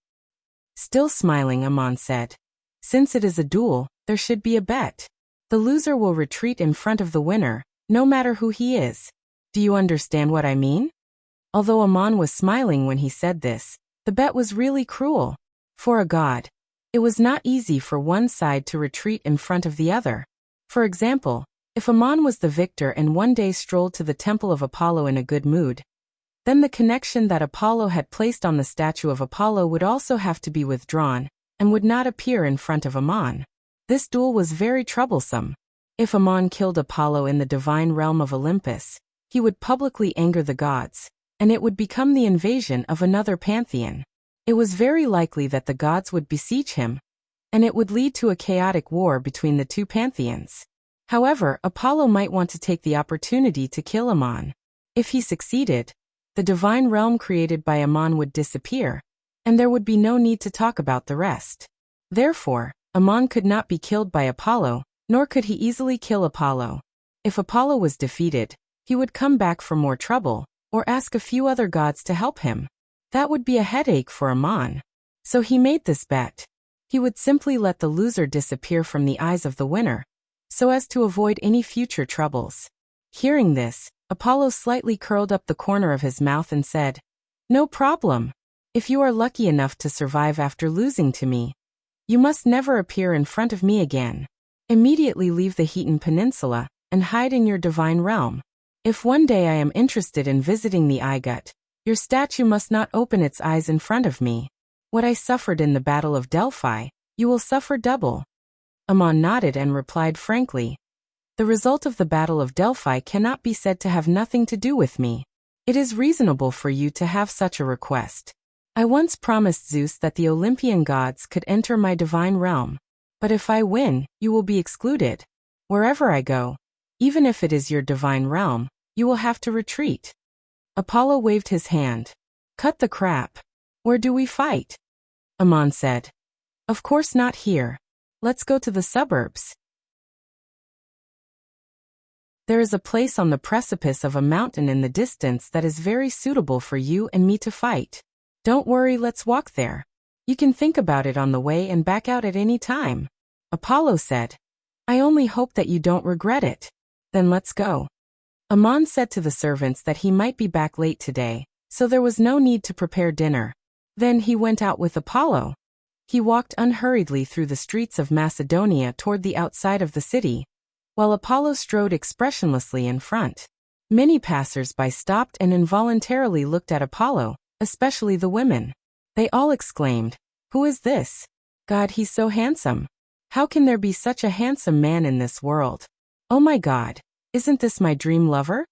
Still smiling, Ammon said, "Since it is a duel, there should be a bet. The loser will retreat in front of the winner, no matter who he is. Do you understand what I mean?" Although Ammon was smiling when he said this, the bet was really cruel. For a god, it was not easy for one side to retreat in front of the other. For example, if Ammon was the victor and one day strolled to the temple of Apollo in a good mood, then the connection that Apollo had placed on the statue of Apollo would also have to be withdrawn, and would not appear in front of Ammon. This duel was very troublesome. If Ammon killed Apollo in the divine realm of Olympus, he would publicly anger the gods, and it would become the invasion of another pantheon. It was very likely that the gods would besiege him, and it would lead to a chaotic war between the two pantheons. However, Apollo might want to take the opportunity to kill Ammon. If he succeeded, the divine realm created by Ammon would disappear, and there would be no need to talk about the rest. Therefore, Ammon could not be killed by Apollo, nor could he easily kill Apollo. If Apollo was defeated, he would come back for more trouble, or ask a few other gods to help him. That would be a headache for Ammon. So he made this bet. He would simply let the loser disappear from the eyes of the winner, so as to avoid any future troubles. Hearing this, Apollo slightly curled up the corner of his mouth and said, "No problem. If you are lucky enough to survive after losing to me, you must never appear in front of me again. Immediately leave the Heaton Peninsula, and hide in your divine realm. If one day I am interested in visiting the Igut, your statue must not open its eyes in front of me. What I suffered in the Battle of Delphi, you will suffer double." Ammon nodded and replied frankly, "The result of the Battle of Delphi cannot be said to have nothing to do with me. It is reasonable for you to have such a request. I once promised Zeus that the Olympian gods could enter my divine realm. But if I win, you will be excluded. Wherever I go, even if it is your divine realm, you will have to retreat." Apollo waved his hand. "Cut the crap. Where do we fight?" Ammon said, "Of course not here. Let's go to the suburbs. There is a place on the precipice of a mountain in the distance that is very suitable for you and me to fight. Don't worry, let's walk there. You can think about it on the way and back out at any time." Apollo said, "I only hope that you don't regret it. Then let's go." Ammon said to the servants that he might be back late today, so there was no need to prepare dinner. Then he went out with Apollo. He walked unhurriedly through the streets of Macedonia toward the outside of the city, while Apollo strode expressionlessly in front. Many passers-by stopped and involuntarily looked at Apollo, especially the women. They all exclaimed, "Who is this? God, he's so handsome. How can there be such a handsome man in this world? Oh my God, isn't this my dream lover?"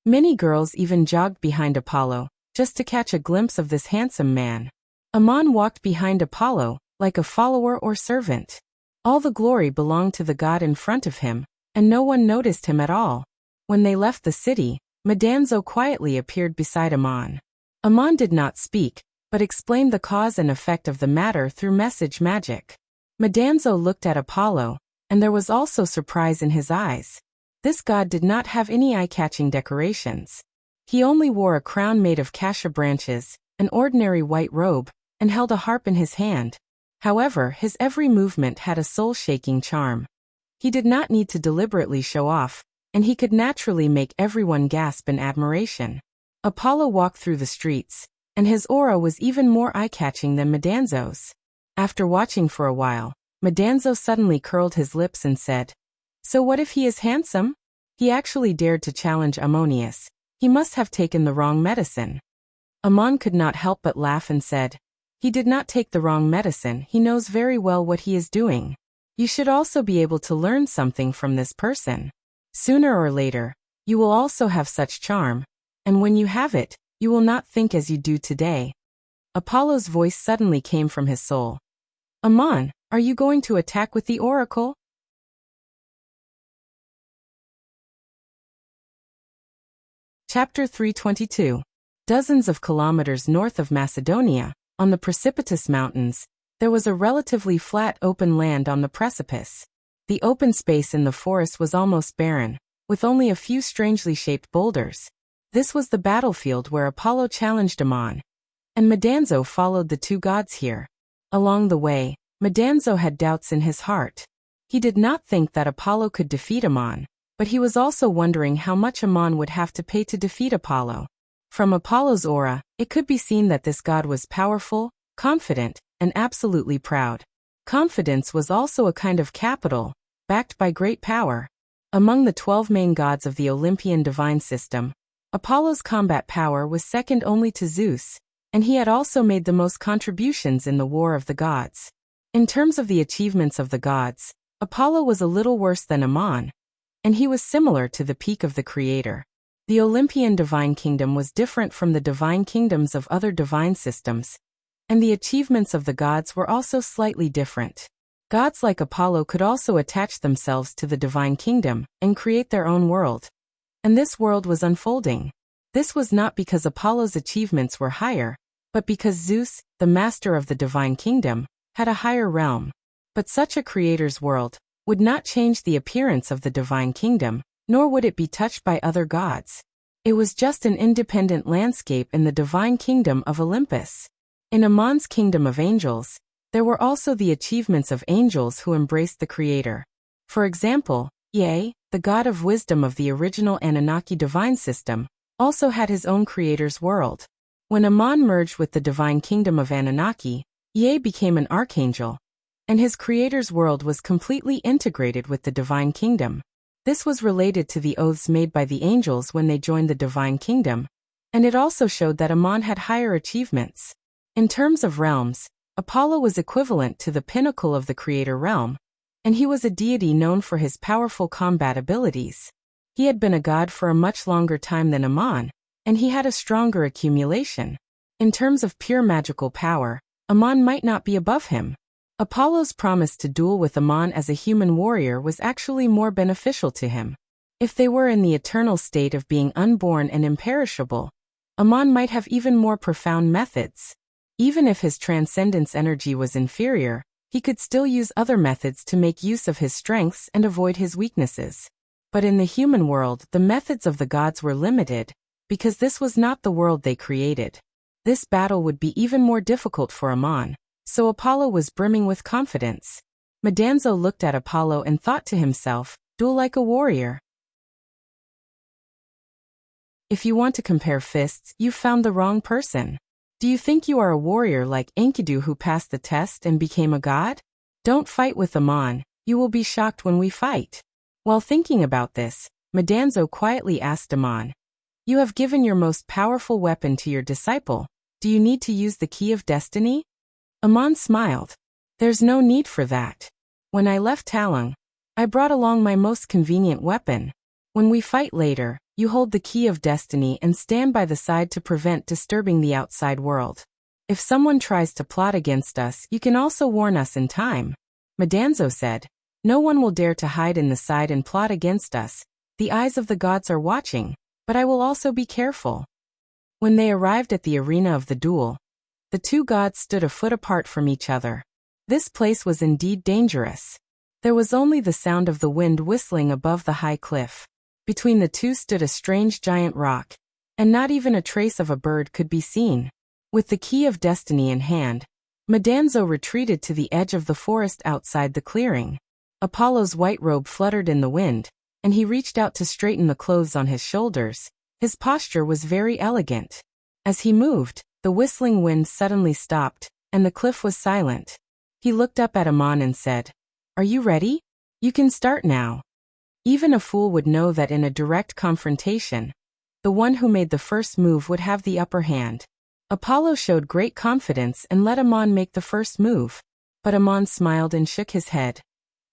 Many girls even jogged behind Apollo, just to catch a glimpse of this handsome man. Ammon walked behind Apollo, like a follower or servant. All the glory belonged to the god in front of him, and no one noticed him at all. When they left the city, Madanzo quietly appeared beside Ammon. Ammon did not speak, but explained the cause and effect of the matter through message magic. Madanzo looked at Apollo, and there was also surprise in his eyes. This god did not have any eye-catching decorations. He only wore a crown made of cassia branches, an ordinary white robe, and held a harp in his hand. However, his every movement had a soul-shaking charm. He did not need to deliberately show off, and he could naturally make everyone gasp in admiration. Apollo walked through the streets, and his aura was even more eye-catching than Madanzo's. After watching for a while, Madanzo suddenly curled his lips and said, "So what if he is handsome?" He actually dared to challenge Ammonius. He must have taken the wrong medicine. Ammon could not help but laugh and said, "He did not take the wrong medicine, he knows very well what he is doing. You should also be able to learn something from this person. Sooner or later, you will also have such charm, and when you have it, you will not think as you do today." Apollo's voice suddenly came from his soul. "Ammon, are you going to attack with the oracle?" Chapter 322. Dozens of kilometers north of Macedonia, on the precipitous mountains, there was a relatively flat open land on the precipice. The open space in the forest was almost barren, with only a few strangely shaped boulders. This was the battlefield where Apollo challenged Ammon, and Madanzo followed the two gods here. Along the way, Madanzo had doubts in his heart. He did not think that Apollo could defeat Ammon, but he was also wondering how much Ammon would have to pay to defeat Apollo. From Apollo's aura, it could be seen that this god was powerful, confident, and absolutely proud. Confidence was also a kind of capital, backed by great power. Among the 12 main gods of the Olympian divine system, Apollo's combat power was second only to Zeus, and he had also made the most contributions in the War of the Gods. In terms of the achievements of the gods, Apollo was a little worse than Ammon, and he was similar to the peak of the creator. The Olympian divine kingdom was different from the divine kingdoms of other divine systems, and the achievements of the gods were also slightly different. Gods like Apollo could also attach themselves to the divine kingdom and create their own world. And this world was unfolding. This was not because Apollo's achievements were higher, but because Zeus, the master of the divine kingdom, had a higher realm. But such a creator's world would not change the appearance of the divine kingdom, nor would it be touched by other gods. It was just an independent landscape in the divine kingdom of Olympus. In Ammon's kingdom of angels, there were also the achievements of angels who embraced the creator. For example, Ea, the god of wisdom of the original Anunnaki divine system, also had his own creator's world. When Ammon merged with the divine kingdom of Anunnaki, Ea became an archangel, and his creator's world was completely integrated with the divine kingdom. This was related to the oaths made by the angels when they joined the divine kingdom, and it also showed that Ammon had higher achievements. In terms of realms, Apollo was equivalent to the pinnacle of the creator realm, and he was a deity known for his powerful combat abilities. He had been a god for a much longer time than Ammon, and he had a stronger accumulation. In terms of pure magical power, Ammon might not be above him. Apollo's promise to duel with Ammon as a human warrior was actually more beneficial to him. If they were in the eternal state of being unborn and imperishable, Ammon might have even more profound methods. Even if his transcendence energy was inferior, he could still use other methods to make use of his strengths and avoid his weaknesses. But in the human world, the methods of the gods were limited, because this was not the world they created. This battle would be even more difficult for Ammon. So Apollo was brimming with confidence. Madanzo looked at Apollo and thought to himself, duel like a warrior. If you want to compare fists, you've found the wrong person. Do you think you are a warrior like Enkidu who passed the test and became a god? Don't fight with Ammon, you will be shocked when we fight. While thinking about this, Madanzo quietly asked Ammon, you have given your most powerful weapon to your disciple. Do you need to use the key of destiny? Ammon smiled. There's no need for that. When I left Talung, I brought along my most convenient weapon. When we fight later, you hold the key of destiny and stand by the side to prevent disturbing the outside world. If someone tries to plot against us, you can also warn us in time. Madanzo said, no one will dare to hide in the side and plot against us. The eyes of the gods are watching, but I will also be careful. When they arrived at the arena of the duel, the two gods stood a foot apart from each other. This place was indeed dangerous. There was only the sound of the wind whistling above the high cliff. Between the two stood a strange giant rock, and not even a trace of a bird could be seen. With the key of destiny in hand, Madanzo retreated to the edge of the forest outside the clearing. Apollo's white robe fluttered in the wind, and he reached out to straighten the clothes on his shoulders. His posture was very elegant. As he moved, the whistling wind suddenly stopped, and the cliff was silent. He looked up at Ammon and said, are you ready? You can start now. Even a fool would know that in a direct confrontation, the one who made the first move would have the upper hand. Apollo showed great confidence and let Ammon make the first move. But Ammon smiled and shook his head.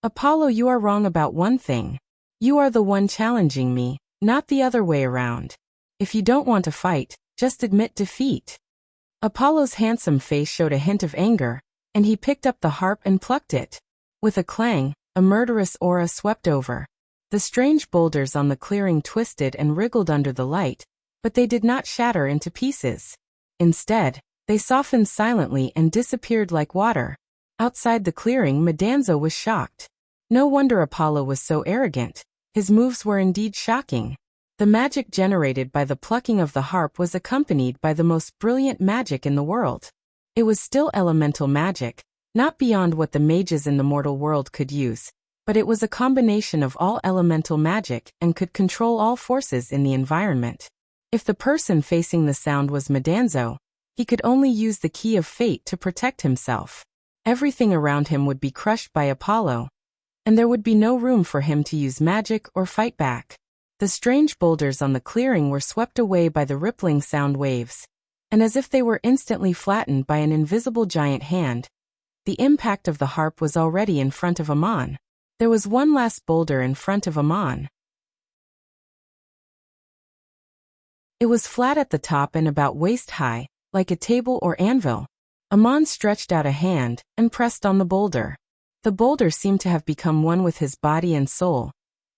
Apollo, you are wrong about one thing. You are the one challenging me, not the other way around. If you don't want to fight, just admit defeat. Apollo's handsome face showed a hint of anger, and he picked up the harp and plucked it. With a clang, a murderous aura swept over. The strange boulders on the clearing twisted and wriggled under the light, but they did not shatter into pieces. Instead, they softened silently and disappeared like water. Outside the clearing, Madanzo was shocked. No wonder Apollo was so arrogant. His moves were indeed shocking. The magic generated by the plucking of the harp was accompanied by the most brilliant magic in the world. It was still elemental magic, not beyond what the mages in the mortal world could use, but it was a combination of all elemental magic and could control all forces in the environment. If the person facing the sound was Madanzo, he could only use the key of fate to protect himself. Everything around him would be crushed by Apollo, and there would be no room for him to use magic or fight back. The strange boulders on the clearing were swept away by the rippling sound waves, and as if they were instantly flattened by an invisible giant hand, the impact of the harp was already in front of Amon. There was one last boulder in front of Amon. It was flat at the top and about waist-high, like a table or anvil. Amon stretched out a hand and pressed on the boulder. The boulder seemed to have become one with his body and soul,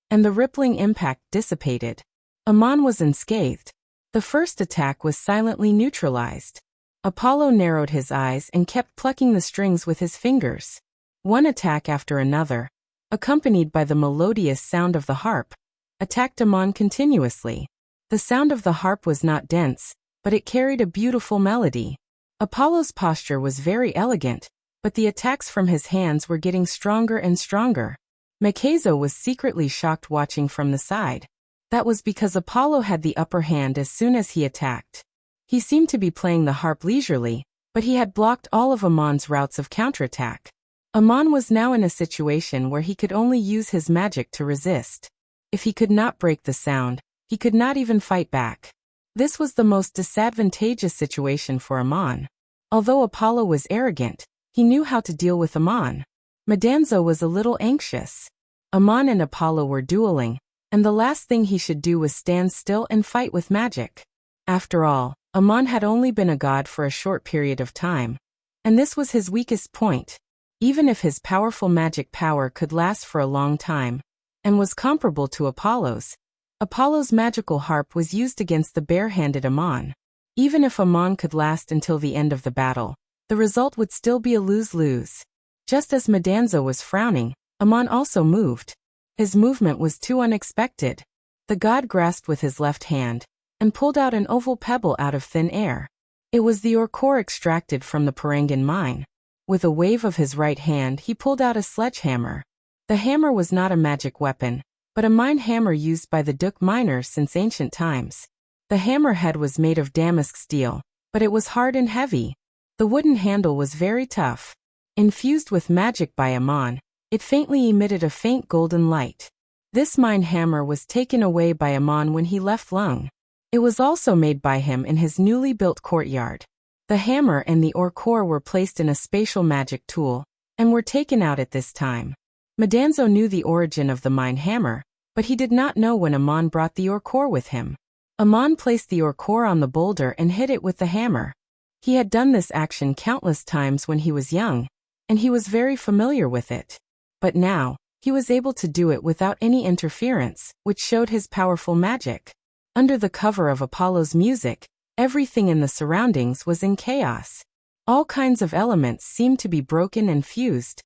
and the rippling impact dissipated. Amon was unscathed. The first attack was silently neutralized. Apollo narrowed his eyes and kept plucking the strings with his fingers. One attack after another, accompanied by the melodious sound of the harp, attacked Amon continuously. The sound of the harp was not dense, but it carried a beautiful melody. Apollo's posture was very elegant, but the attacks from his hands were getting stronger and stronger. Makezo was secretly shocked watching from the side. That was because Apollo had the upper hand as soon as he attacked. He seemed to be playing the harp leisurely, but he had blocked all of Amon's routes of counterattack. Amon was now in a situation where he could only use his magic to resist. If he could not break the sound, he could not even fight back. This was the most disadvantageous situation for Amon. Although Apollo was arrogant, he knew how to deal with Amon. Madanzo was a little anxious. Amon and Apollo were dueling, and the last thing he should do was stand still and fight with magic. After all, Amon had only been a god for a short period of time, and this was his weakest point. Even if his powerful magic power could last for a long time, and was comparable to Apollo's, Apollo's magical harp was used against the bare-handed Amon. Even if Amon could last until the end of the battle, the result would still be a lose-lose. Just as Madanzo was frowning, Amon also moved. His movement was too unexpected. The god grasped with his left hand, and pulled out an oval pebble out of thin air. It was the ore extracted from the Parangan mine. With a wave of his right hand he pulled out a sledgehammer. The hammer was not a magic weapon, but a mine hammer used by the Duk miners since ancient times. The hammer head was made of damask steel, but it was hard and heavy. The wooden handle was very tough. Infused with magic by Amon, it faintly emitted a faint golden light. This mine hammer was taken away by Amon when he left Lung. It was also made by him in his newly built courtyard. The hammer and the ore core were placed in a spatial magic tool, and were taken out at this time. Madanzo knew the origin of the mine hammer, but he did not know when Amon brought the ore core with him. Amon placed the ore core on the boulder and hit it with the hammer. He had done this action countless times when he was young, and he was very familiar with it. But now, he was able to do it without any interference, which showed his powerful magic. Under the cover of Apollo's music, everything in the surroundings was in chaos. All kinds of elements seemed to be broken and fused,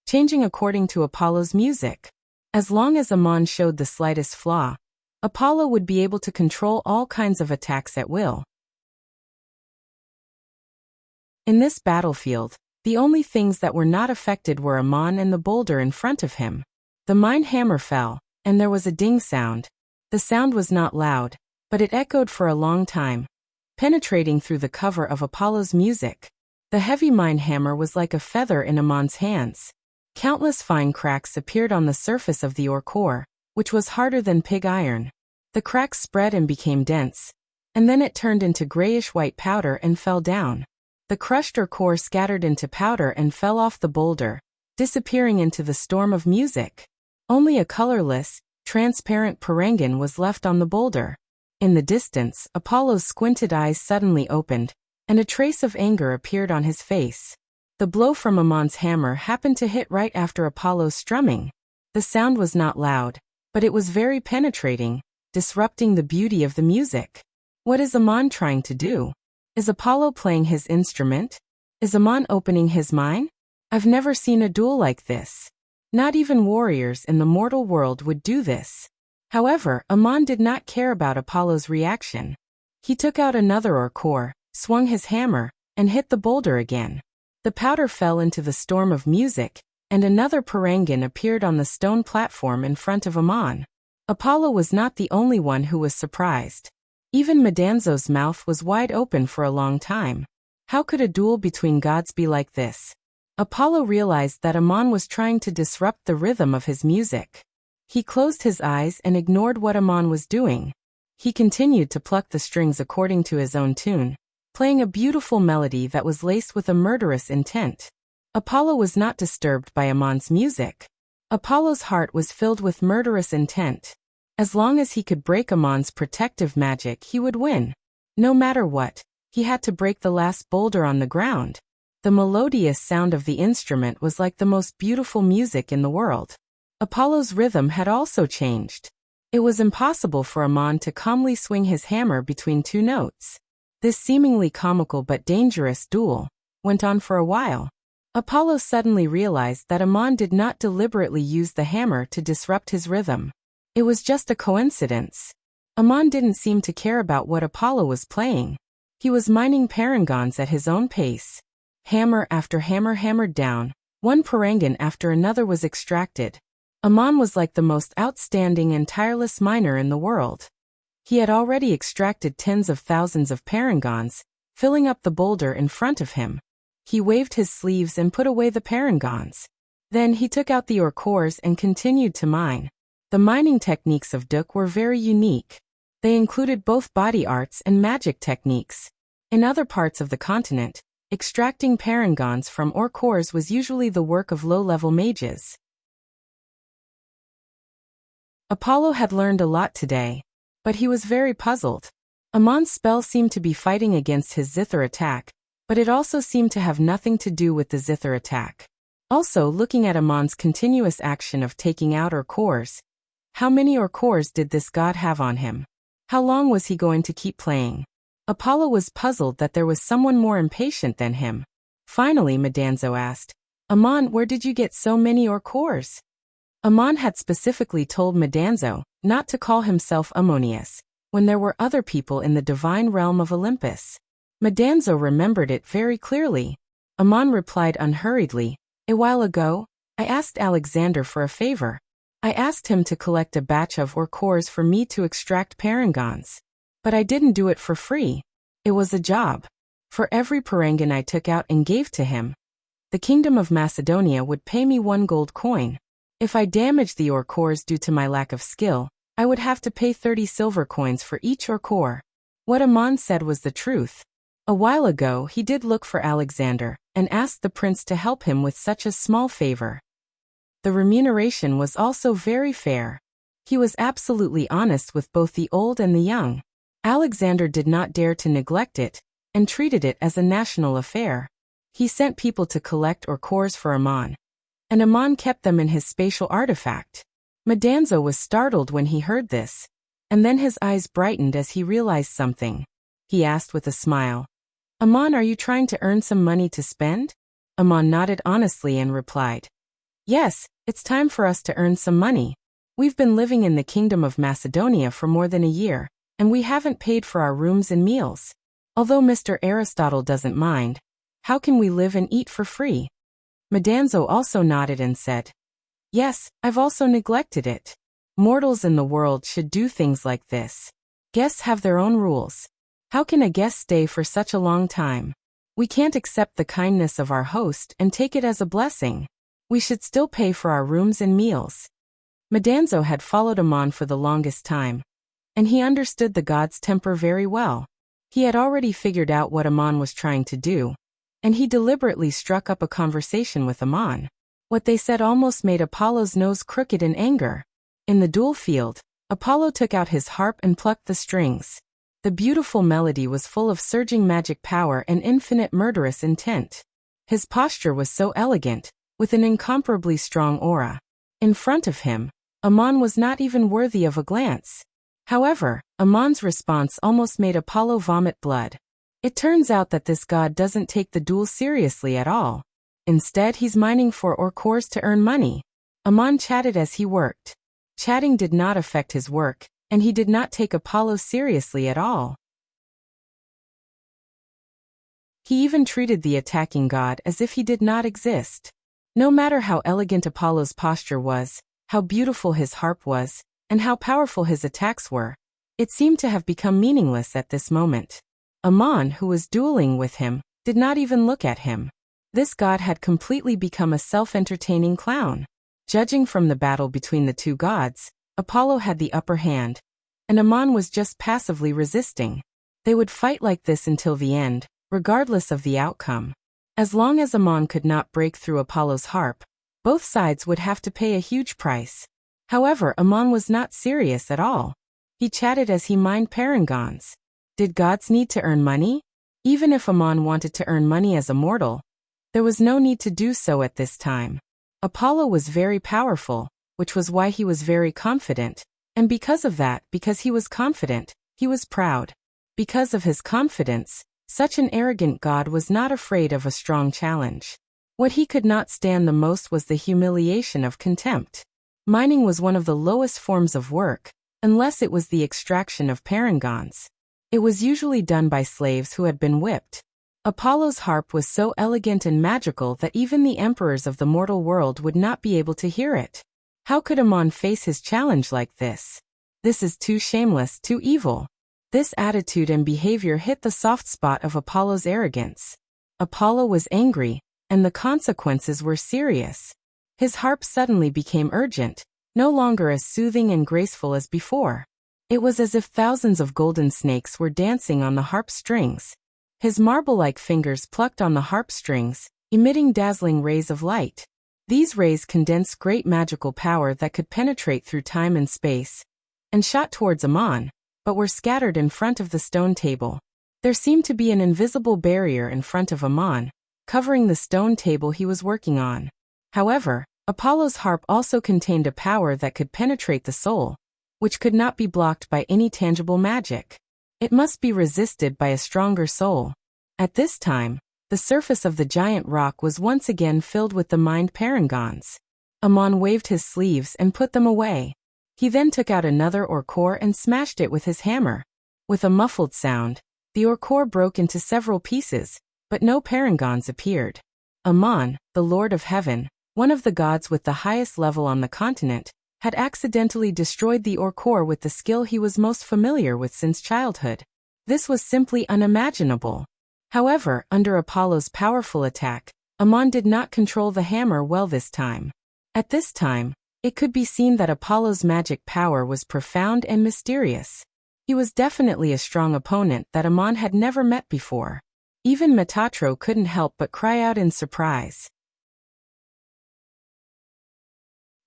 changing according to Apollo's music. As long as Amon showed the slightest flaw, Apollo would be able to control all kinds of attacks at will. In this battlefield, the only things that were not affected were Amon and the boulder in front of him. The mine hammer fell, and there was a ding sound. The sound was not loud, but it echoed for a long time, penetrating through the cover of Apollo's music. The heavy mine hammer was like a feather in Amon's hands. Countless fine cracks appeared on the surface of the ore core, which was harder than pig iron. The cracks spread and became dense, and then it turned into grayish-white powder and fell down. The crushed ore core scattered into powder and fell off the boulder, disappearing into the storm of music. Only a colorless, transparent Parangan was left on the boulder. In the distance, Apollo's squinted eyes suddenly opened, and a trace of anger appeared on his face. The blow from Amon's hammer happened to hit right after Apollo's strumming. The sound was not loud, but it was very penetrating, disrupting the beauty of the music. What is Amon trying to do? Is Apollo playing his instrument? Is Amon opening his mind? I've never seen a duel like this. Not even warriors in the mortal world would do this. However, Amon did not care about Apollo's reaction. He took out another ore, swung his hammer, and hit the boulder again. The powder fell into the storm of music, and another parangan appeared on the stone platform in front of Amon. Apollo was not the only one who was surprised. Even Madanzo's mouth was wide open for a long time. How could a duel between gods be like this? Apollo realized that Amon was trying to disrupt the rhythm of his music. He closed his eyes and ignored what Amon was doing. He continued to pluck the strings according to his own tune, playing a beautiful melody that was laced with a murderous intent. Apollo was not disturbed by Amon's music. Apollo's heart was filled with murderous intent. As long as he could break Amon's protective magic, he would win. No matter what, he had to break the last boulder on the ground. The melodious sound of the instrument was like the most beautiful music in the world. Apollo's rhythm had also changed. It was impossible for Amon to calmly swing his hammer between two notes. This seemingly comical but dangerous duel went on for a while. Apollo suddenly realized that Amon did not deliberately use the hammer to disrupt his rhythm. It was just a coincidence. Amon didn't seem to care about what Apollo was playing. He was mining parangons at his own pace. Hammer after hammer hammered down, one parangan after another was extracted. Amon was like the most outstanding and tireless miner in the world. He had already extracted tens of thousands of parangons, filling up the boulder in front of him. He waved his sleeves and put away the parangons. Then he took out the ores and continued to mine. The mining techniques of Duk were very unique. They included both body arts and magic techniques. In other parts of the continent, extracting parangons from ores was usually the work of low-level mages. Apollo had learned a lot today, but he was very puzzled. Amon's spell seemed to be fighting against his zither attack, but it also seemed to have nothing to do with the zither attack. Also, looking at Amon's continuous action of taking out ores, how many ores did this god have on him? How long was he going to keep playing? Apollo was puzzled that there was someone more impatient than him. Finally, Madanzo asked, Amon, where did you get so many ores? Amon had specifically told Madanzo not to call himself Ammonius, when there were other people in the divine realm of Olympus. Madanzo remembered it very clearly. Amon replied unhurriedly, a while ago, I asked Alexander for a favor. I asked him to collect a batch of ores for me to extract parangons. But I didn't do it for free. It was a job. For every parangan I took out and gave to him, the kingdom of Macedonia would pay me 1 gold coin. If I damaged the ores due to my lack of skill, I would have to pay 30 silver coins for each ore. What Amon said was the truth. A while ago he did look for Alexander, and asked the prince to help him with such a small favor. The remuneration was also very fair. He was absolutely honest with both the old and the young. Alexander did not dare to neglect it, and treated it as a national affair. He sent people to collect ores for Amon, and Amon kept them in his spatial artifact. Madanzo was startled when he heard this, and then his eyes brightened as he realized something. He asked with a smile, Amon, are you trying to earn some money to spend? Amon nodded honestly and replied, Yes, it's time for us to earn some money. We've been living in the kingdom of Macedonia for more than a year, and we haven't paid for our rooms and meals. Although Mr. Aristotle doesn't mind, how can we live and eat for free? Madanzo also nodded and said, Yes, I've also neglected it. Mortals in the world should do things like this. Guests have their own rules. How can a guest stay for such a long time? We can't accept the kindness of our host and take it as a blessing. We should still pay for our rooms and meals. Madanzo had followed Amon for the longest time, and he understood the god's temper very well. He had already figured out what Amon was trying to do, and he deliberately struck up a conversation with Amon. What they said almost made Apollo's nose crooked in anger. In the duel field, Apollo took out his harp and plucked the strings. The beautiful melody was full of surging magic power and infinite murderous intent. His posture was so elegant, with an incomparably strong aura. In front of him, Amon was not even worthy of a glance. However, Amon's response almost made Apollo vomit blood. It turns out that this god doesn't take the duel seriously at all. Instead, he's mining for ore cores to earn money. Amon chatted as he worked. Chatting did not affect his work, and he did not take Apollo seriously at all. He even treated the attacking god as if he did not exist. No matter how elegant Apollo's posture was, how beautiful his harp was, and how powerful his attacks were, it seemed to have become meaningless at this moment. Amon, who was dueling with him, did not even look at him. This god had completely become a self-entertaining clown. Judging from the battle between the two gods, Apollo had the upper hand, and Amon was just passively resisting. They would fight like this until the end, regardless of the outcome. As long as Amon could not break through Apollo's harp, both sides would have to pay a huge price. However, Amon was not serious at all. He chatted as he mined parangons. Did gods need to earn money? Even if Amon wanted to earn money as a mortal, there was no need to do so at this time. Apollo was very powerful, which was why he was very confident, and because of that, because he was confident, he was proud. Because of his confidence, such an arrogant god was not afraid of a strong challenge. What he could not stand the most was the humiliation of contempt. Mining was one of the lowest forms of work, unless it was the extraction of parangons. It was usually done by slaves who had been whipped. Apollo's harp was so elegant and magical that even the emperors of the mortal world would not be able to hear it. How could Amon face his challenge like this? This is too shameless, too evil. This attitude and behavior hit the soft spot of Apollo's arrogance. Apollo was angry, and the consequences were serious. His harp suddenly became urgent, no longer as soothing and graceful as before. It was as if thousands of golden snakes were dancing on the harp strings. His marble-like fingers plucked on the harp strings, emitting dazzling rays of light. These rays condensed great magical power that could penetrate through time and space, and shot towards Amon, but were scattered in front of the stone table. There seemed to be an invisible barrier in front of Amon, covering the stone table he was working on. However, Apollo's harp also contained a power that could penetrate the soul, which could not be blocked by any tangible magic. It must be resisted by a stronger soul. At this time, the surface of the giant rock was once again filled with the mined parangons. Amon waved his sleeves and put them away. He then took out another ore core and smashed it with his hammer. With a muffled sound, the ore core broke into several pieces, but no parangons appeared. Amon, the Lord of Heaven, one of the gods with the highest level on the continent, had accidentally destroyed the ore core with the skill he was most familiar with since childhood. This was simply unimaginable. However, under Apollo's powerful attack, Amon did not control the hammer well this time. At this time, it could be seen that Apollo's magic power was profound and mysterious. He was definitely a strong opponent that Amon had never met before. Even Metatro couldn't help but cry out in surprise.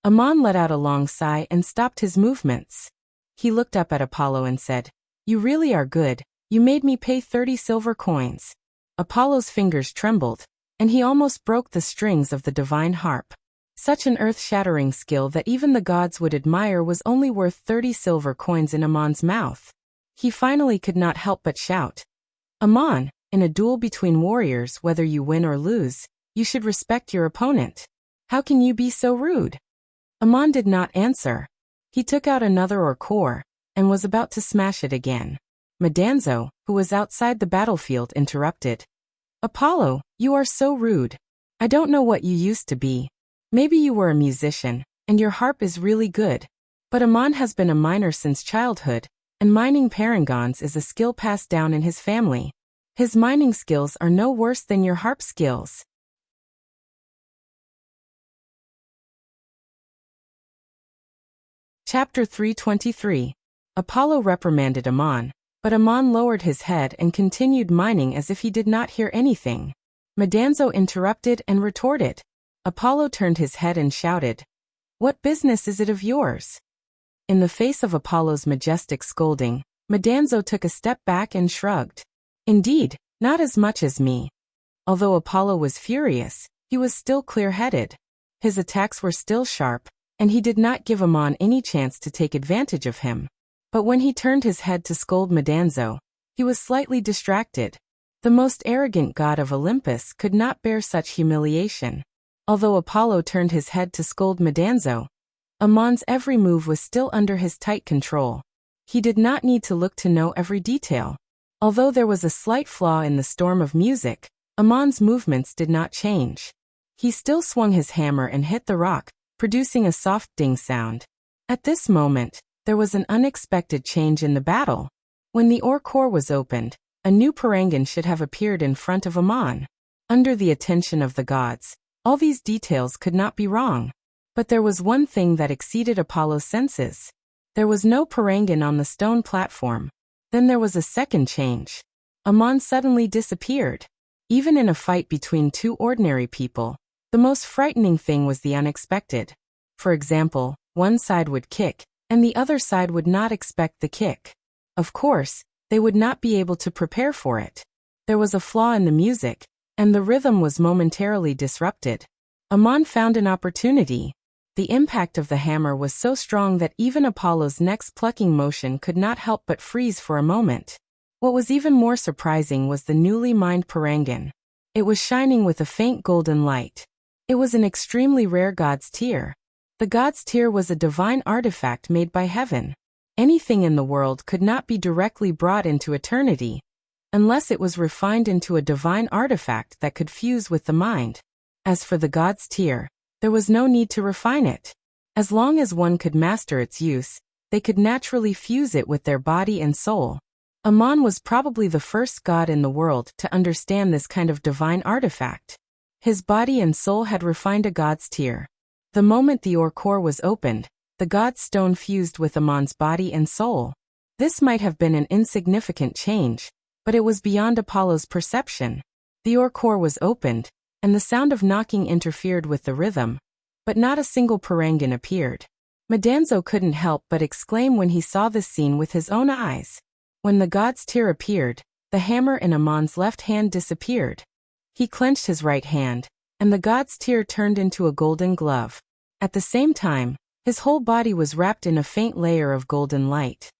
Amon let out a long sigh and stopped his movements. He looked up at Apollo and said, "You really are good. You made me pay 30 silver coins." Apollo's fingers trembled, and he almost broke the strings of the divine harp. Such an earth-shattering skill that even the gods would admire was only worth 30 silver coins in Amon's mouth. He finally could not help but shout, "Amon, in a duel between warriors, whether you win or lose, you should respect your opponent. How can you be so rude?" Amon did not answer. He took out another ore core, and was about to smash it again. Medanzo, who was outside the battlefield, interrupted. "Apollo, you are so rude. I don't know what you used to be. Maybe you were a musician, and your harp is really good. But Amon has been a miner since childhood, and mining parangons is a skill passed down in his family. His mining skills are no worse than your harp skills." Chapter 323. Apollo reprimanded Amon, but Amon lowered his head and continued mining as if he did not hear anything. Medanzo interrupted and retorted. Apollo turned his head and shouted, "What business is it of yours?" In the face of Apollo's majestic scolding, Medanzo took a step back and shrugged. "Indeed, not as much as me." Although Apollo was furious, he was still clear-headed. His attacks were still sharp, and he did not give Amon any chance to take advantage of him. But when he turned his head to scold Medanzo, he was slightly distracted. The most arrogant god of Olympus could not bear such humiliation. Although Apollo turned his head to scold Medanzo, Amon's every move was still under his tight control. He did not need to look to know every detail. Although there was a slight flaw in the storm of music, Amon's movements did not change. He still swung his hammer and hit the rock, producing a soft ding sound. At this moment, there was an unexpected change in the battle. When the ore core was opened, a new parangon should have appeared in front of Amon. Under the attention of the gods, all these details could not be wrong. But there was one thing that exceeded Apollo's senses. There was no parangon on the stone platform. Then there was a second change. Amon suddenly disappeared. Even in a fight between two ordinary people, the most frightening thing was the unexpected. For example, one side would kick, and the other side would not expect the kick. Of course, they would not be able to prepare for it. There was a flaw in the music, and the rhythm was momentarily disrupted. Amon found an opportunity. The impact of the hammer was so strong that even Apollo's next plucking motion could not help but freeze for a moment. What was even more surprising was the newly mined parangon. It was shining with a faint golden light. It was an extremely rare god's tear. The god's tear was a divine artifact made by heaven. Anything in the world could not be directly brought into eternity, unless it was refined into a divine artifact that could fuse with the mind. As for the god's tear, there was no need to refine it. As long as one could master its use, they could naturally fuse it with their body and soul. Amon was probably the first god in the world to understand this kind of divine artifact. His body and soul had refined a god's tear. The moment the ore core was opened, the god's stone fused with Amon's body and soul. This might have been an insignificant change, but it was beyond Apollo's perception. The ore core was opened, and the sound of knocking interfered with the rhythm, but not a single parangon appeared. Medanzo couldn't help but exclaim when he saw this scene with his own eyes. When the god's tear appeared, the hammer in Amon's left hand disappeared. He clenched his right hand, and the god's tear turned into a golden glove. At the same time, his whole body was wrapped in a faint layer of golden light.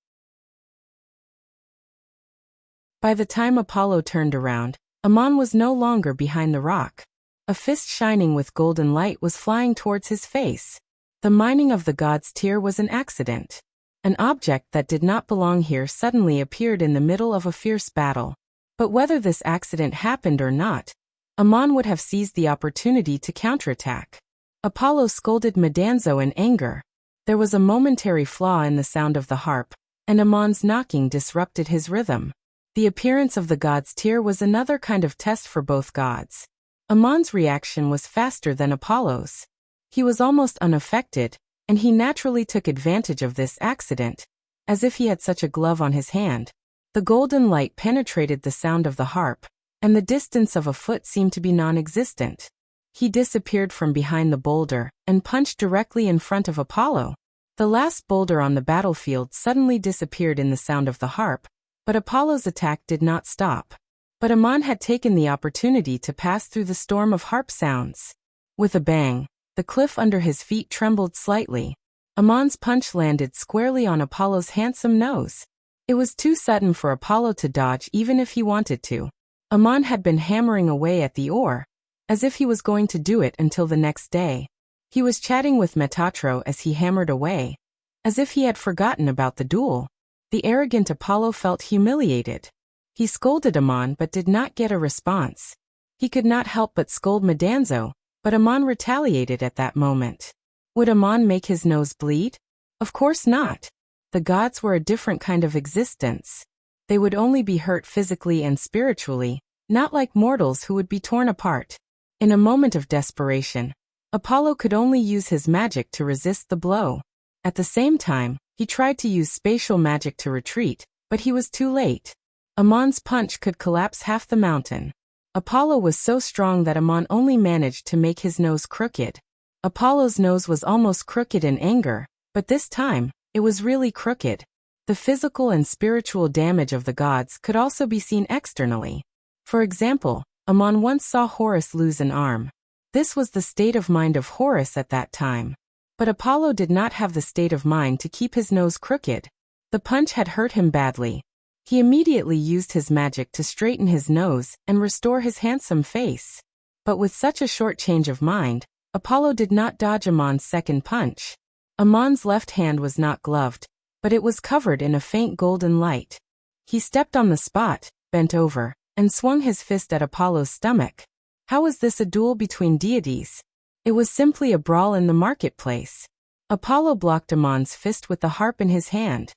By the time Apollo turned around, Amon was no longer behind the rock. A fist shining with golden light was flying towards his face. The mining of the god's tear was an accident. An object that did not belong here suddenly appeared in the middle of a fierce battle. But whether this accident happened or not, Amon would have seized the opportunity to counterattack. Apollo scolded Medanzo in anger. There was a momentary flaw in the sound of the harp, and Amon's knocking disrupted his rhythm. The appearance of the god's tear was another kind of test for both gods. Amon's reaction was faster than Apollo's. He was almost unaffected, and he naturally took advantage of this accident, as if he had such a glove on his hand. The golden light penetrated the sound of the harp, and the distance of a foot seemed to be non-existent. He disappeared from behind the boulder and punched directly in front of Apollo. The last boulder on the battlefield suddenly disappeared in the sound of the harp, but Apollo's attack did not stop. But Amon had taken the opportunity to pass through the storm of harp sounds. With a bang, the cliff under his feet trembled slightly. Amon's punch landed squarely on Apollo's handsome nose. It was too sudden for Apollo to dodge even if he wanted to. Amon had been hammering away at the ore, as if he was going to do it until the next day. He was chatting with Metatro as he hammered away, as if he had forgotten about the duel. The arrogant Apollo felt humiliated. He scolded Amon but did not get a response. He could not help but scold Medanzo, but Amon retaliated at that moment. Would Amon make his nose bleed? Of course not. The gods were a different kind of existence. They would only be hurt physically and spiritually, not like mortals who would be torn apart. In a moment of desperation, Apollo could only use his magic to resist the blow. At the same time, he tried to use spatial magic to retreat, but he was too late. Amon's punch could collapse half the mountain. Apollo was so strong that Amon only managed to make his nose crooked. Apollo's nose was almost crooked in anger, but this time, it was really crooked. The physical and spiritual damage of the gods could also be seen externally. For example, Amon once saw Horus lose an arm. This was the state of mind of Horus at that time. But Apollo did not have the state of mind to keep his nose crooked. The punch had hurt him badly. He immediately used his magic to straighten his nose and restore his handsome face. But with such a short change of mind, Apollo did not dodge Amon's second punch. Amon's left hand was not gloved, but it was covered in a faint golden light. He stepped on the spot, bent over, and swung his fist at Apollo's stomach. How was this a duel between deities? It was simply a brawl in the marketplace. Apollo blocked Amon's fist with the harp in his hand.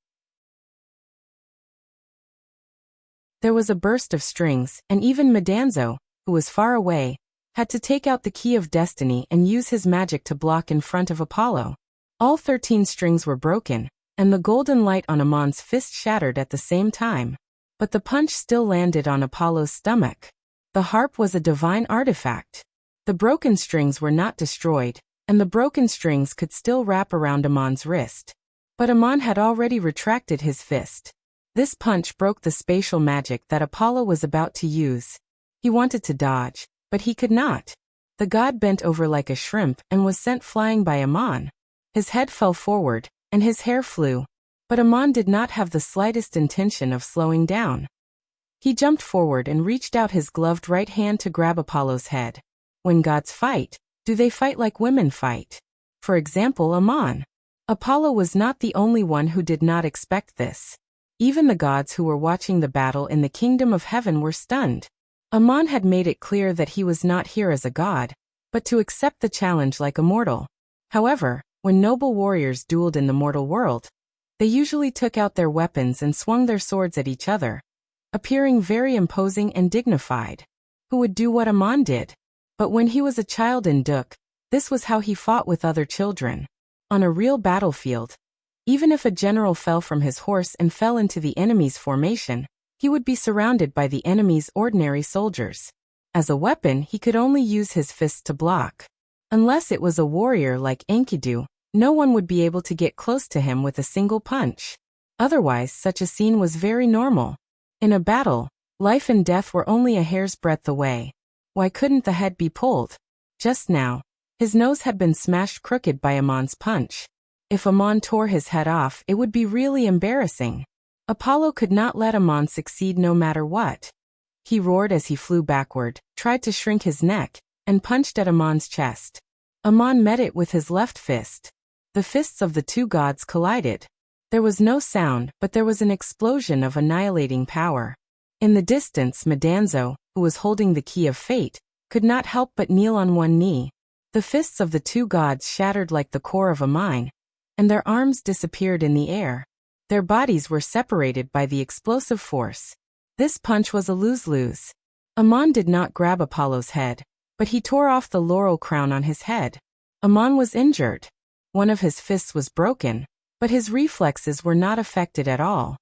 There was a burst of strings, and even Medanzo, who was far away, had to take out the key of destiny and use his magic to block in front of Apollo. All 13 strings were broken, and the golden light on Amon's fist shattered at the same time. But the punch still landed on Apollo's stomach. The harp was a divine artifact. The broken strings were not destroyed, and the broken strings could still wrap around Amon's wrist. But Amon had already retracted his fist. This punch broke the spatial magic that Apollo was about to use. He wanted to dodge, but he could not. The god bent over like a shrimp and was sent flying by Amon. His head fell forward, and his hair flew. But Amon did not have the slightest intention of slowing down. He jumped forward and reached out his gloved right hand to grab Apollo's head. When gods fight, do they fight like women fight? For example, Amon. Apollo was not the only one who did not expect this. Even the gods who were watching the battle in the kingdom of heaven were stunned. Amon had made it clear that he was not here as a god, but to accept the challenge like a mortal. However, when noble warriors dueled in the mortal world, they usually took out their weapons and swung their swords at each other, appearing very imposing and dignified. Who would do what Amon did? But when he was a child in Duk, this was how he fought with other children. On a real battlefield, even if a general fell from his horse and fell into the enemy's formation, he would be surrounded by the enemy's ordinary soldiers. As a weapon, he could only use his fists to block. Unless it was a warrior like Enkidu, no one would be able to get close to him with a single punch. Otherwise, such a scene was very normal. In a battle, life and death were only a hair's breadth away. Why couldn't the head be pulled? Just now, his nose had been smashed crooked by Amon's punch. If Amon tore his head off, it would be really embarrassing. Apollo could not let Amon succeed no matter what. He roared as he flew backward, tried to shrink his neck, and punched at Amon's chest. Amon met it with his left fist. The fists of the two gods collided. There was no sound, but there was an explosion of annihilating power. In the distance, Medanzo, who was holding the key of fate, could not help but kneel on one knee. The fists of the two gods shattered like the core of a mine, and their arms disappeared in the air. Their bodies were separated by the explosive force. This punch was a lose-lose. Amon did not grab Apollo's head, but he tore off the laurel crown on his head. Amon was injured. One of his fists was broken, but his reflexes were not affected at all.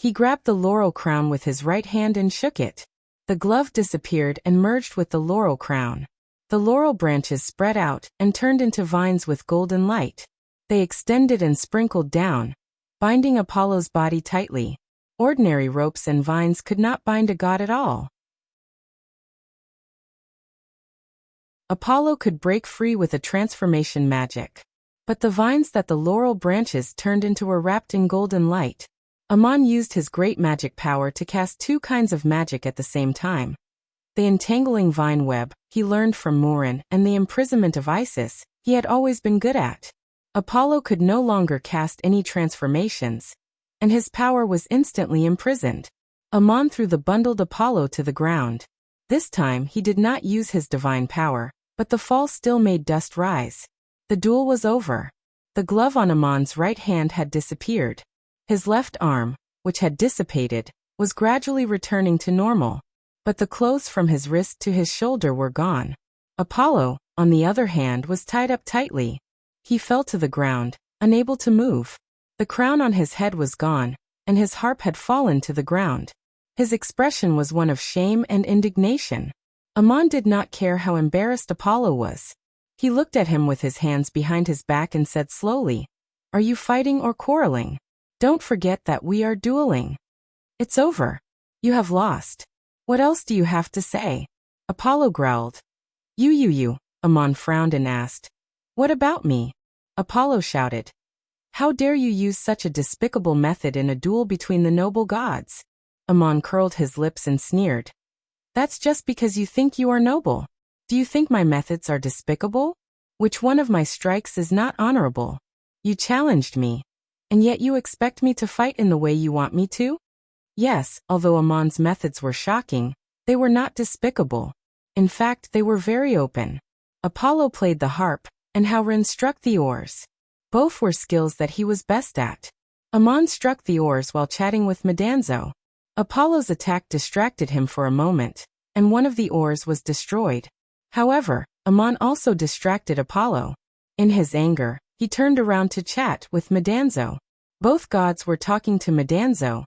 He grabbed the laurel crown with his right hand and shook it. The glove disappeared and merged with the laurel crown. The laurel branches spread out and turned into vines with golden light. They extended and sprinkled down, binding Apollo's body tightly. Ordinary ropes and vines could not bind a god at all. Apollo could break free with a transformation magic. But the vines that the laurel branches turned into were wrapped in golden light. Amon used his great magic power to cast two kinds of magic at the same time. The entangling vine web, he learned from Murin, and the imprisonment of Isis, he had always been good at. Apollo could no longer cast any transformations, and his power was instantly imprisoned. Amon threw the bundled Apollo to the ground. This time he did not use his divine power, but the fall still made dust rise. The duel was over. The glove on Amon's right hand had disappeared. His left arm, which had dissipated, was gradually returning to normal. But the clothes from his wrist to his shoulder were gone. Apollo, on the other hand, was tied up tightly. He fell to the ground, unable to move. The crown on his head was gone, and his harp had fallen to the ground. His expression was one of shame and indignation. Amon did not care how embarrassed Apollo was. He looked at him with his hands behind his back and said slowly, "Are you fighting or quarreling? Don't forget that we are dueling. It's over. You have lost. What else do you have to say?" Apollo growled. You. Amon frowned and asked, "What about me?" Apollo shouted, How dare you use such a despicable method in a duel between the noble gods? Amon curled his lips and sneered. That's just because you think you are noble. Do you think my methods are despicable? Which one of my strikes is not honorable? You challenged me. And yet you expect me to fight in the way you want me to? Yes, although Amon's methods were shocking, they were not despicable. In fact, they were very open. Apollo played the harp, and Haurin struck the oars. Both were skills that he was best at. Amon struck the oars while chatting with Medanzo. Apollo's attack distracted him for a moment, and one of the oars was destroyed. However, Amon also distracted Apollo. In his anger, he turned around to chat with Medanzo. Both gods were talking to Medanzo,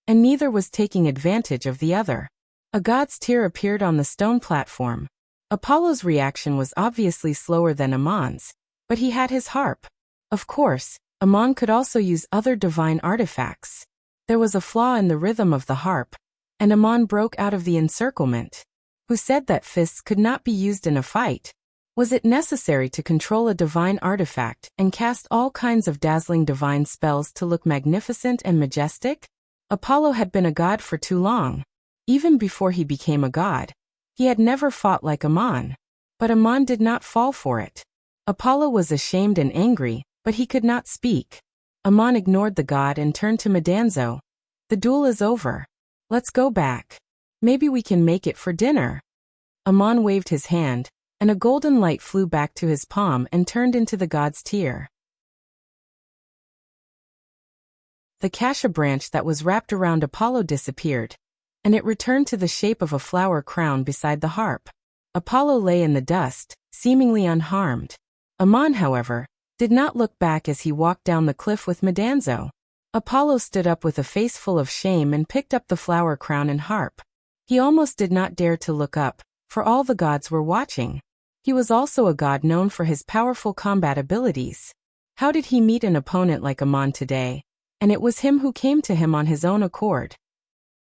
and neither was taking advantage of the other. A god's tear appeared on the stone platform. Apollo's reaction was obviously slower than Amon's, but he had his harp. Of course, Amon could also use other divine artifacts. There was a flaw in the rhythm of the harp, and Amon broke out of the encirclement. Who said that fists could not be used in a fight? Was it necessary to control a divine artifact and cast all kinds of dazzling divine spells to look magnificent and majestic? Apollo had been a god for too long. Even before he became a god, he had never fought like Amon. But Amon did not fall for it. Apollo was ashamed and angry, but he could not speak. Amon ignored the god and turned to Medanzo. The duel is over. Let's go back. Maybe we can make it for dinner. Amon waved his hand, and a golden light flew back to his palm and turned into the god's tear. The cassia branch that was wrapped around Apollo disappeared, and it returned to the shape of a flower crown beside the harp. Apollo lay in the dust, seemingly unharmed. Amon, however, did not look back as he walked down the cliff with Medanzo. Apollo stood up with a face full of shame and picked up the flower crown and harp. He almost did not dare to look up, for all the gods were watching. He was also a god known for his powerful combat abilities. How did he meet an opponent like Amon today? And it was him who came to him on his own accord.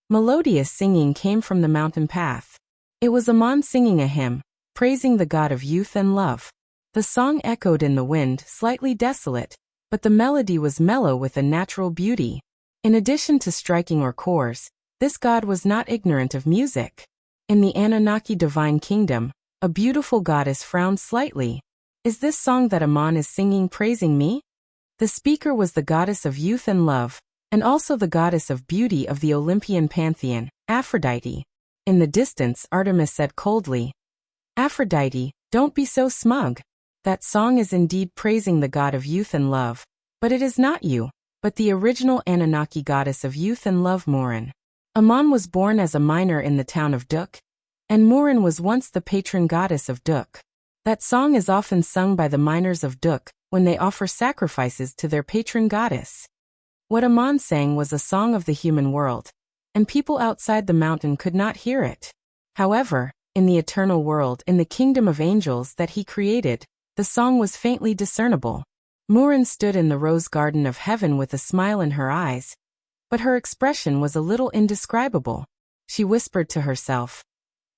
Melodious singing came from the mountain path. It was Amon singing a hymn, praising the god of youth and love. The song echoed in the wind, slightly desolate, but the melody was mellow with a natural beauty. In addition to striking or chords, this god was not ignorant of music. In the Anunnaki divine kingdom, a beautiful goddess frowned slightly. Is this song that Amon is singing praising me? The speaker was the goddess of youth and love, and also the goddess of beauty of the Olympian pantheon, Aphrodite. In the distance, Artemis said coldly, Aphrodite, don't be so smug. That song is indeed praising the god of youth and love, but it is not you, but the original Anunnaki goddess of youth and love, Murin. Amon was born as a miner in the town of Duk, and Murin was once the patron goddess of Duk. That song is often sung by the miners of Duk when they offer sacrifices to their patron goddess. What Amon sang was a song of the human world, and people outside the mountain could not hear it. However, in the eternal world, in the kingdom of angels that he created, the song was faintly discernible. Murin stood in the rose garden of heaven with a smile in her eyes, but her expression was a little indescribable. She whispered to herself,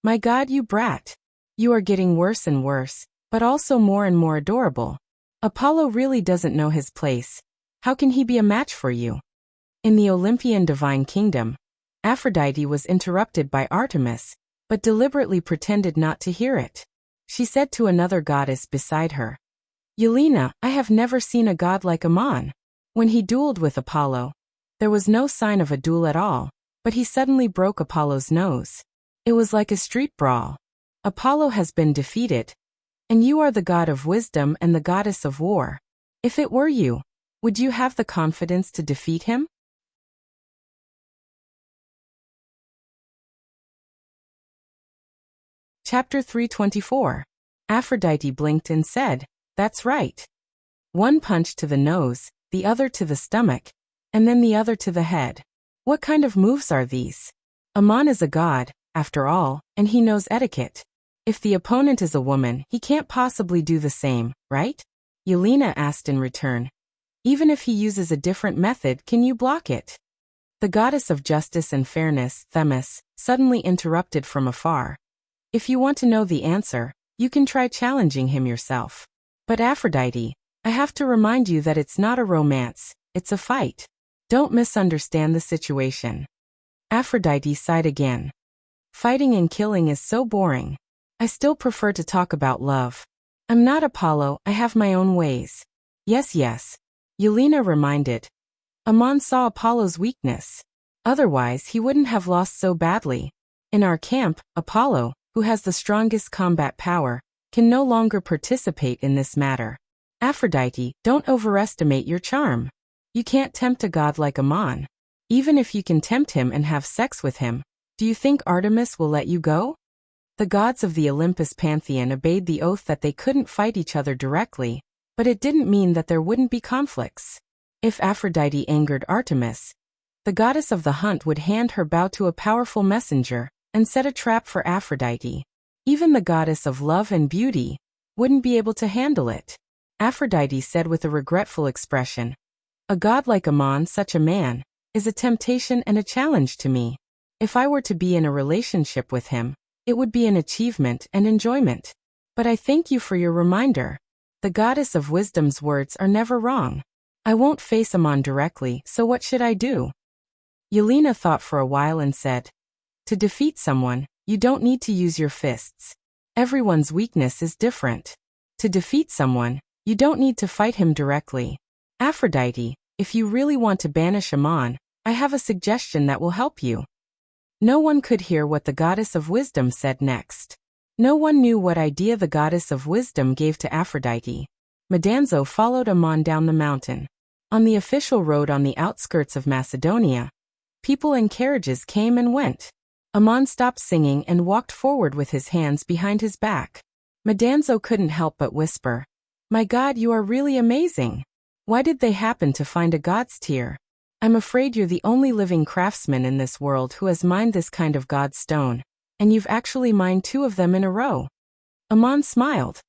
My God, you brat! You are getting worse and worse, but also more and more adorable. Apollo really doesn't know his place. How can he be a match for you? In the Olympian divine kingdom, Aphrodite was interrupted by Artemis, but deliberately pretended not to hear it. She said to another goddess beside her, Yelena, I have never seen a god like Amon. When he dueled with Apollo, there was no sign of a duel at all, but he suddenly broke Apollo's nose. It was like a street brawl. Apollo has been defeated, and you are the god of wisdom and the goddess of war. If it were you, would you have the confidence to defeat him? Chapter 324. Aphrodite blinked and said, That's right. One punch to the nose, the other to the stomach, and then the other to the head. What kind of moves are these? Amon is a god, after all, and he knows etiquette. If the opponent is a woman, he can't possibly do the same, right? Yelena asked in return. Even if he uses a different method, can you block it? The goddess of justice and fairness, Themis, suddenly interrupted from afar. If you want to know the answer, you can try challenging him yourself. But Aphrodite, I have to remind you that it's not a romance, it's a fight. Don't misunderstand the situation. Aphrodite sighed again. Fighting and killing is so boring. I still prefer to talk about love. I'm not Apollo, I have my own ways. Yes, Yelena reminded. Amon saw Apollo's weakness. Otherwise, he wouldn't have lost so badly. In our camp, Apollo, who has the strongest combat power, can no longer participate in this matter. Aphrodite, don't overestimate your charm. You can't tempt a god like Amon. Even if you can tempt him and have sex with him, do you think Artemis will let you go? The gods of the Olympus pantheon obeyed the oath that they couldn't fight each other directly, but it didn't mean that there wouldn't be conflicts. If Aphrodite angered Artemis, the goddess of the hunt would hand her bow to a powerful messenger and set a trap for Aphrodite. Even the goddess of love and beauty wouldn't be able to handle it. Aphrodite said with a regretful expression, "A god like Amon, such a man, is a temptation and a challenge to me. If I were to be in a relationship with him, it would be an achievement and enjoyment. But I thank you for your reminder. The goddess of wisdom's words are never wrong. I won't face Amon directly, so what should I do?" Yelena thought for a while and said, "To defeat someone, you don't need to use your fists. Everyone's weakness is different. To defeat someone, you don't need to fight him directly. Aphrodite, if you really want to banish Amon, I have a suggestion that will help you." No one could hear what the goddess of wisdom said next. No one knew what idea the goddess of wisdom gave to Aphrodite. Madanzo followed Amon down the mountain. On the official road on the outskirts of Macedonia, people and carriages came and went. Amon stopped singing and walked forward with his hands behind his back. Madanzo couldn't help but whisper, "My God, you are really amazing. Why did they happen to find a god's tear? I'm afraid you're the only living craftsman in this world who has mined this kind of god stone, and you've actually mined 2 of them in a row." Amon smiled.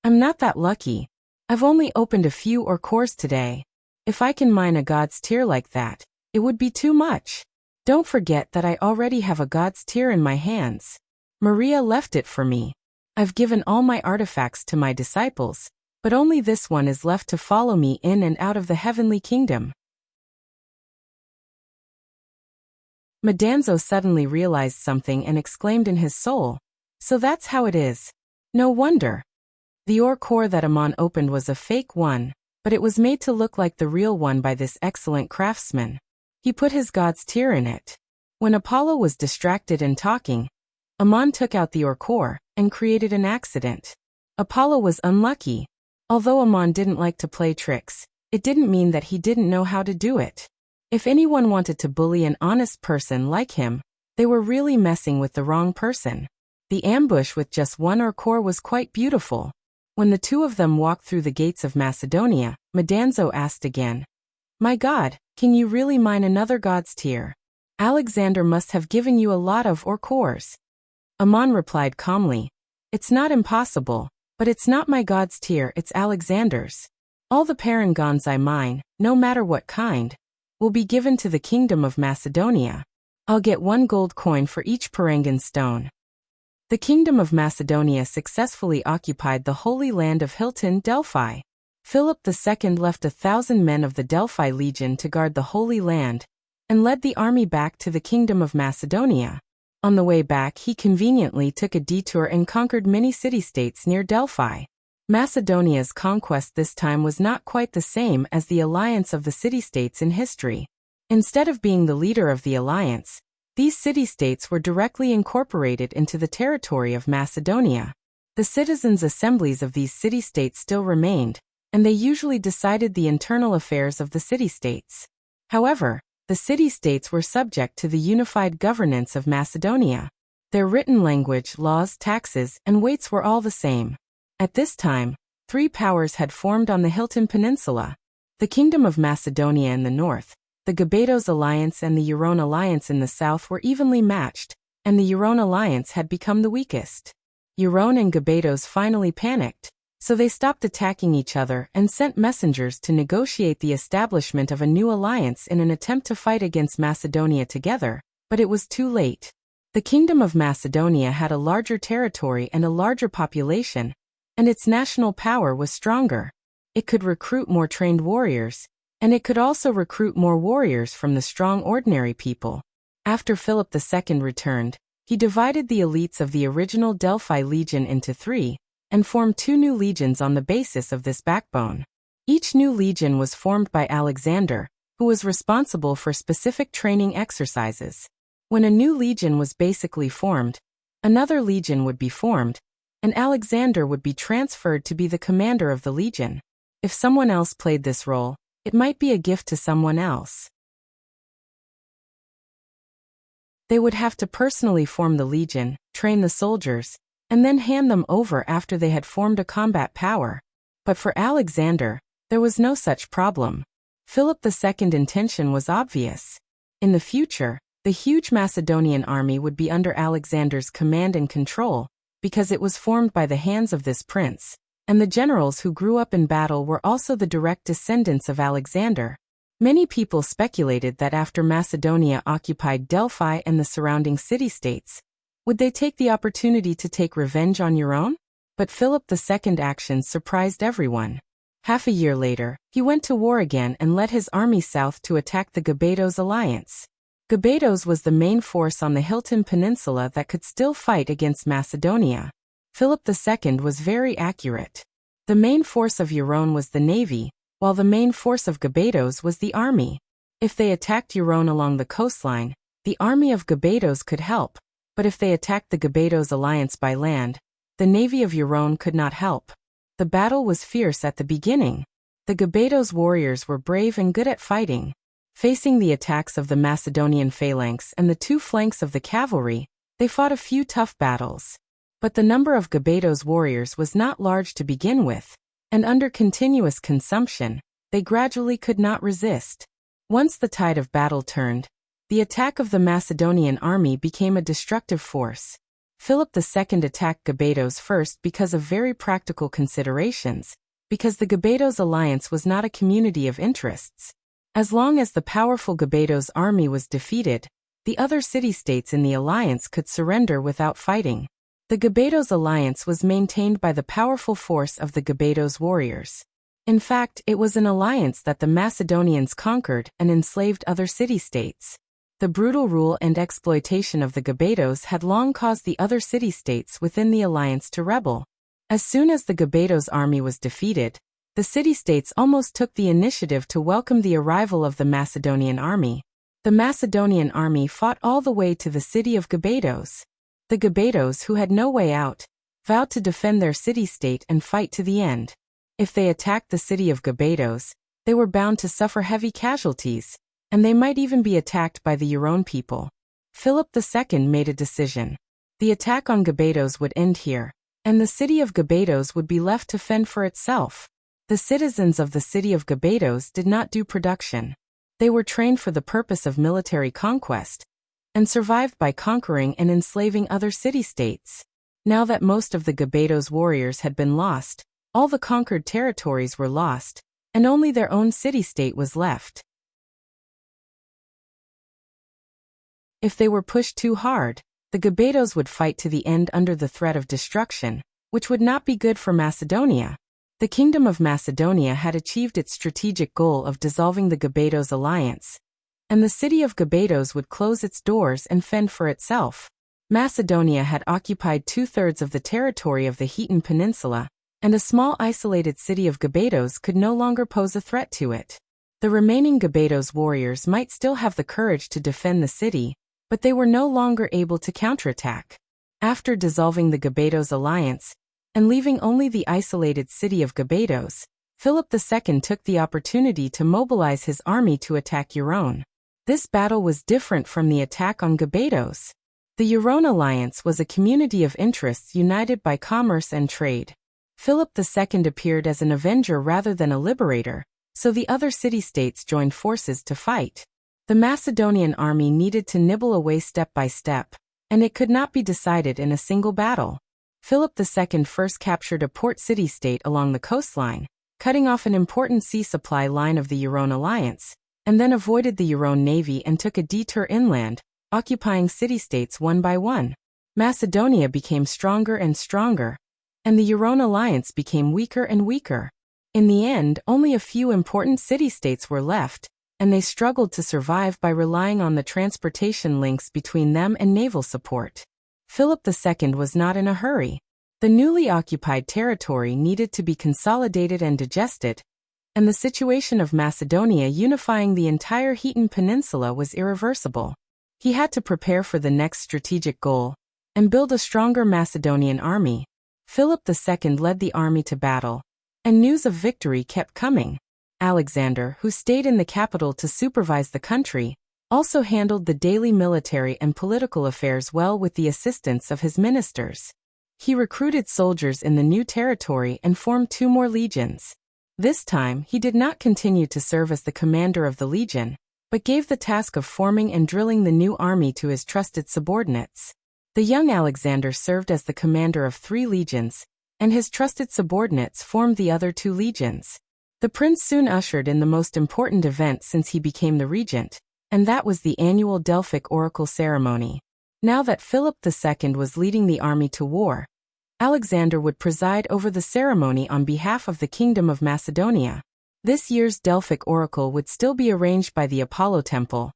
"I'm not that lucky. I've only opened a few cores today. If I can mine a god's tear like that, it would be too much. Don't forget that I already have a god's tear in my hands. Maria left it for me. I've given all my artifacts to my disciples, but only this one is left to follow me in and out of the heavenly kingdom." Madanzo suddenly realized something and exclaimed in his soul, "So that's how it is. No wonder." The ore core that Amon opened was a fake one, but it was made to look like the real one by this excellent craftsman. He put his god's tear in it. When Apollo was distracted and talking, Amon took out the ore core and created an accident. Apollo was unlucky. Although Amon didn't like to play tricks, it didn't mean that he didn't know how to do it. If anyone wanted to bully an honest person like him, they were really messing with the wrong person. The ambush with just one ore core was quite beautiful. When the 2 of them walked through the gates of Macedonia, Madanzo asked again, "My God, can you really mine another god's tear? Alexander must have given you a lot of ore cores." Amon replied calmly, "It's not impossible, but it's not my god's tear, it's Alexander's. All the parangons I mine, no matter what kind, will be given to the kingdom of Macedonia. I'll get 1 gold coin for each parangon stone." The kingdom of Macedonia successfully occupied the holy land of Hilton, Delphi. Philip II left 1,000 men of the Delphi Legion to guard the Holy Land, and led the army back to the Kingdom of Macedonia. On the way back he conveniently took a detour and conquered many city-states near Delphi. Macedonia's conquest this time was not quite the same as the alliance of the city-states in history. Instead of being the leader of the alliance, these city-states were directly incorporated into the territory of Macedonia. The citizens' assemblies of these city-states still remained, and they usually decided the internal affairs of the city-states. However, the city-states were subject to the unified governance of Macedonia. Their written language, laws, taxes, and weights were all the same. At this time, 3 powers had formed on the Hilton Peninsula: the Kingdom of Macedonia in the north, the Gabados Alliance and the Euron Alliance in the south were evenly matched, and the Euron Alliance had become the weakest. Euron and Gabados finally panicked, so they stopped attacking each other and sent messengers to negotiate the establishment of a new alliance in an attempt to fight against Macedonia together, but it was too late. The Kingdom of Macedonia had a larger territory and a larger population, and its national power was stronger. it could recruit more trained warriors, and it could also recruit more warriors from the strong ordinary people. After Philip II returned, he divided the elites of the original Delphi Legion into 3, and formed 2 new legions on the basis of this backbone. Each new legion was formed by Alexander, who was responsible for specific training exercises. When a new legion was basically formed, another legion would be formed, and Alexander would be transferred to be the commander of the legion. If someone else played this role, it might be a gift to someone else. They would have to personally form the legion, train the soldiers, and then hand them over after they had formed a combat power. But for Alexander, there was no such problem. Philip II's intention was obvious. In the future, the huge Macedonian army would be under Alexander's command and control, because it was formed by the hands of this prince, and the generals who grew up in battle were also the direct descendants of Alexander. Many people speculated that after Macedonia occupied Delphi and the surrounding city-states, would they take the opportunity to take revenge on Euron? But Philip II's actions surprised everyone. Half a year later, he went to war again and led his army south to attack the Gabados alliance. Gabados was the main force on the Hilton Peninsula that could still fight against Macedonia. Philip II was very accurate. The main force of Euron was the navy, while the main force of Gabados was the army. If they attacked Euron along the coastline, the army of Gabados could help, but if they attacked the Gabados alliance by land, the navy of Euron could not help. The battle was fierce at the beginning. The Gabados warriors were brave and good at fighting. Facing the attacks of the Macedonian phalanx and the 2 flanks of the cavalry, they fought a few tough battles. But the number of Gabados warriors was not large to begin with, and under continuous consumption, they gradually could not resist. Once the tide of battle turned, the attack of the Macedonian army became a destructive force. Philip II attacked Gabados first because of very practical considerations, because the Gabados alliance was not a community of interests. As long as the powerful Gabados army was defeated, the other city-states in the alliance could surrender without fighting. The Gabados alliance was maintained by the powerful force of the Gabados warriors. In fact, it was an alliance that the Macedonians conquered and enslaved other city-states. The brutal rule and exploitation of the Gabados had long caused the other city-states within the alliance to rebel. As soon as the Gabados army was defeated, the city-states almost took the initiative to welcome the arrival of the Macedonian army. The Macedonian army fought all the way to the city of Gabados. The Gabados, who had no way out, vowed to defend their city-state and fight to the end. If they attacked the city of Gabados, they were bound to suffer heavy casualties, and they might even be attacked by the Euron people. Philip II made a decision. The attack on Gabados would end here, and the city of Gabados would be left to fend for itself. The citizens of the city of Gabados did not do production. They were trained for the purpose of military conquest, and survived by conquering and enslaving other city-states. Now that most of the Gabados warriors had been lost, all the conquered territories were lost, and only their own city-state was left. If they were pushed too hard, the Gabados would fight to the end under the threat of destruction, which would not be good for Macedonia. The Kingdom of Macedonia had achieved its strategic goal of dissolving the Gabados alliance, and the city of Gabados would close its doors and fend for itself. Macedonia had occupied 2/3 of the territory of the Heaton Peninsula, and a small isolated city of Gabados could no longer pose a threat to it. The remaining Gabados warriors might still have the courage to defend the city, but they were no longer able to counterattack. After dissolving the Gabados alliance, and leaving only the isolated city of Gabados, Philip II took the opportunity to mobilize his army to attack Euron. This battle was different from the attack on Gabados. The Euron alliance was a community of interests united by commerce and trade. Philip II appeared as an avenger rather than a liberator, so the other city-states joined forces to fight. The Macedonian army needed to nibble away step by step, and it could not be decided in a single battle. Philip II first captured a port city-state along the coastline, cutting off an important sea supply line of the Euron alliance, and then avoided the Euron navy and took a detour inland, occupying city-states one by one. Macedonia became stronger and stronger, and the Euron alliance became weaker and weaker. In the end, only a few important city-states were left, and they struggled to survive by relying on the transportation links between them and naval support. Philip II was not in a hurry. The newly occupied territory needed to be consolidated and digested, and the situation of Macedonia unifying the entire Heaton Peninsula was irreversible. He had to prepare for the next strategic goal and build a stronger Macedonian army. Philip II led the army to battle, and news of victory kept coming. Alexander, who stayed in the capital to supervise the country, also handled the daily military and political affairs well with the assistance of his ministers. He recruited soldiers in the new territory and formed 2 more legions. This time, he did not continue to serve as the commander of the legion, but gave the task of forming and drilling the new army to his trusted subordinates. The young Alexander served as the commander of 3 legions, and his trusted subordinates formed the other 2 legions. The prince soon ushered in the most important event since he became the regent, and that was the annual Delphic oracle ceremony. Now that Philip II was leading the army to war, Alexander would preside over the ceremony on behalf of the Kingdom of Macedonia. This year's Delphic oracle would still be arranged by the Apollo Temple,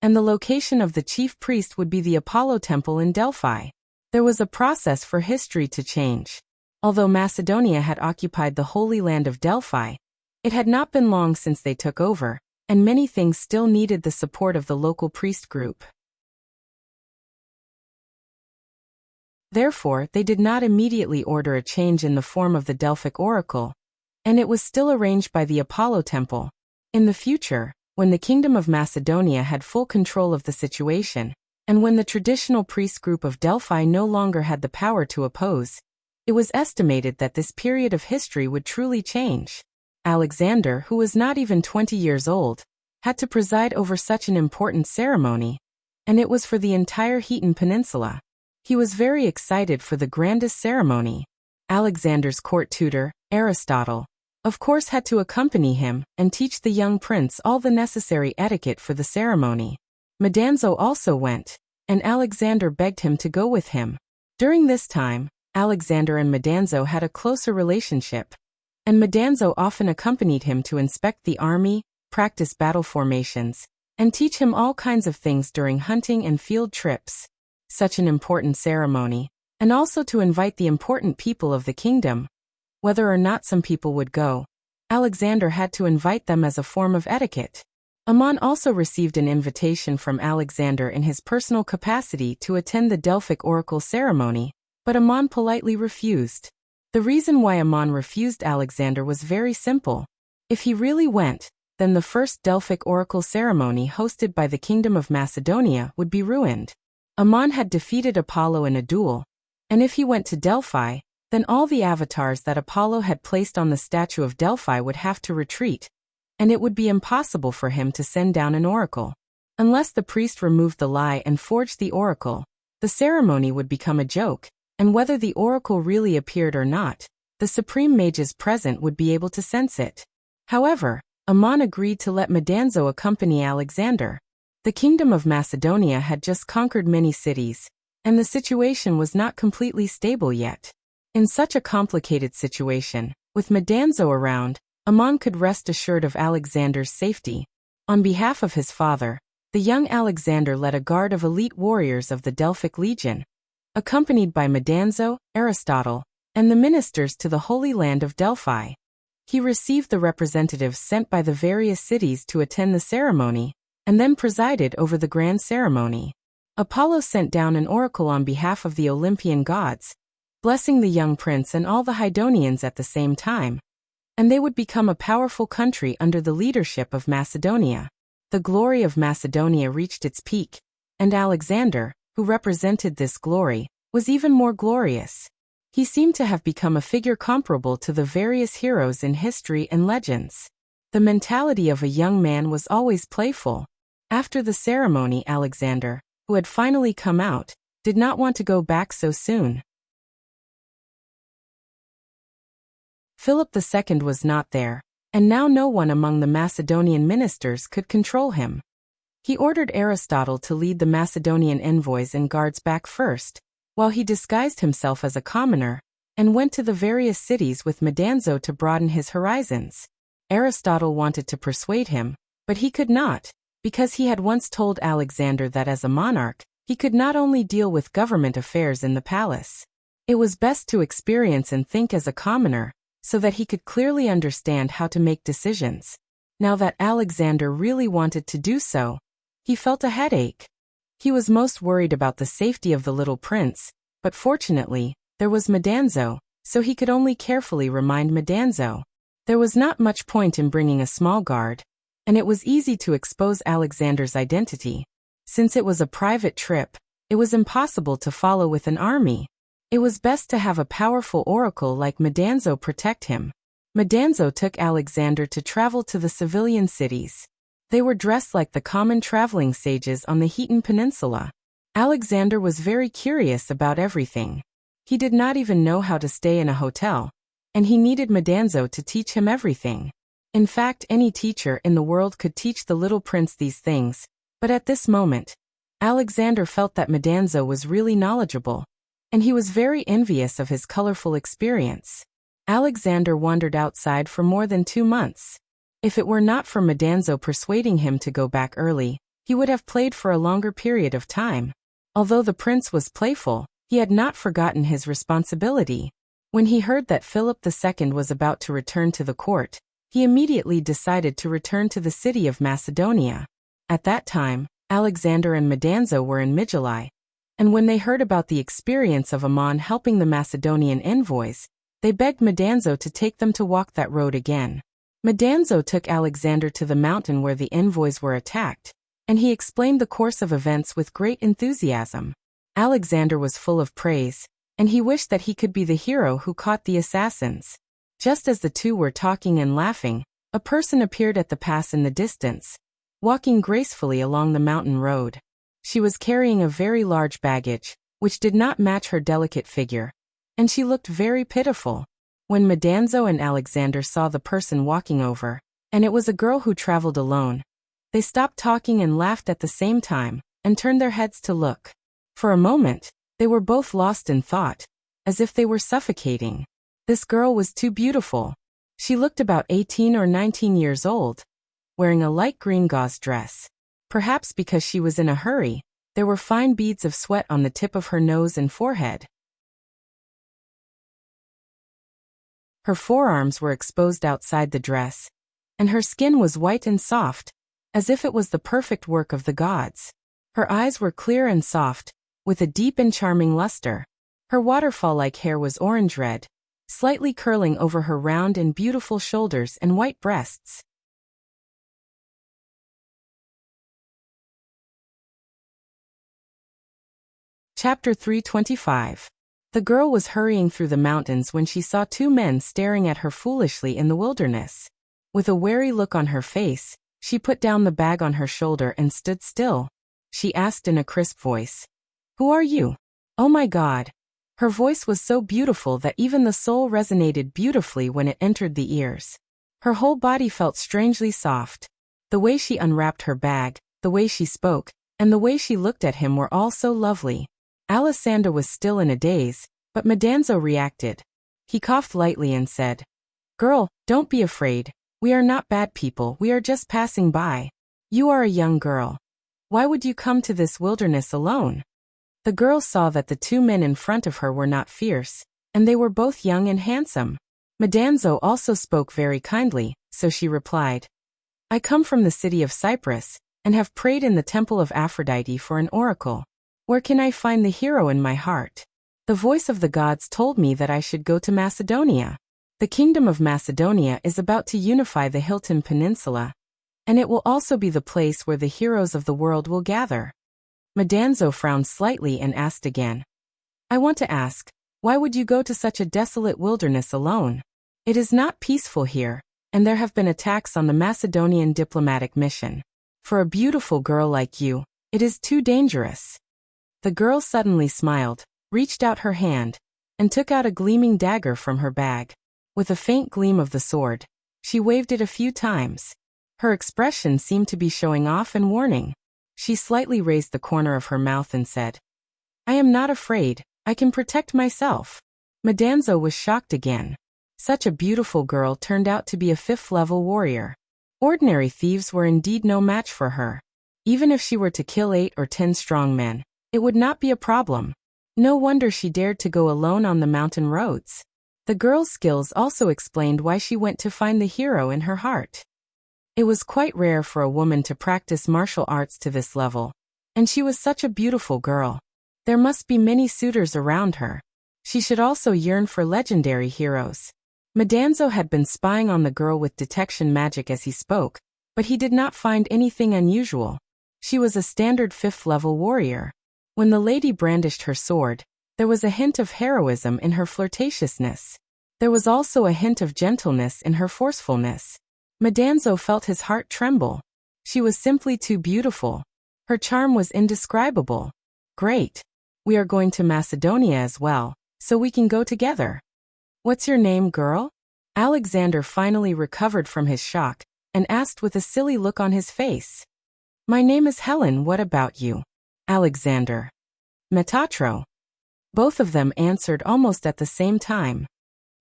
and the location of the chief priest would be the Apollo Temple in Delphi. There was a process for history to change. Although Macedonia had occupied the Holy Land of Delphi, it had not been long since they took over, and many things still needed the support of the local priest group. Therefore, they did not immediately order a change in the form of the Delphic oracle, and it was still arranged by the Apollo Temple. In the future, when the Kingdom of Macedonia had full control of the situation, and when the traditional priest group of Delphi no longer had the power to oppose, it was estimated that this period of history would truly change. Alexander, who was not even 20 years old, had to preside over such an important ceremony, and it was for the entire Heaton Peninsula. He was very excited for the grandest ceremony. Alexander's court tutor, Aristotle, of course had to accompany him and teach the young prince all the necessary etiquette for the ceremony. Madanzo also went, and Alexander begged him to go with him. During this time, Alexander and Madanzo had a closer relationship, and Madanzo often accompanied him to inspect the army, practice battle formations, and teach him all kinds of things during hunting and field trips. Such an important ceremony, and also to invite the important people of the kingdom. Whether or not some people would go, Alexander had to invite them as a form of etiquette. Ammon also received an invitation from Alexander in his personal capacity to attend the Delphic oracle ceremony, but Ammon politely refused. The reason why Ammon refused Alexander was very simple. If he really went, then the first Delphic oracle ceremony hosted by the Kingdom of Macedonia would be ruined. Ammon had defeated Apollo in a duel, and if he went to Delphi, then all the avatars that Apollo had placed on the statue of Delphi would have to retreat, and it would be impossible for him to send down an oracle. Unless the priest removed the lie and forged the oracle, the ceremony would become a joke, and whether the oracle really appeared or not, the supreme mages present would be able to sense it. However, Ammon agreed to let Madanzo accompany Alexander. The Kingdom of Macedonia had just conquered many cities, and the situation was not completely stable yet. In such a complicated situation, with Madanzo around, Ammon could rest assured of Alexander's safety. On behalf of his father, the young Alexander led a guard of elite warriors of the Delphic Legion, accompanied by Madanzo, Aristotle, and the ministers to the Holy Land of Delphi. He received the representatives sent by the various cities to attend the ceremony, and then presided over the grand ceremony. Apollo sent down an oracle on behalf of the Olympian gods, blessing the young prince and all the Hydonians at the same time, and they would become a powerful country under the leadership of Macedonia. The glory of Macedonia reached its peak, and Alexander, who represented this glory, was even more glorious. He seemed to have become a figure comparable to the various heroes in history and legends. The mentality of a young man was always playful. After the ceremony, Alexander, who had finally come out, did not want to go back so soon. Philip II was not there, and now no one among the Macedonian ministers could control him. He ordered Aristotle to lead the Macedonian envoys and guards back first, while he disguised himself as a commoner and went to the various cities with Madanzo to broaden his horizons. Aristotle wanted to persuade him, but he could not, because he had once told Alexander that as a monarch, he could not only deal with government affairs in the palace. It was best to experience and think as a commoner, so that he could clearly understand how to make decisions. Now that Alexander really wanted to do so, he felt a headache. He was most worried about the safety of the little prince, but fortunately, there was Madanzo, so he could only carefully remind Madanzo. There was not much point in bringing a small guard, and it was easy to expose Alexander's identity. Since it was a private trip, it was impossible to follow with an army. It was best to have a powerful oracle like Madanzo protect him. Madanzo took Alexander to travel to the civilian cities. They were dressed like the common traveling sages on the Heaton Peninsula. Alexander was very curious about everything. He did not even know how to stay in a hotel, and he needed Madanzo to teach him everything. In fact, any teacher in the world could teach the little prince these things, but at this moment, Alexander felt that Madanzo was really knowledgeable, and he was very envious of his colorful experience. Alexander wandered outside for more than 2 months. If it were not for Madanzo persuading him to go back early, he would have played for a longer period of time. Although the prince was playful, he had not forgotten his responsibility. When he heard that Philip II was about to return to the court, he immediately decided to return to the city of Macedonia. At that time, Alexander and Madanzo were in Mytilene, and when they heard about the experience of Ammon helping the Macedonian envoys, they begged Madanzo to take them to walk that road again. Madanzo took Alexander to the mountain where the envoys were attacked, and he explained the course of events with great enthusiasm. Alexander was full of praise, and he wished that he could be the hero who caught the assassins. Just as the two were talking and laughing, a person appeared at the pass in the distance, walking gracefully along the mountain road. She was carrying a very large baggage, which did not match her delicate figure, and she looked very pitiful. When Madanzo and Alexander saw the person walking over, and it was a girl who traveled alone, they stopped talking and laughed at the same time, and turned their heads to look. For a moment, they were both lost in thought, as if they were suffocating. This girl was too beautiful. She looked about 18 or 19 years old, wearing a light green gauze dress. Perhaps because she was in a hurry, there were fine beads of sweat on the tip of her nose and forehead. Her forearms were exposed outside the dress, and her skin was white and soft, as if it was the perfect work of the gods. Her eyes were clear and soft, with a deep and charming luster. Her waterfall-like hair was orange-red, slightly curling over her round and beautiful shoulders and white breasts. Chapter 325. The girl was hurrying through the mountains when she saw 2 men staring at her foolishly in the wilderness. With a wary look on her face, she put down the bag on her shoulder and stood still. She asked in a crisp voice, "Who are you?" Oh my God! Her voice was so beautiful that even the soul resonated beautifully when it entered the ears. Her whole body felt strangely soft. The way she unwrapped her bag, the way she spoke, and the way she looked at him were all so lovely. Alessandra was still in a daze, but Madanzo reacted. He coughed lightly and said, "Girl, don't be afraid. We are not bad people, we are just passing by. You are a young girl. Why would you come to this wilderness alone?" The girl saw that the 2 men in front of her were not fierce, and they were both young and handsome. Madanzo also spoke very kindly, so she replied, "I come from the city of Cyprus, and have prayed in the temple of Aphrodite for an oracle. Where can I find the hero in my heart? The voice of the gods told me that I should go to Macedonia. The kingdom of Macedonia is about to unify the Heaton Peninsula, and it will also be the place where the heroes of the world will gather." Madanzo frowned slightly and asked again, "I want to ask, why would you go to such a desolate wilderness alone? It is not peaceful here, and there have been attacks on the Macedonian diplomatic mission. For a beautiful girl like you, it is too dangerous." The girl suddenly smiled, reached out her hand, and took out a gleaming dagger from her bag. With a faint gleam of the sword, she waved it a few times. Her expression seemed to be showing off and warning. She slightly raised the corner of her mouth and said, "I am not afraid, I can protect myself." Madanzo was shocked again. Such a beautiful girl turned out to be a 5th-level warrior. Ordinary thieves were indeed no match for her. Even if she were to kill 8 or 10 strong men, it would not be a problem. No wonder she dared to go alone on the mountain roads. The girl's skills also explained why she went to find the hero in her heart. It was quite rare for a woman to practice martial arts to this level, and she was such a beautiful girl. There must be many suitors around her. She should also yearn for legendary heroes. Madanzo had been spying on the girl with detection magic as he spoke, but he did not find anything unusual. She was a standard 5th-level warrior. When the lady brandished her sword, there was a hint of heroism in her flirtatiousness. There was also a hint of gentleness in her forcefulness. Madanzo felt his heart tremble. She was simply too beautiful. Her charm was indescribable. Great. We are going to Macedonia as well, so we can go together. What's your name, girl? Alexander finally recovered from his shock and asked with a silly look on his face. My name is Helen, what about you? Alexander. Metatro. Both of them answered almost at the same time.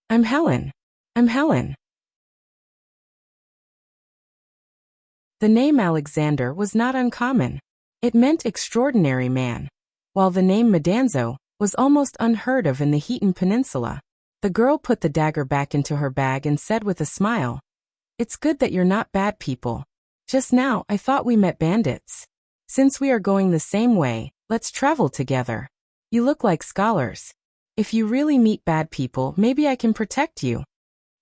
I'm Helen. I'm Helen. The name Alexander was not uncommon. It meant extraordinary man, while the name Madanzo was almost unheard of in the Heaton Peninsula. The girl put the dagger back into her bag and said with a smile, It's good that you're not bad people. Just now I thought we met bandits. Since we are going the same way, let's travel together. You look like scholars. If you really meet bad people, maybe I can protect you.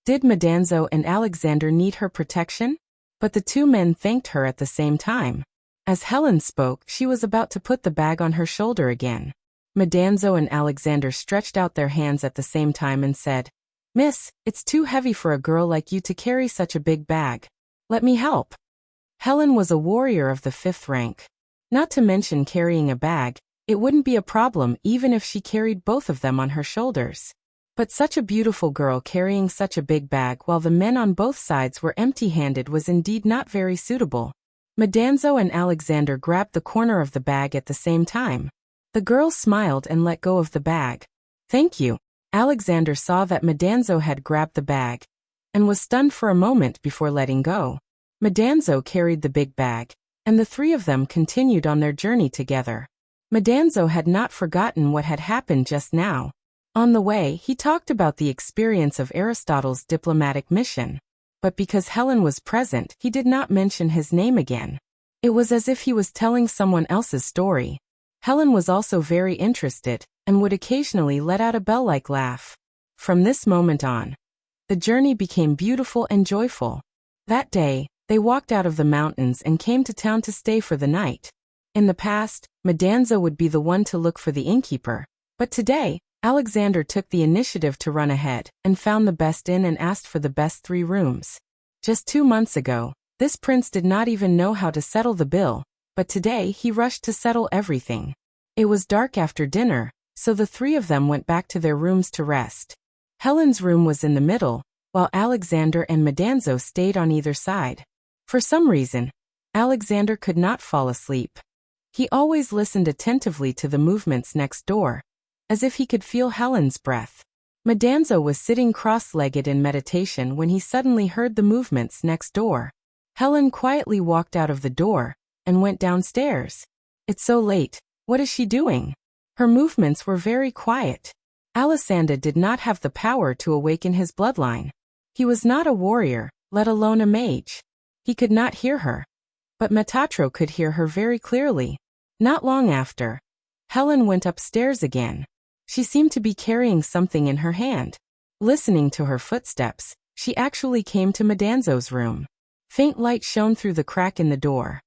Did Madanzo and Alexander need her protection? But the two men thanked her at the same time. As Helen spoke, she was about to put the bag on her shoulder again. Madanzo and Alexander stretched out their hands at the same time and said, Miss, it's too heavy for a girl like you to carry such a big bag. Let me help. Helen was a warrior of the 5th rank. Not to mention carrying a bag, it wouldn't be a problem even if she carried both of them on her shoulders. But such a beautiful girl carrying such a big bag while the men on both sides were empty-handed was indeed not very suitable. Madanzo and Alexander grabbed the corner of the bag at the same time. The girl smiled and let go of the bag. Thank you. Alexander saw that Madanzo had grabbed the bag and was stunned for a moment before letting go. Madanzo carried the big bag, and the three of them continued on their journey together. Madanzo had not forgotten what had happened just now. On the way, he talked about the experience of Aristotle's diplomatic mission. But because Helen was present, he did not mention his name again. It was as if he was telling someone else's story. Helen was also very interested, and would occasionally let out a bell-like laugh. From this moment on, the journey became beautiful and joyful. That day, they walked out of the mountains and came to town to stay for the night. In the past, Madanzo would be the one to look for the innkeeper, but today, Alexander took the initiative to run ahead and found the best inn and asked for the best 3 rooms. Just 2 months ago, this prince did not even know how to settle the bill, but today he rushed to settle everything. It was dark after dinner, so the 3 of them went back to their rooms to rest. Helen's room was in the middle, while Alexander and Madanzo stayed on either side. For some reason, Alexander could not fall asleep. He always listened attentively to the movements next door, as if he could feel Helen's breath. Madanzo was sitting cross-legged in meditation when he suddenly heard the movements next door. Helen quietly walked out of the door and went downstairs. It's so late. What is she doing? Her movements were very quiet. Alessandra did not have the power to awaken his bloodline. He was not a warrior, let alone a mage. He could not hear her. But Metatro could hear her very clearly. Not long after, Helen went upstairs again. She seemed to be carrying something in her hand. Listening to her footsteps, she actually came to Madanzo's room. Faint light shone through the crack in the door.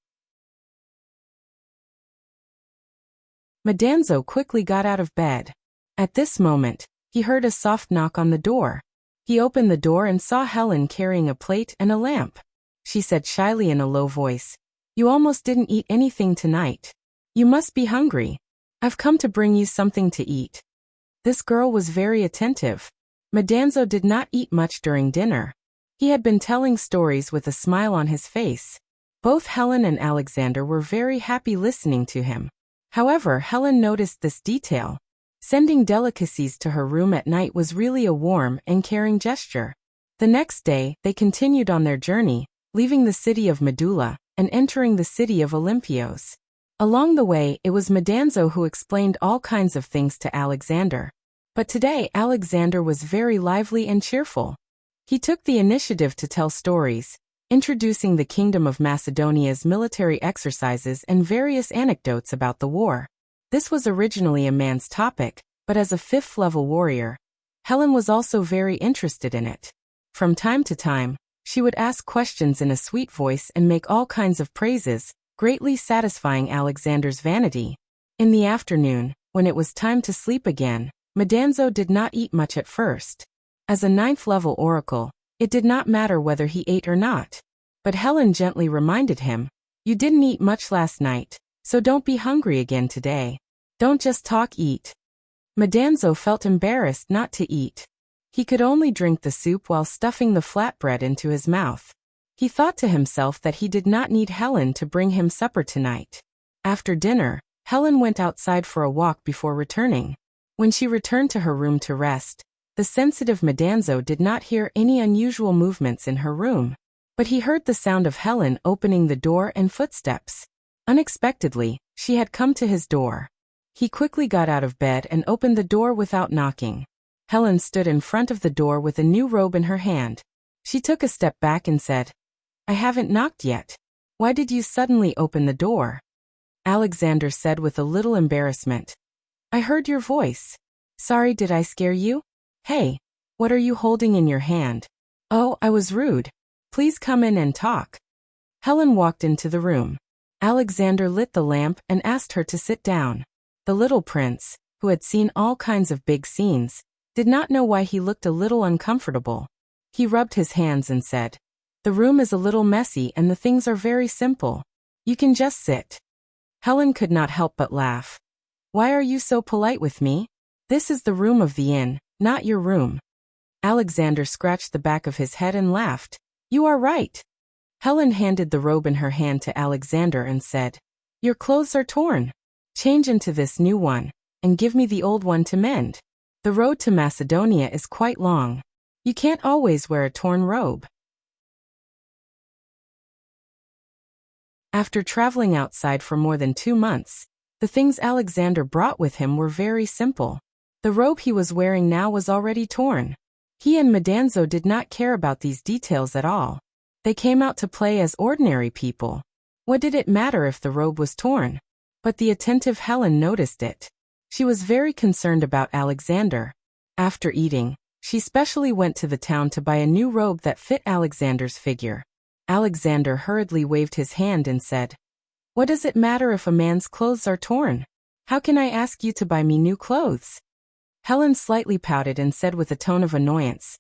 Madanzo quickly got out of bed. At this moment, he heard a soft knock on the door. He opened the door and saw Helen carrying a plate and a lamp. She said shyly in a low voice, "You almost didn't eat anything tonight. You must be hungry. I've come to bring you something to eat." This girl was very attentive. Madanzo did not eat much during dinner. He had been telling stories with a smile on his face. Both Helen and Alexander were very happy listening to him. However, Helen noticed this detail. Sending delicacies to her room at night was really a warm and caring gesture. The next day, they continued on their journey, leaving the city of Medulla and entering the city of Olympios. Along the way, it was Medanzo who explained all kinds of things to Alexander. But today, Alexander was very lively and cheerful. He took the initiative to tell stories, introducing the Kingdom of Macedonia's military exercises and various anecdotes about the war. This was originally a man's topic, but as a fifth-level warrior, Helen was also very interested in it. From time to time, she would ask questions in a sweet voice and make all kinds of praises, greatly satisfying Alexander's vanity. In the afternoon, when it was time to sleep again, Medanzo did not eat much at first. As a ninth-level oracle, it did not matter whether he ate or not. But Helen gently reminded him, "You didn't eat much last night, so don't be hungry again today. Don't just talk, eat." Medanzo felt embarrassed not to eat. He could only drink the soup while stuffing the flatbread into his mouth. He thought to himself that he did not need Helen to bring him supper tonight. After dinner, Helen went outside for a walk before returning. When she returned to her room to rest, the sensitive Medanzo did not hear any unusual movements in her room. But he heard the sound of Helen opening the door and footsteps. Unexpectedly, she had come to his door. He quickly got out of bed and opened the door without knocking. Helen stood in front of the door with a new robe in her hand. She took a step back and said, "I haven't knocked yet. Why did you suddenly open the door?" Alexander said with a little embarrassment, "I heard your voice. Sorry, did I scare you? Hey, what are you holding in your hand? Oh, I was rude. Please come in and talk." Helen walked into the room. Alexander lit the lamp and asked her to sit down. The little prince, who had seen all kinds of big scenes, did not know why he looked a little uncomfortable. He rubbed his hands and said, "The room is a little messy and the things are very simple. You can just sit." Helen could not help but laugh. "Why are you so polite with me? This is the room of the inn, not your room." Alexander scratched the back of his head and laughed. "You are right." Helen handed the robe in her hand to Alexander and said, "Your clothes are torn. Change into this new one, and give me the old one to mend. The road to Macedonia is quite long. You can't always wear a torn robe." After traveling outside for more than 2 months, the things Alexander brought with him were very simple. The robe he was wearing now was already torn. He and Medanzo did not care about these details at all. They came out to play as ordinary people. What did it matter if the robe was torn? But the attentive Helen noticed it. She was very concerned about Alexander. After eating, she specially went to the town to buy a new robe that fit Alexander's figure. Alexander hurriedly waved his hand and said, "What does it matter if a man's clothes are torn? How can I ask you to buy me new clothes?" Helen slightly pouted and said with a tone of annoyance,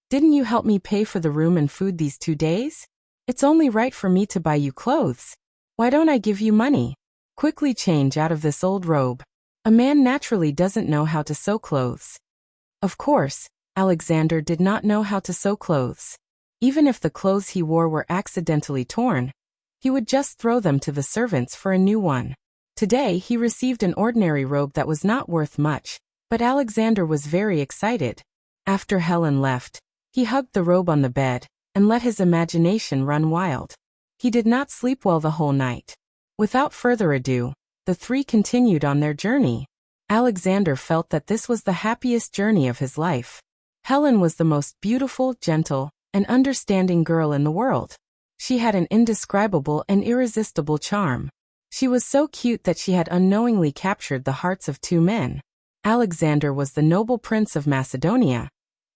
"Didn't you help me pay for the room and food these 2 days? It's only right for me to buy you clothes. Why don't I give you money? Quickly change out of this old robe. A man naturally doesn't know how to sew clothes." Of course, Alexander did not know how to sew clothes. Even if the clothes he wore were accidentally torn, he would just throw them to the servants for a new one. Today he received an ordinary robe that was not worth much, but Alexander was very excited. After Helen left, he hugged the robe on the bed and let his imagination run wild. He did not sleep well the whole night. Without further ado, the three continued on their journey. Alexander felt that this was the happiest journey of his life. Helen was the most beautiful, gentle, and understanding girl in the world. She had an indescribable and irresistible charm. She was so cute that she had unknowingly captured the hearts of 2 men. Alexander was the noble prince of Macedonia,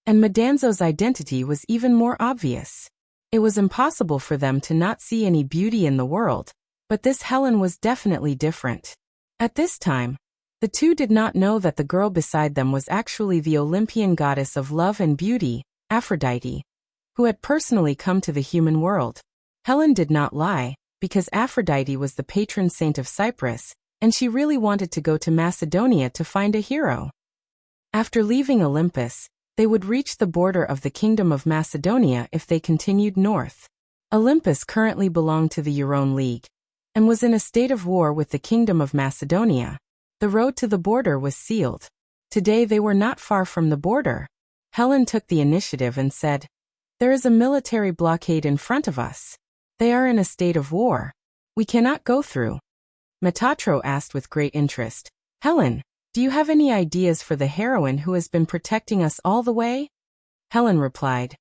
and Medanzo's identity was even more obvious. It was impossible for them to not see any beauty in the world, but this Helen was definitely different. At this time, the two did not know that the girl beside them was actually the Olympian goddess of love and beauty, Aphrodite, who had personally come to the human world. Helen did not lie, because Aphrodite was the patron saint of Cyprus, and she really wanted to go to Macedonia to find a hero. After leaving Olympus, they would reach the border of the Kingdom of Macedonia if they continued north. Olympus currently belonged to the Eurone League, and was in a state of war with the Kingdom of Macedonia. The road to the border was sealed. Today they were not far from the border. Helen took the initiative and said, "There is a military blockade in front of us. They are in a state of war. We cannot go through." Metatro asked with great interest, "Helen, do you have any ideas for the heroine who has been protecting us all the way?" Helen replied,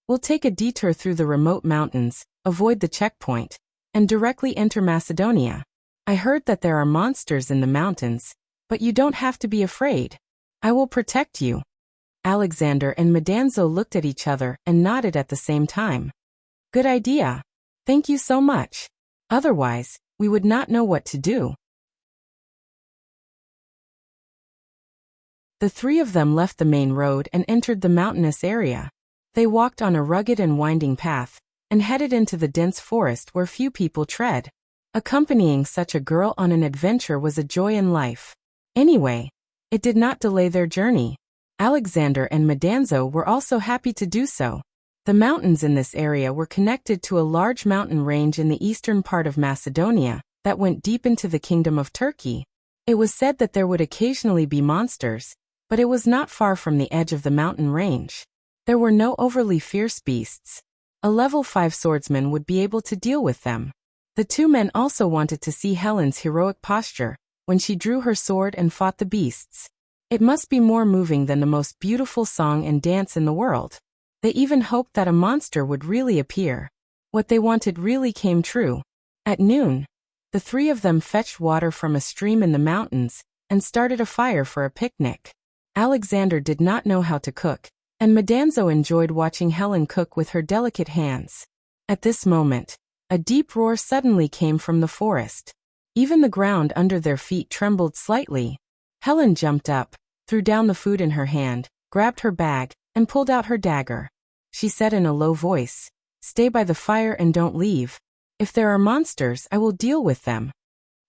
"We'll take a detour through the remote mountains, avoid the checkpoint, and directly enter Macedonia. I heard that there are monsters in the mountains, but you don't have to be afraid. I will protect you." Alexander and Medanzo looked at each other and nodded at the same time. "Good idea. Thank you so much. Otherwise, we would not know what to do." The three of them left the main road and entered the mountainous area. They walked on a rugged and winding path, and headed into the dense forest where few people tread. Accompanying such a girl on an adventure was a joy in life. Anyway, it did not delay their journey. Alexander and Medanzo were also happy to do so. The mountains in this area were connected to a large mountain range in the eastern part of Macedonia that went deep into the kingdom of Turkey. It was said that there would occasionally be monsters, but it was not far from the edge of the mountain range. There were no overly fierce beasts. A level 5 swordsman would be able to deal with them. The two men also wanted to see Helen's heroic posture when she drew her sword and fought the beasts. It must be more moving than the most beautiful song and dance in the world. They even hoped that a monster would really appear. What they wanted really came true. At noon, the three of them fetched water from a stream in the mountains and started a fire for a picnic. Alexander did not know how to cook, and Medanzo enjoyed watching Helen cook with her delicate hands. At this moment, a deep roar suddenly came from the forest. Even the ground under their feet trembled slightly. Helen jumped up, threw down the food in her hand, grabbed her bag, and pulled out her dagger. She said in a low voice, "Stay by the fire and don't leave. If there are monsters, I will deal with them."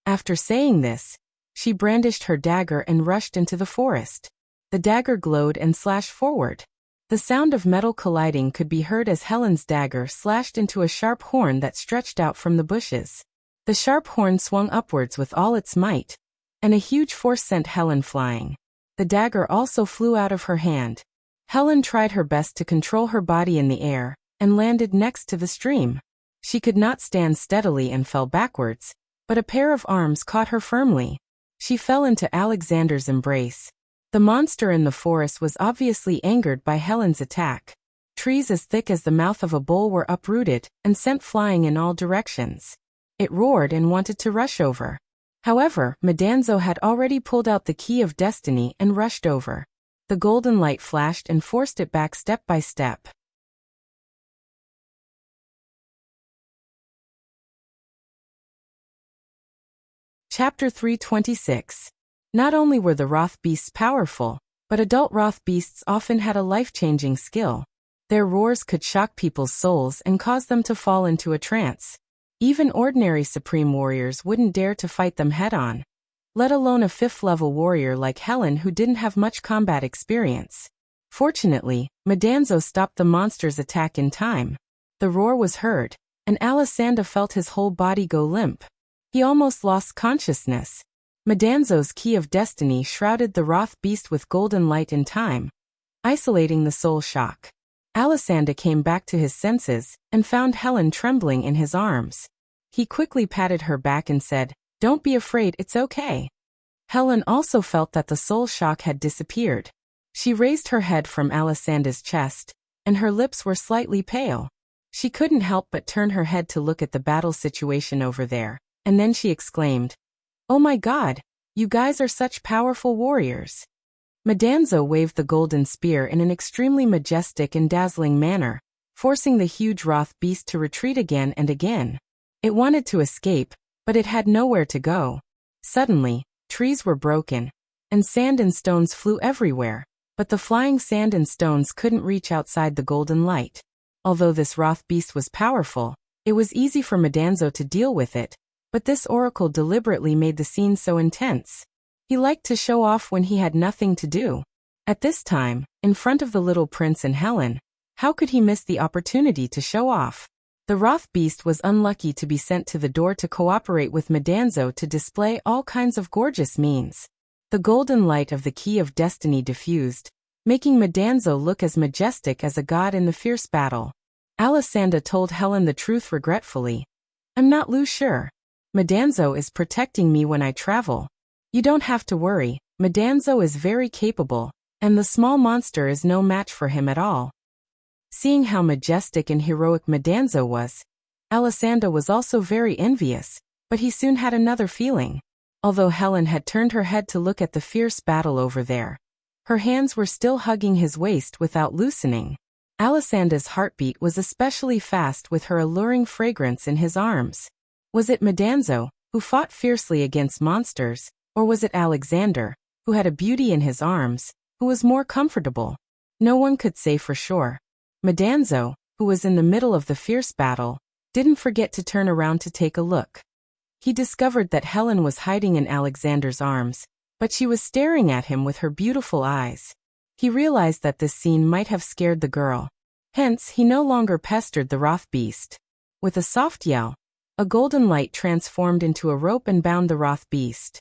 After saying this, she brandished her dagger and rushed into the forest. The dagger glowed and slashed forward. The sound of metal colliding could be heard as Helen's dagger slashed into a sharp horn that stretched out from the bushes. The sharp horn swung upwards with all its might, and a huge force sent Helen flying. The dagger also flew out of her hand. Helen tried her best to control her body in the air, and landed next to the stream. She could not stand steadily and fell backwards, but a pair of arms caught her firmly. She fell into Alexander's embrace. The monster in the forest was obviously angered by Helen's attack. Trees as thick as the mouth of a bull were uprooted and sent flying in all directions. It roared and wanted to rush over. However, Medanzo had already pulled out the key of destiny and rushed over. The golden light flashed and forced it back step by step. Chapter 326. Not only were the Wrath beasts powerful, but adult Wrath beasts often had a life-changing skill. Their roars could shock people's souls and cause them to fall into a trance. Even ordinary supreme warriors wouldn't dare to fight them head-on, let alone a 5th-level warrior like Helen who didn't have much combat experience. Fortunately, Medanzo stopped the monster's attack in time. The roar was heard, and Alessandro felt his whole body go limp. He almost lost consciousness. Medanzo's key of destiny shrouded the Wrath beast with golden light in time, isolating the soul shock. Alessandro came back to his senses and found Helen trembling in his arms. He quickly patted her back and said, "Don't be afraid, it's okay." Helen also felt that the soul shock had disappeared. She raised her head from Alessandro's chest, and her lips were slightly pale. She couldn't help but turn her head to look at the battle situation over there, and then she exclaimed, "Oh my God, you guys are such powerful warriors." Medanzo waved the golden spear in an extremely majestic and dazzling manner, forcing the huge Wrath beast to retreat again and again. It wanted to escape, but it had nowhere to go. Suddenly, trees were broken, and sand and stones flew everywhere, but the flying sand and stones couldn't reach outside the golden light. Although this Wrath beast was powerful, it was easy for Medanzo to deal with it, but this oracle deliberately made the scene so intense. He liked to show off when he had nothing to do. At this time, in front of the little prince and Helen, how could he miss the opportunity to show off? The Wrath beast was unlucky to be sent to the door to cooperate with Medanzo to display all kinds of gorgeous means. The golden light of the key of destiny diffused, making Madanzo look as majestic as a god in the fierce battle. Alessandra told Helen the truth regretfully. I'm not sure. Madanzo is protecting me when I travel. You don't have to worry, Madanzo is very capable, and the small monster is no match for him at all. Seeing how majestic and heroic Madanzo was, Alessandra was also very envious, but he soon had another feeling. Although Helen had turned her head to look at the fierce battle over there, her hands were still hugging his waist without loosening. Alessandra's heartbeat was especially fast with her alluring fragrance in his arms. Was it Madanzo, who fought fiercely against monsters, or was it Alexander, who had a beauty in his arms, who was more comfortable? No one could say for sure. Madanzo, who was in the middle of the fierce battle, didn't forget to turn around to take a look. He discovered that Helen was hiding in Alexander's arms, but she was staring at him with her beautiful eyes. He realized that this scene might have scared the girl. Hence, he no longer pestered the wrath beast. With a soft yell, a golden light transformed into a rope and bound the wrath beast.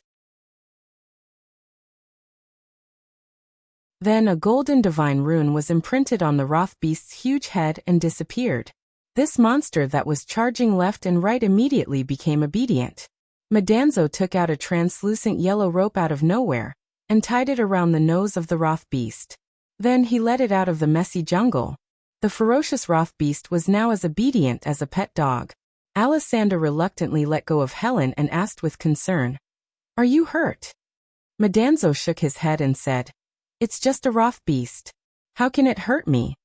Then a golden divine rune was imprinted on the wrath beast's huge head and disappeared. This monster that was charging left and right immediately became obedient. Madanzo took out a translucent yellow rope out of nowhere and tied it around the nose of the wrath beast. Then he let it out of the messy jungle. The ferocious wrath beast was now as obedient as a pet dog. Alessandra reluctantly let go of Helen and asked with concern, "Are you hurt?" Madanzo shook his head and said, "It's just a wrath beast. How can it hurt me?"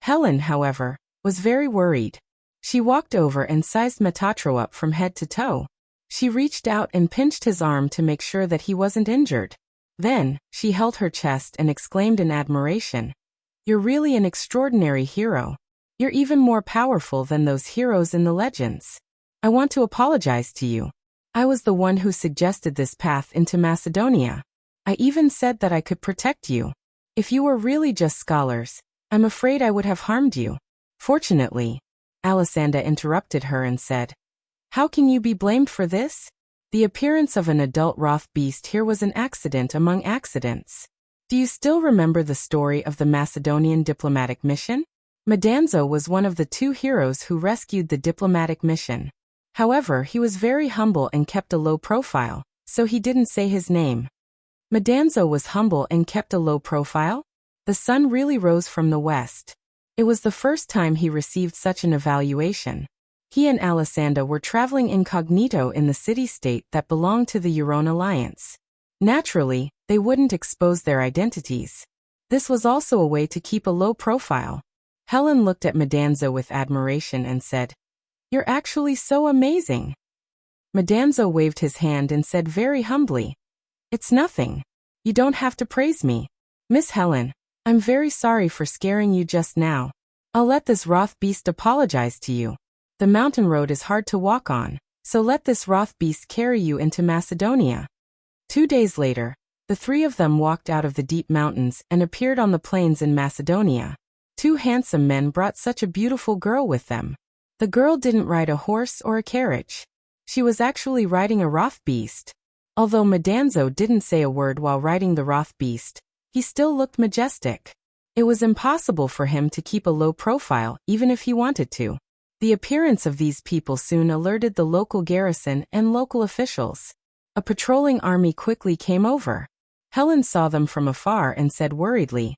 Helen, however, was very worried. She walked over and sized Metatro up from head to toe. She reached out and pinched his arm to make sure that he wasn't injured. Then, she held her chest and exclaimed in admiration, "You're really an extraordinary hero. You're even more powerful than those heroes in the legends. I want to apologize to you. I was the one who suggested this path into Macedonia. I even said that I could protect you. If you were really just scholars, I'm afraid I would have harmed you." Fortunately, Alessandra interrupted her and said, "How can you be blamed for this? The appearance of an adult wrath beast here was an accident among accidents. Do you still remember the story of the Macedonian diplomatic mission? Madanzo was one of the two heroes who rescued the diplomatic mission. However, he was very humble and kept a low profile, so he didn't say his name." Madanzo was humble and kept a low profile? The sun really rose from the west. It was the first time he received such an evaluation. He and Alessandra were traveling incognito in the city-state that belonged to the Euron Alliance. Naturally, they wouldn't expose their identities. This was also a way to keep a low profile. Helen looked at Madanzo with admiration and said, "You're actually so amazing." Madanzo waved his hand and said very humbly, "It's nothing. You don't have to praise me. Miss Helen, I'm very sorry for scaring you just now. I'll let this wrath beast apologize to you. The mountain road is hard to walk on, so let this wrath beast carry you into Macedonia." 2 days later, the three of them walked out of the deep mountains and appeared on the plains in Macedonia. 2 handsome men brought such a beautiful girl with them. The girl didn't ride a horse or a carriage. She was actually riding a wrath beast. Although Madanzo didn't say a word while riding the wrath beast, he still looked majestic. It was impossible for him to keep a low profile even if he wanted to. The appearance of these people soon alerted the local garrison and local officials. A patrolling army quickly came over. Helen saw them from afar and said worriedly,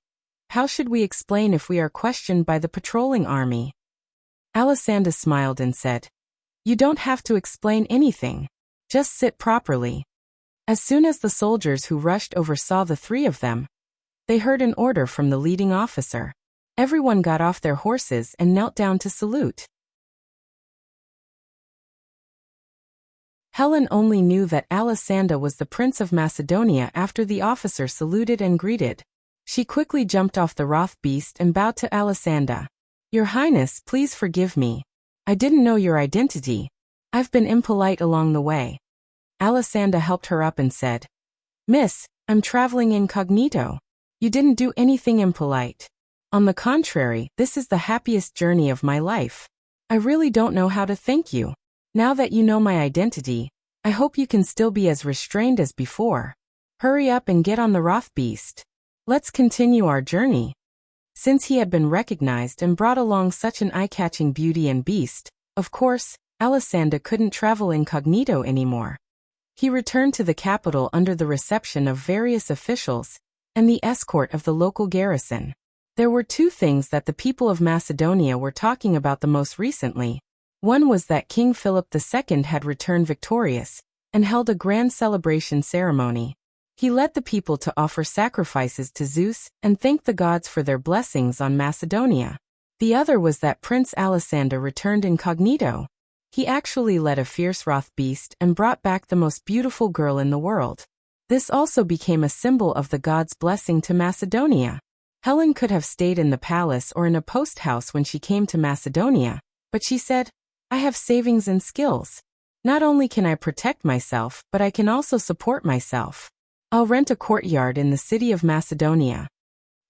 "How should we explain if we are questioned by the patrolling army?" Alessandra smiled and said, "You don't have to explain anything. Just sit properly." As soon as the soldiers who rushed over saw the three of them, they heard an order from the leading officer. Everyone got off their horses and knelt down to salute. Helen only knew that Alessandra was the Prince of Macedonia after the officer saluted and greeted. She quickly jumped off the wrath beast and bowed to Alessandra. "Your Highness, please forgive me. I didn't know your identity. I've been impolite along the way." Alessandra helped her up and said, "Miss, I'm traveling incognito. You didn't do anything impolite. On the contrary, this is the happiest journey of my life. I really don't know how to thank you. Now that you know my identity, I hope you can still be as restrained as before." Hurry up and get on the Roth beast. Let's continue our journey. Since he had been recognized and brought along such an eye-catching beauty and beast, of course, Alessandra couldn't travel incognito anymore. He returned to the capital under the reception of various officials and the escort of the local garrison. There were two things that the people of Macedonia were talking about the most recently. One was that King Philip II had returned victorious and held a grand celebration ceremony. He led the people to offer sacrifices to Zeus and thank the gods for their blessings on Macedonia. The other was that Prince Alessandra returned incognito. He actually led a fierce Roth beast and brought back the most beautiful girl in the world. This also became a symbol of the gods' blessing to Macedonia. Helen could have stayed in the palace or in a post house when she came to Macedonia, but she said, "I have savings and skills. Not only can I protect myself, but I can also support myself. I'll rent a courtyard in the city of Macedonia."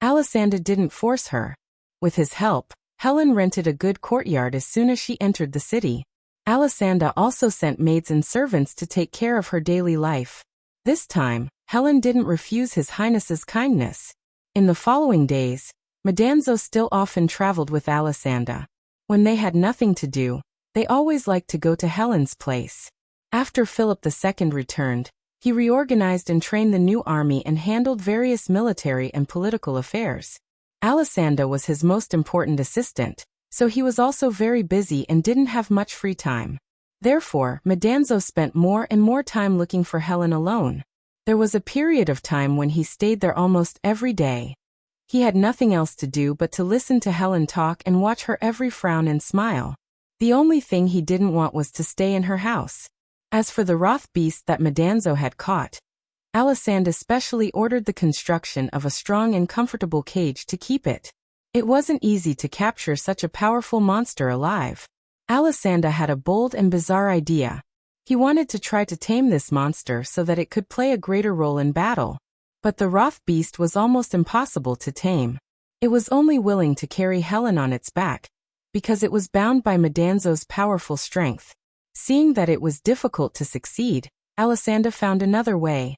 Alessandra didn't force her. With his help, Helen rented a good courtyard as soon as she entered the city. Alessandra also sent maids and servants to take care of her daily life. This time, Helen didn't refuse His Highness's kindness. In the following days, Madanzo still often traveled with Alessandra. When they had nothing to do, they always liked to go to Helen's place. After Philip II returned, he reorganized and trained the new army and handled various military and political affairs. Alessandra was his most important assistant, so he was also very busy and didn't have much free time. Therefore, Madanzo spent more and more time looking for Helen alone. There was a period of time when he stayed there almost every day. He had nothing else to do but to listen to Helen talk and watch her every frown and smile. The only thing he didn't want was to stay in her house. As for the Roth beast that Madanzo had caught, Alessandra specially ordered the construction of a strong and comfortable cage to keep it. It wasn't easy to capture such a powerful monster alive. Alessandra had a bold and bizarre idea. He wanted to try to tame this monster so that it could play a greater role in battle. But the Roth beast was almost impossible to tame. It was only willing to carry Helen on its back, because it was bound by Madanzo's powerful strength. Seeing that it was difficult to succeed, Alessandra found another way.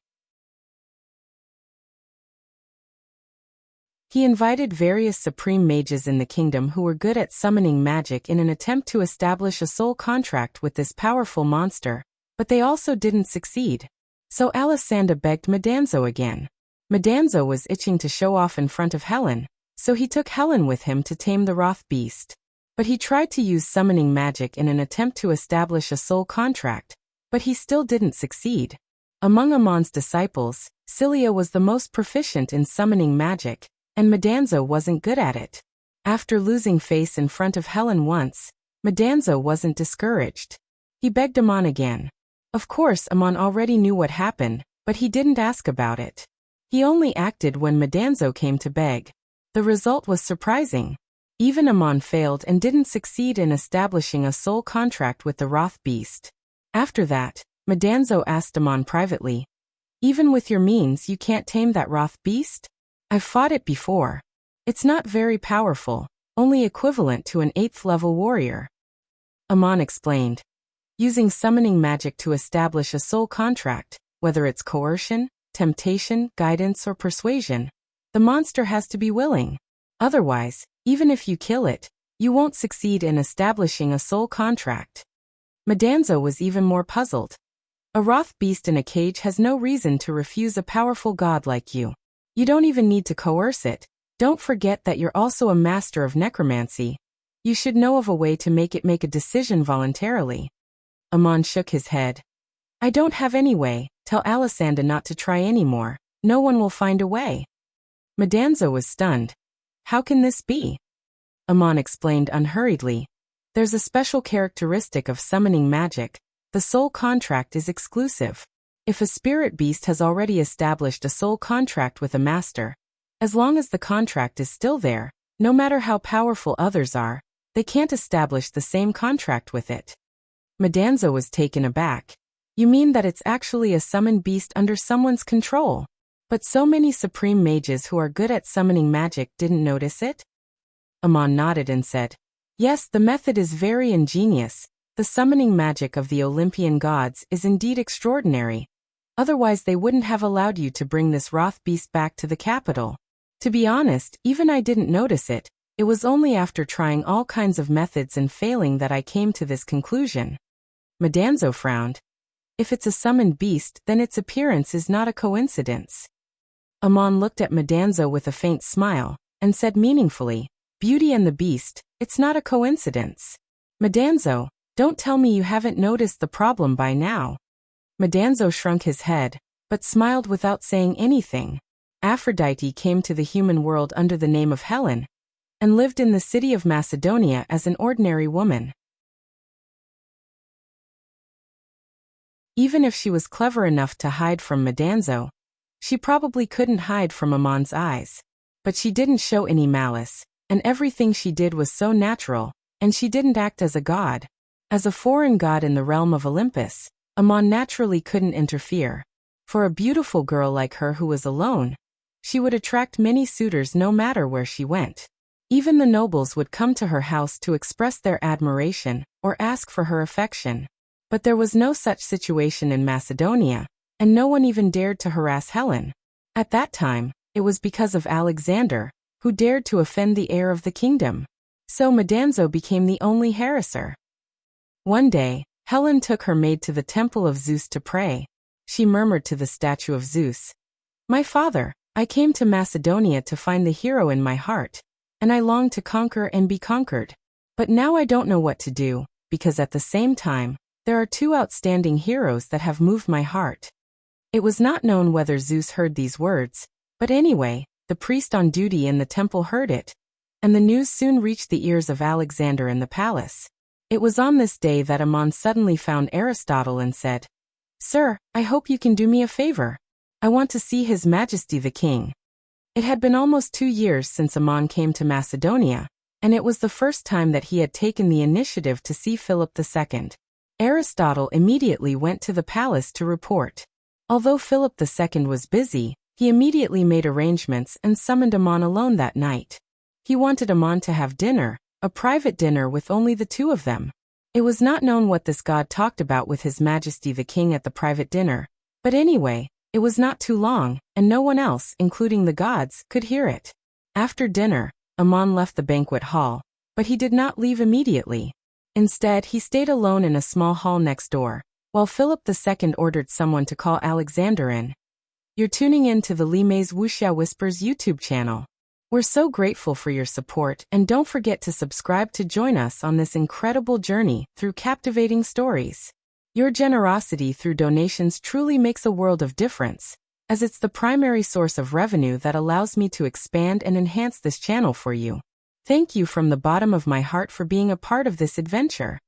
He invited various supreme mages in the kingdom who were good at summoning magic in an attempt to establish a soul contract with this powerful monster, but they also didn't succeed. So Alessandra begged Madanzo again. Madanzo was itching to show off in front of Helen, so he took Helen with him to tame the Roth beast. But he tried to use summoning magic in an attempt to establish a soul contract, but he still didn't succeed. Among Amon's disciples, Cilia was the most proficient in summoning magic, and Madanzo wasn't good at it. After losing face in front of Helen once, Madanzo wasn't discouraged. He begged Amon again. Of course, Amon already knew what happened, but he didn't ask about it. He only acted when Madanzo came to beg. The result was surprising. Even Amon failed and didn't succeed in establishing a soul contract with the Roth beast. After that, Madanzo asked Amon privately, "Even with your means you can't tame that Roth beast? I've fought it before. It's not very powerful, only equivalent to an 8th level warrior." Amon explained. Using summoning magic to establish a soul contract, whether it's coercion, temptation, guidance, or persuasion, the monster has to be willing. Otherwise, even if you kill it, you won't succeed in establishing a soul contract. Madanzo was even more puzzled. A Roth beast in a cage has no reason to refuse a powerful god like you. You don't even need to coerce it. Don't forget that you're also a master of necromancy. You should know of a way to make it make a decision voluntarily. Amon shook his head. "I don't have any way. Tell Alessandra not to try anymore. No one will find a way." Madanzo was stunned. "How can this be?" Amon explained unhurriedly. "There's a special characteristic of summoning magic. The soul contract is exclusive. If a spirit beast has already established a soul contract with a master, as long as the contract is still there, no matter how powerful others are, they can't establish the same contract with it." Madanzo was taken aback. "You mean that it's actually a summoned beast under someone's control? But so many supreme mages who are good at summoning magic didn't notice it?" Amon nodded and said, "Yes, the method is very ingenious. The summoning magic of the Olympian gods is indeed extraordinary. Otherwise they wouldn't have allowed you to bring this wroth beast back to the capital. To be honest, even I didn't notice it. It was only after trying all kinds of methods and failing that I came to this conclusion. Madanzo frowned. If it's a summoned beast, then its appearance is not a coincidence. Amon looked at Madanzo with a faint smile, and said meaningfully, Beauty and the Beast, it's not a coincidence. Madanzo, don't tell me you haven't noticed the problem by now. Madanzo shrunk his head, but smiled without saying anything. Aphrodite came to the human world under the name of Helen, and lived in the city of Macedonia as an ordinary woman. Even if she was clever enough to hide from Madanzo, she probably couldn't hide from Amon's eyes. But she didn't show any malice, and everything she did was so natural, and she didn't act as a god. As a foreign god in the realm of Olympus, Amon naturally couldn't interfere. For a beautiful girl like her who was alone, she would attract many suitors no matter where she went. Even the nobles would come to her house to express their admiration or ask for her affection. But there was no such situation in Macedonia, and no one even dared to harass Helen. At that time, it was because of Alexander, who dared to offend the heir of the kingdom. So Madanzo became the only harasser. One day, Helen took her maid to the temple of Zeus to pray. She murmured to the statue of Zeus, My father, I came to Macedonia to find the hero in my heart, and I long to conquer and be conquered. But now I don't know what to do, because at the same time, there are two outstanding heroes that have moved my heart. It was not known whether Zeus heard these words, but anyway, the priest on duty in the temple heard it, and the news soon reached the ears of Alexander in the palace. It was on this day that Amon suddenly found Aristotle and said, Sir, I hope you can do me a favor. I want to see His Majesty the King. It had been almost 2 years since Amon came to Macedonia, and it was the first time that he had taken the initiative to see Philip II. Aristotle immediately went to the palace to report. Although Philip II was busy, he immediately made arrangements and summoned Amon alone that night. He wanted Amon to have dinner, a private dinner with only the two of them. It was not known what this god talked about with His Majesty the King at the private dinner, but anyway, it was not too long, and no one else, including the gods, could hear it. After dinner, Amon left the banquet hall, but he did not leave immediately. Instead, he stayed alone in a small hall next door, while Philip II ordered someone to call Alexander in. You're tuning in to the Lime's Wuxia Whispers YouTube channel. We're so grateful for your support, and don't forget to subscribe to join us on this incredible journey through captivating stories. Your generosity through donations truly makes a world of difference, as it's the primary source of revenue that allows me to expand and enhance this channel for you. Thank you from the bottom of my heart for being a part of this adventure.